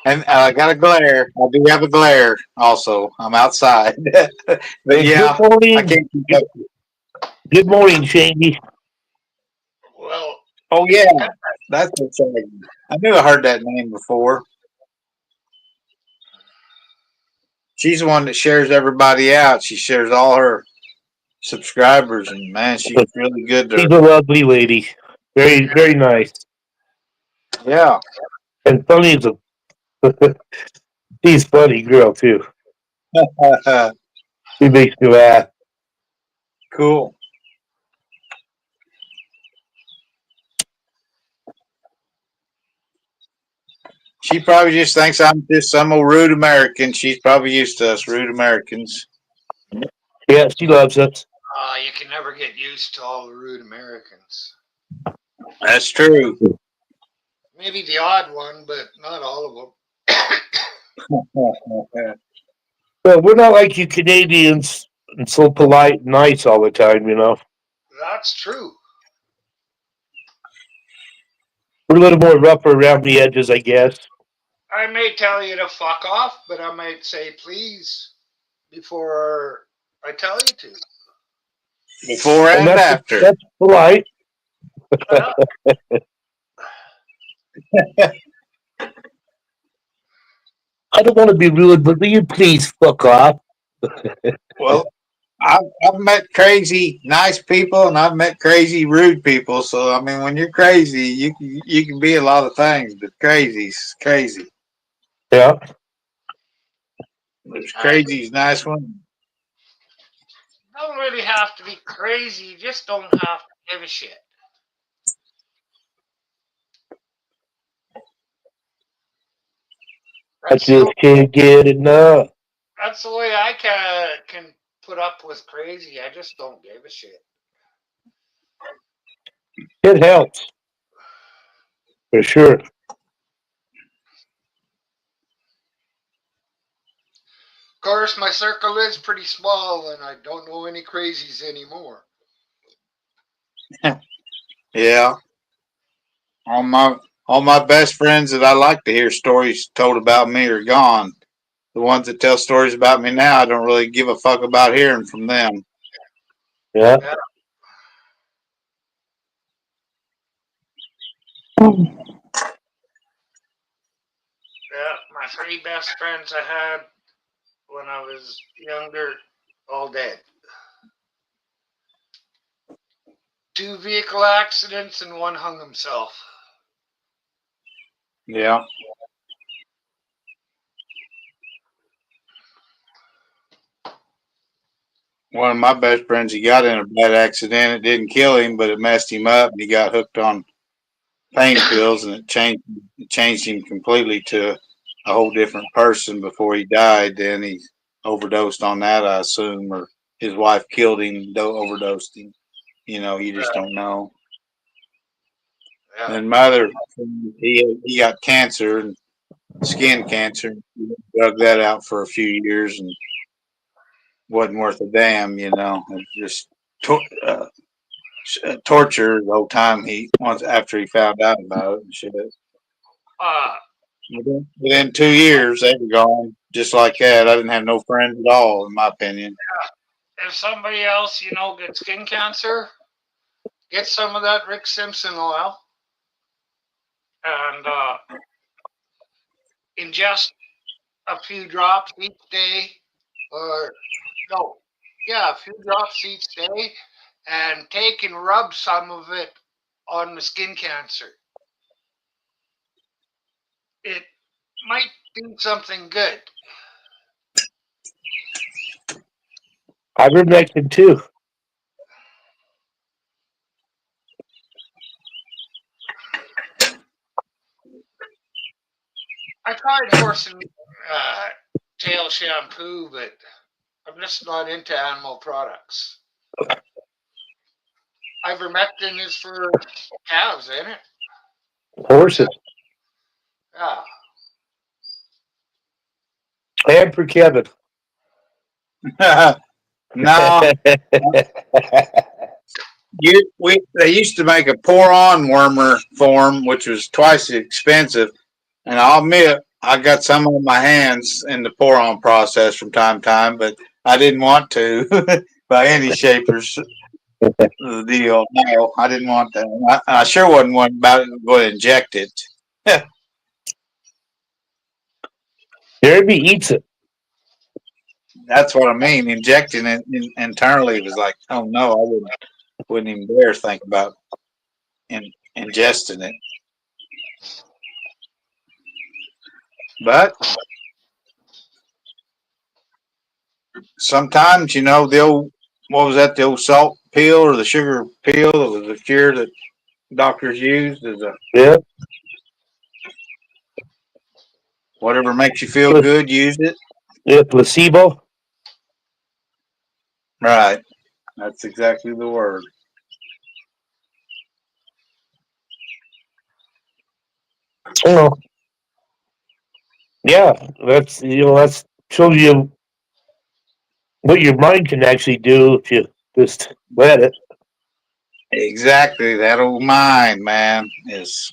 And I got a glare. I do have a glare also. I'm outside. But Hey, yeah, good I morning. can't keep up. Good morning, Shangy. Well, Oh, yeah, that's what's Shaggy. I knew I heard that name before. She's the one that shares everybody out. She shares all her subscribers, and man, she's really good She's to a lovely lady. Very, very nice. yeah. And funny as a she's funny girl too. She makes me laugh. Cool. She probably just thinks I'm just some old rude American. She's probably used to us rude Americans. Yeah, she loves us. you can never get used to all the rude Americans. That's true. Maybe the odd one, but not all of them. Well, we're not like you Canadians and so polite and nice all the time, you know. That's true. We're a little more rougher around the edges, I guess. I may tell you to fuck off, but I might say please before I tell you to. Before And and after. that's polite. Well, I don't want to be rude, but will you please fuck off? Well, I've met crazy nice people, and I've met crazy rude people. So I mean, when you're crazy, you can be a lot of things, but crazy's crazy. Yeah. There's crazy's nice one. don't really have to be crazy. You just don't have to give a shit. I just can't get enough. That's the way I can put up with crazy. I just don't give a shit. It helps. For sure. Of course, my circle is pretty small, and I don't know any crazies anymore. Yeah, all my best friends that I like to hear stories told about me are gone. The ones that tell stories about me now, I don't really give a fuck about hearing from them. Yeah. Yeah. Yeah, my three best friends I had when I was younger, all dead. 2 vehicle accidents and one hung himself. Yeah. One of my best friends, he got in a bad accident. It didn't kill him, but it messed him up. And he got hooked on pain pills, and it changed him completely to a whole different person before he died. Then he overdosed on that, I assume, or his wife killed him, overdosed him. You know, you just don't know. Yeah. And my other, he got cancer and skin cancer. He drug that out for a few years and wasn't worth a damn. You know, it just torture the whole time he once after he found out about it and shit. Uh, Within 2 years, they were gone just like that. I didn't have no friends at all, in my opinion. if somebody else, gets skin cancer, get some of that Rick Simpson oil and ingest a few drops each day, or no, yeah, a few drops each day, and take and rub some of it on the skin cancer. It might do something good. Ivermectin too. I tried horse and tail shampoo, but I'm just not into animal products. Ivermectin is for cows, ain't it? Horses. Yeah. And for Kevin. No, they used to make a pour-on wormer form, which was twice as expensive. And I'll admit, I got some on my hands in the pour-on process from time to time, but I didn't want to by any shape or the deal. No, I didn't want that. I sure wasn't one about to go inject it. Jeremy eats it. That's what I mean. Injecting it internally was like, oh no, I wouldn't even dare think about ingesting it. But sometimes, the old, what was that, the old salt pill or the sugar pill that was the cure that doctors used as a Yeah. whatever makes you feel good, use it. Yeah, placebo. Right. That's exactly the word. Oh. Yeah, that's shows you what your mind can actually do if you just let it. Exactly. That old mind, man, is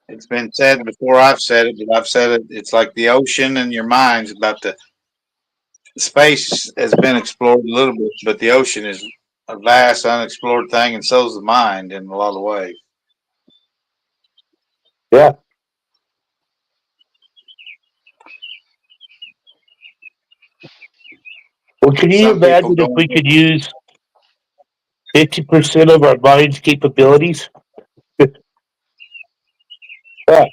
it's been said before I've said it, but I've said it. It's like the ocean and your mind's about to space has been explored a little bit, but the ocean is a vast unexplored thing, and so is the mind in a lot of ways. Yeah. Well, can you Some people imagine if go, we could use 50% of our mind's capabilities? Yeah.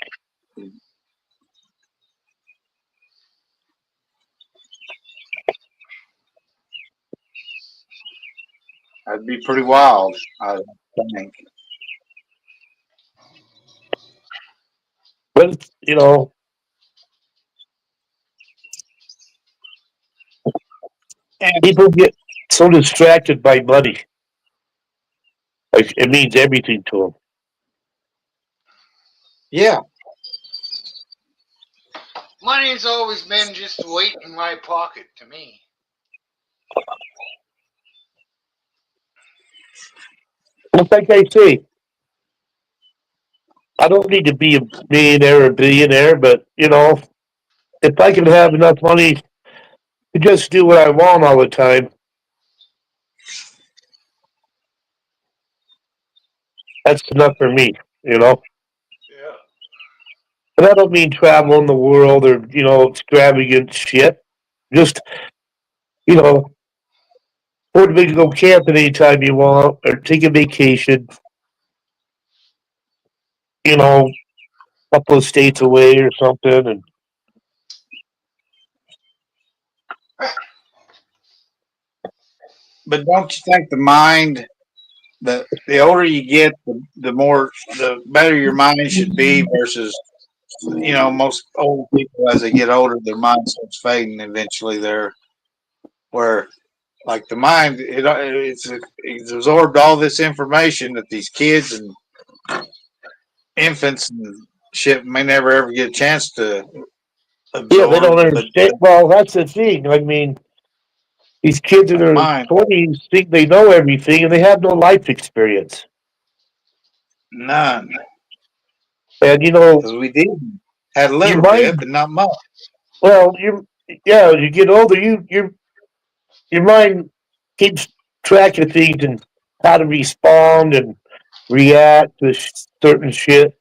that'd be pretty wild, I think. But And people get so distracted by money. Like it means everything to them. yeah, Money's always been just weight in my pocket to me. It's like I say, I don't need to be a millionaire or a billionaire, but if I can have enough money to just do what I want all the time, that's enough for me. Yeah. And I don't mean traveling the world or extravagant shit. Just you know, afford to go camping anytime you want, or take a vacation. A couple of states away or something, and but don't you think the mind, the older you get, the better your mind should be versus most old people as they get older, their mind starts fading. Eventually, they're where like the mind, it's absorbed all this information that these kids and infants and shit may never ever get a chance to yeah, they don't absorb. But understand. Well, that's the thing. I mean, these kids in like their mine, 20s think they know everything, and they have no life experience. none, And because we did had a your little bit, mind. but not much. Well, as you get older, your mind keeps track of things and how to respond and react to certain shit.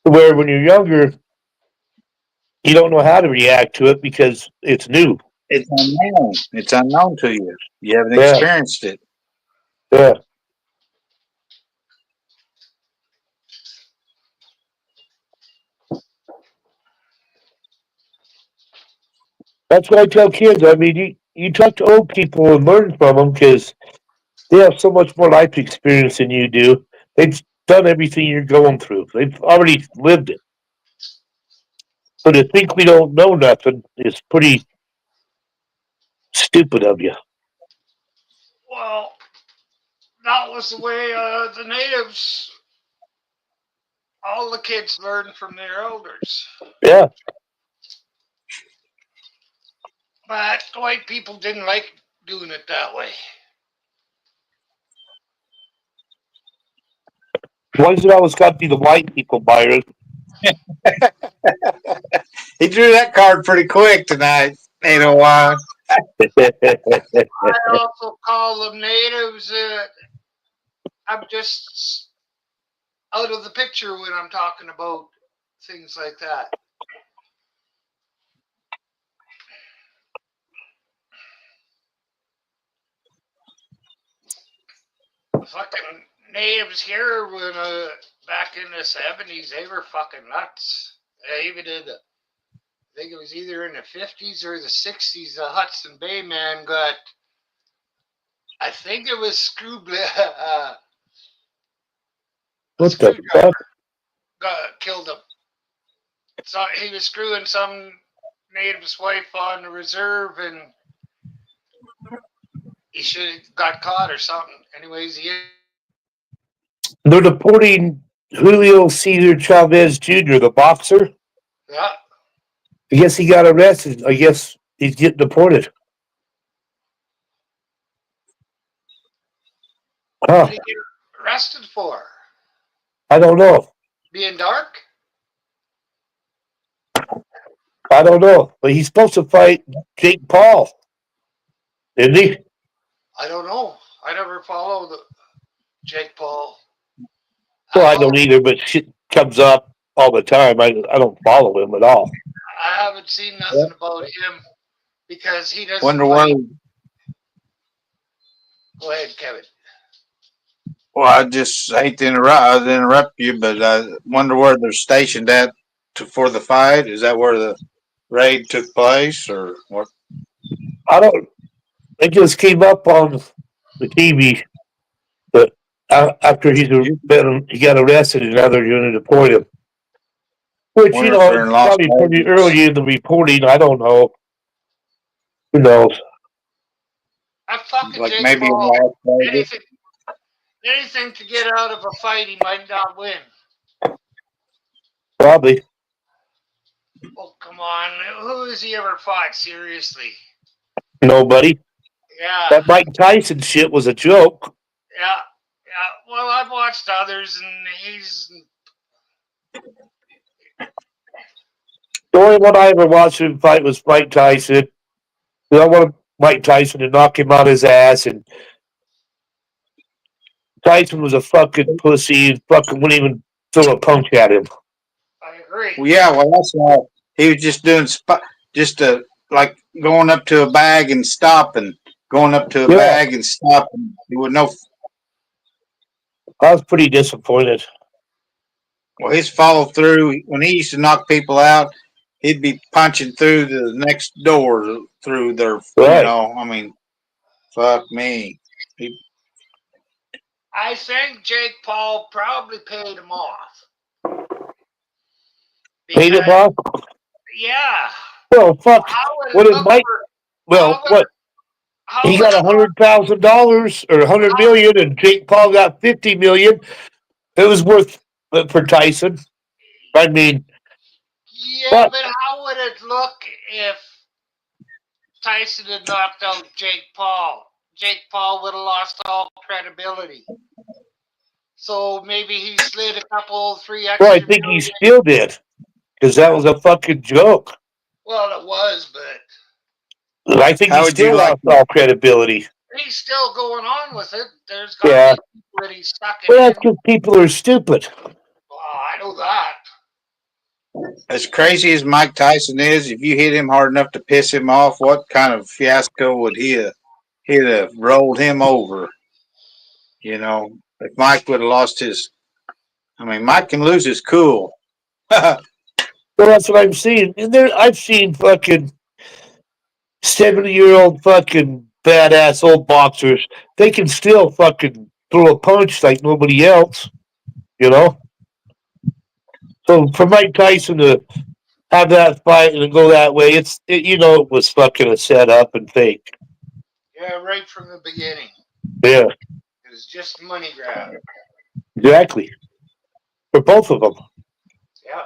Where when you're younger, you don't know how to react to it because it's new. It's unknown. It's unknown to you. You haven't Yeah, experienced it. yeah. That's what I tell kids. I mean, you talk to old people and learn from them because they have so much more life experience than you do. They've done everything you're going through. They've already lived it. So to think we don't know nothing is pretty stupid of you. Well, that was the way the natives, all the kids learned from their elders. Yeah. But the white people didn't like doing it that way. Why is it always got to be the white people, Byron? He drew that card pretty quick tonight. Ain't no why. I also call them natives. I'm just out of the picture when I'm talking about things like that. Fucking natives here when back in the 70s, they were fucking nuts. They even did, I think it was either in the 50s or the 60s, the Hudson Bay man got, I think it was What the fuck? killed him. So he was screwing some native's wife on the reserve, and he should have got caught or something. Anyways, They're deporting Julio Cesar Chavez Jr., the boxer. yeah. I guess he got arrested. I guess he's getting deported. Huh. What did he get arrested for? I don't know. Being dark? I don't know. But he's supposed to fight Jake Paul. Isn't he? I don't know. I never followed Jake Paul. Well, I don't either, but shit comes up all the time. I don't follow him at all. I haven't seen nothing about him because he doesn't Wonder fight. why. Go ahead, Kevin. Well, I just hate to interrupt you, but I wonder where they're stationed at for the fight. Is that where the raid took place, or what? I don't. It just came up on the TV, but after he got arrested, and now they're going to deport him. Which, Wonder you if know, they're in it's Las probably pretty Vegas. early in the reporting. I don't know. Who knows? I fucking Like Jake maybe in Paul. Las Vegas. Anything to get out of a fight, he might not win. Probably. Oh, come on. Who has he ever fought? Seriously. Nobody. Yeah. That Mike Tyson shit was a joke. Yeah. Yeah. Well, I've watched others, and he's. The only one I ever watched him fight was Mike Tyson. I wanted Mike Tyson to knock him out his ass, and Tyson was a fucking pussy and fucking wouldn't even throw a punch at him. I agree. Well, yeah, well, that's all. He was just doing like going up to a bag and stopping, going up to a Yeah. bag and stopping. He would know. I was pretty disappointed. Well, his follow through when he used to knock people out, he'd be punching through the next door through their. Right. You know, I mean, fuck me. I think Jake Paul probably paid him off. Paid him off? Yeah. Well, fuck. How would What it did look Mike? for- Well, how would- what? how He would got it look- $100,000 or $100 million, and Jake Paul got $50 million. It was worth it for Tyson. I mean, Yeah, what? but how would it look if Tyson had knocked out Jake Paul? Jake Paul would have lost all credibility. So maybe he slid a couple, three extra. well, I think he still did because that was a fucking joke. Well, it was, but I think How he would you still like lost all credibility. he's still going on with it. There's got Yeah. to be people that he's stuck Well, in. that's because people are stupid. Oh, I know that. As crazy as Mike Tyson is, if you hit him hard enough to piss him off, what kind of fiasco would he have? He'd have rolled him over. You know, if Mike would have lost his. I mean, Mike can lose his cool. Well, that's what I'm seeing. And I've seen fucking 70-year-old fucking badass old boxers. They can still fucking throw a punch like nobody else, you know? So for Mike Tyson to have that fight and go that way. It was fucking a setup and fake. Yeah, right from the beginning. Yeah, It was just money grab. exactly. For both of them. Yeah.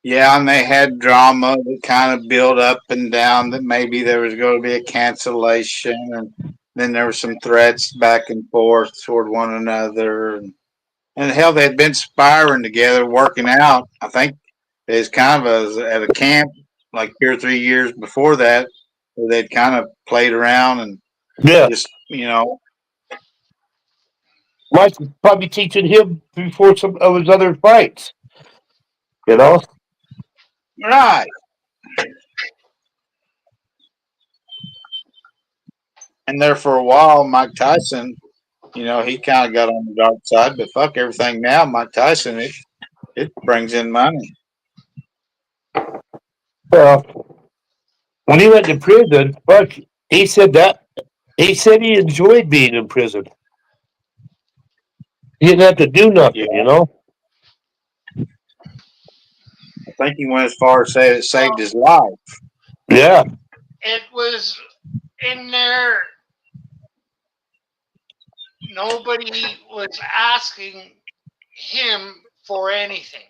Yeah, and they had drama that kind of built up and down that maybe there was going to be a cancellation, and then there were some threats back and forth toward one another, and hell, they had been sparring together, working out. I think it was kind of at a camp like 2 or 3 years before that, where they'd kind of played around and Yeah. just Mike was probably teaching him before some of his other fights. right. And there for a while, Mike Tyson, he kind of got on the dark side, but fuck everything now. Mike Tyson, it brings in money. Well, when he went to prison, fuck, he said he enjoyed being in prison. He didn't have to do nothing. I think he went as far as say it saved his life. Yeah. It was in there. Nobody was asking him for anything.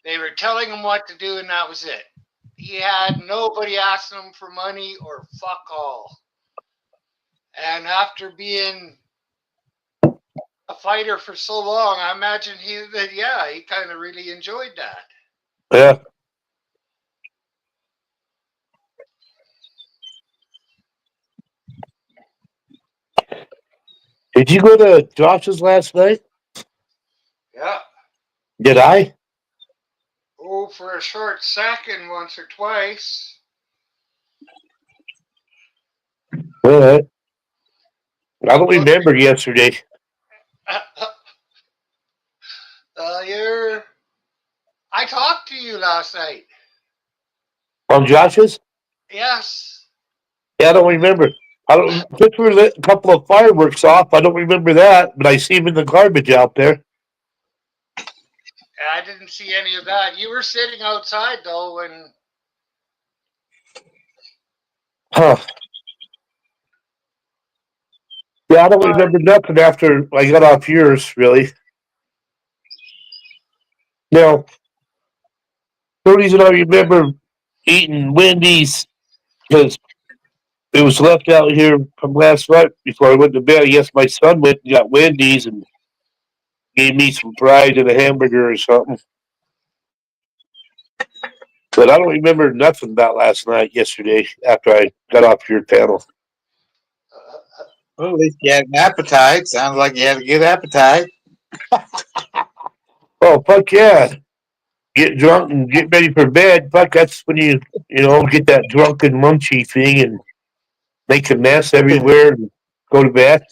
They were telling him what to do, and that was it. He had nobody asking him for money or fuck all. And after being a fighter for so long, I imagine he kind of really enjoyed that. Yeah. Did you go to Josh's last night? Yeah. Did I? Oh, for a short second, once or twice. All right. I don't remember yesterday. I talked to you last night. On Josh's? Yes. Yeah, I don't remember. Since we lit a couple of fireworks off, I don't remember that, but I see him in the garbage out there. I didn't see any of that. You were sitting outside though when. Huh. Yeah, I don't remember nothing after I got off yours, really. Now, the reason I remember eating Wendy's because it was left out here from last night before I went to bed. I guess my son went and got Wendy's and gave me some fries and a hamburger or something. But I don't remember nothing about last night, yesterday, after I got off your panel. Well, at least you had an appetite. Sounds like you had a good appetite. Oh, fuck yeah. Get drunk and get ready for bed. Fuck, that's when you get that drunken munchy thing and make a mess everywhere and go to bed.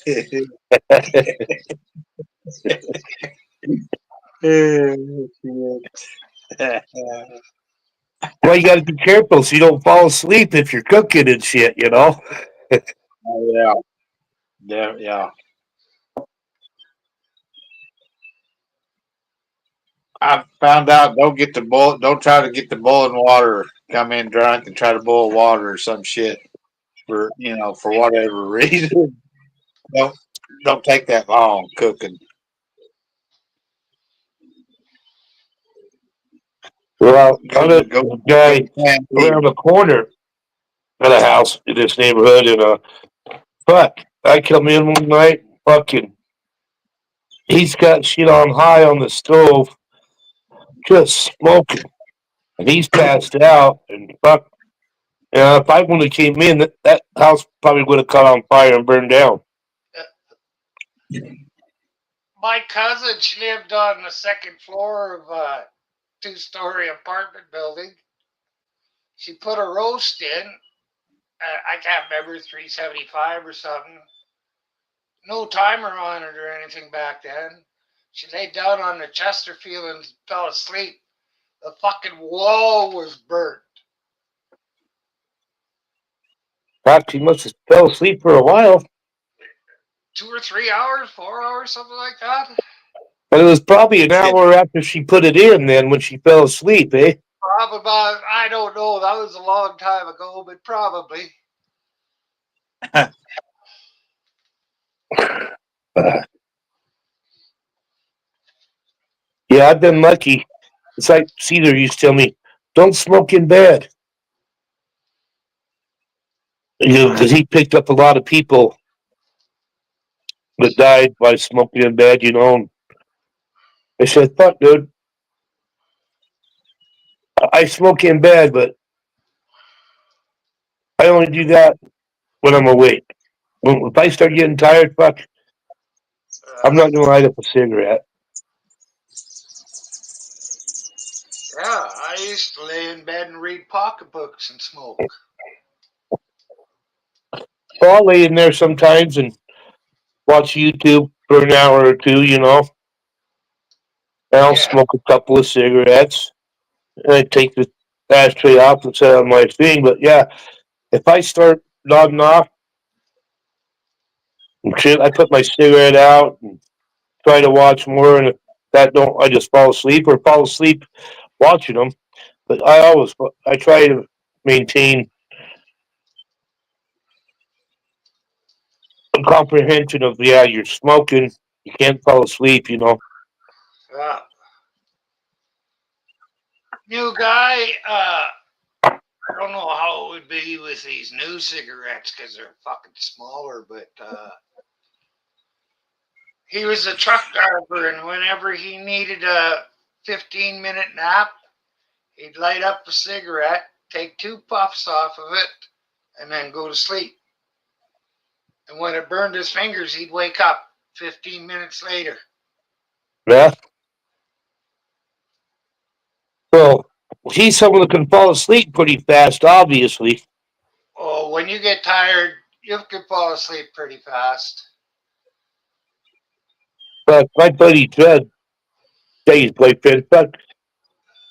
Well, you got to be careful so you don't fall asleep if you're cooking and shit. Oh, yeah. I found out don't try to get the boiling water. Come in drunk and try to boil water or some shit for whatever reason. Don't take that long cooking. Well, Go I'm a go guy plan B. around the corner of the house in this neighborhood, and fuck, I come in one night, fucking, he's got shit on high on the stove, just smoking, and he's passed out, and fuck, if I wouldn't have came in, that house probably would have caught on fire and burned down. My cousin, she lived on the second floor of a 2-story apartment building. She put a roast in. I can't remember, 375 or something. No timer on it or anything back then. She laid down on the Chesterfield and fell asleep. The fucking wall was burnt. Fuck, he must have fell asleep for a while. 2 or 3 hours, 4 hours, something like that. But it was probably an hour after she put it in then when she fell asleep, eh? Probably about, I don't know. That was a long time ago, but probably. Yeah, I've been lucky. It's like Cedar used to tell me, don't smoke in bed. You know, because he picked up a lot of people that died by smoking in bed, you know. And I said, fuck, dude. I smoke in bed, but I only do that when I'm awake. If I start getting tired, fuck, I'm not going to light up a cigarette. Yeah, I used to lay in bed and read pocketbooks and smoke. So I'll lay in there sometimes and watch YouTube for an hour or two, you know. And I'll smoke a couple of cigarettes. And I take the ashtray off and set on my thing. But yeah, if I start nodding off, I put my cigarette out and try to watch more. And if that don't, I just fall asleep or fall asleep watching them. But I try to maintain a comprehension of, yeah, you're smoking, you can't fall asleep, you know. Yeah. New guy, I don't know how it would be with these new cigarettes because they're fucking smaller, but he was a truck driver, and whenever he needed a 15-minute nap, he'd light up a cigarette, take 2 puffs off of it, and then go to sleep. And when it burned his fingers, he'd wake up 15 minutes later. Yeah. Well, he's someone that can fall asleep pretty fast, obviously. Oh, when you get tired, you can fall asleep pretty fast. But my buddy Fred, his boyfriend, but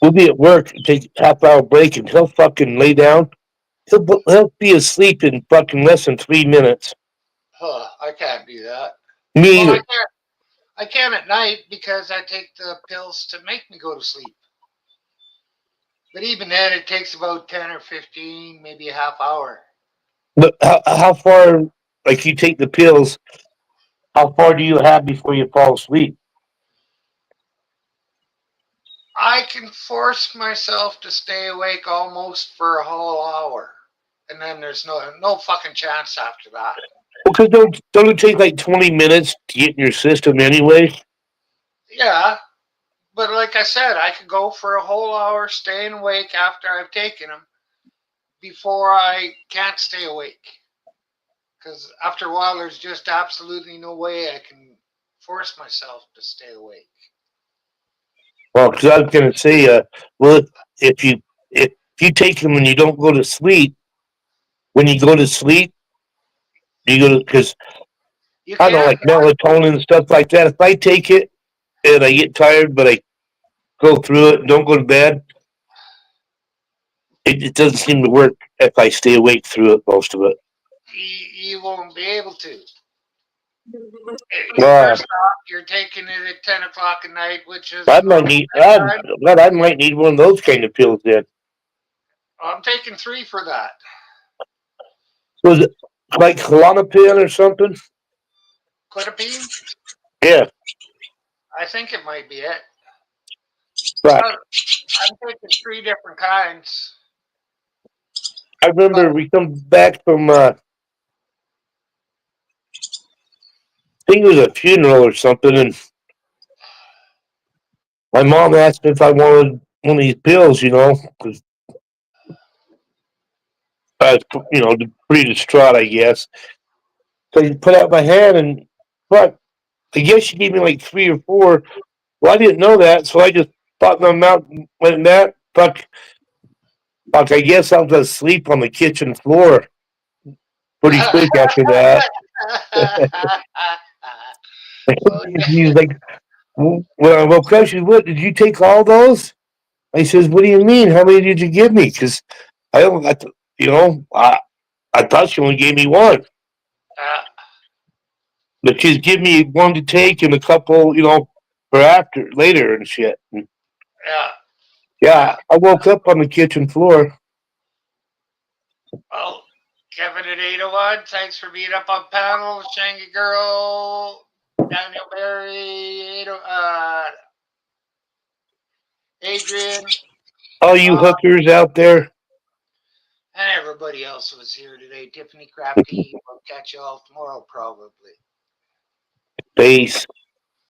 we'll be at work and take a half-hour break, and he'll fucking lay down. He'll be asleep in fucking less than 3 minutes. Huh, I can't do that. Me Well, either. I can at night because I take the pills to make me go to sleep. But even then, it takes about 10 or 15, maybe a half hour. But how far, like you take the pills, how far do you have before you fall asleep? I can force myself to stay awake almost for a whole hour. And then there's no fucking chance after that. Because don't it take like 20 minutes to get in your system anyway? Yeah, but like I said, I could go for a whole hour staying awake after I've taken them before I can't stay awake. Because after a while, there's just absolutely no way I can force myself to stay awake. Well, because I was going to say, well, if you take them and you don't go to sleep, when you go to sleep, you go to, because I don't know, like melatonin and stuff like that. If I take it and I get tired, but I go through it and don't go to bed, it doesn't seem to work if I stay awake through it, most of it. You won't be able to. Wow. First off, you're taking it at 10 o'clock at night, which is. I might need one of those kind of pills then. I'm taking 3 for that. Was it like Klonopin or something? Quitapine? Yeah. I think it might be it. Right. I'm taking 3 different kinds. I remember we come back from, I think it was a funeral or something, and my mom asked me if I wanted one of these pills, you know, because I was, you know, pretty distraught, I guess. So he put out my hand, and but I guess she gave me like 3 or 4. Well, I didn't know that, so I just popped my mouth and went in that. Fuck, I guess I was asleep on the kitchen floor pretty quick after that. He was like, well, Precious, what, did you take all those? I says, what do you mean? How many did you give me? Because I only got, you know, I thought she only gave me 1. But she's giving me 1 to take and a couple, you know, or after, later and shit. Yeah. Yeah, I woke up on the kitchen floor. Well, Kevin at 801, thanks for being up on panel. Shangy Girl, Daniel Berry, Adrian, All you hookers out there, and everybody else was here today. Tiffany Crafty, we'll catch you all tomorrow probably. peace.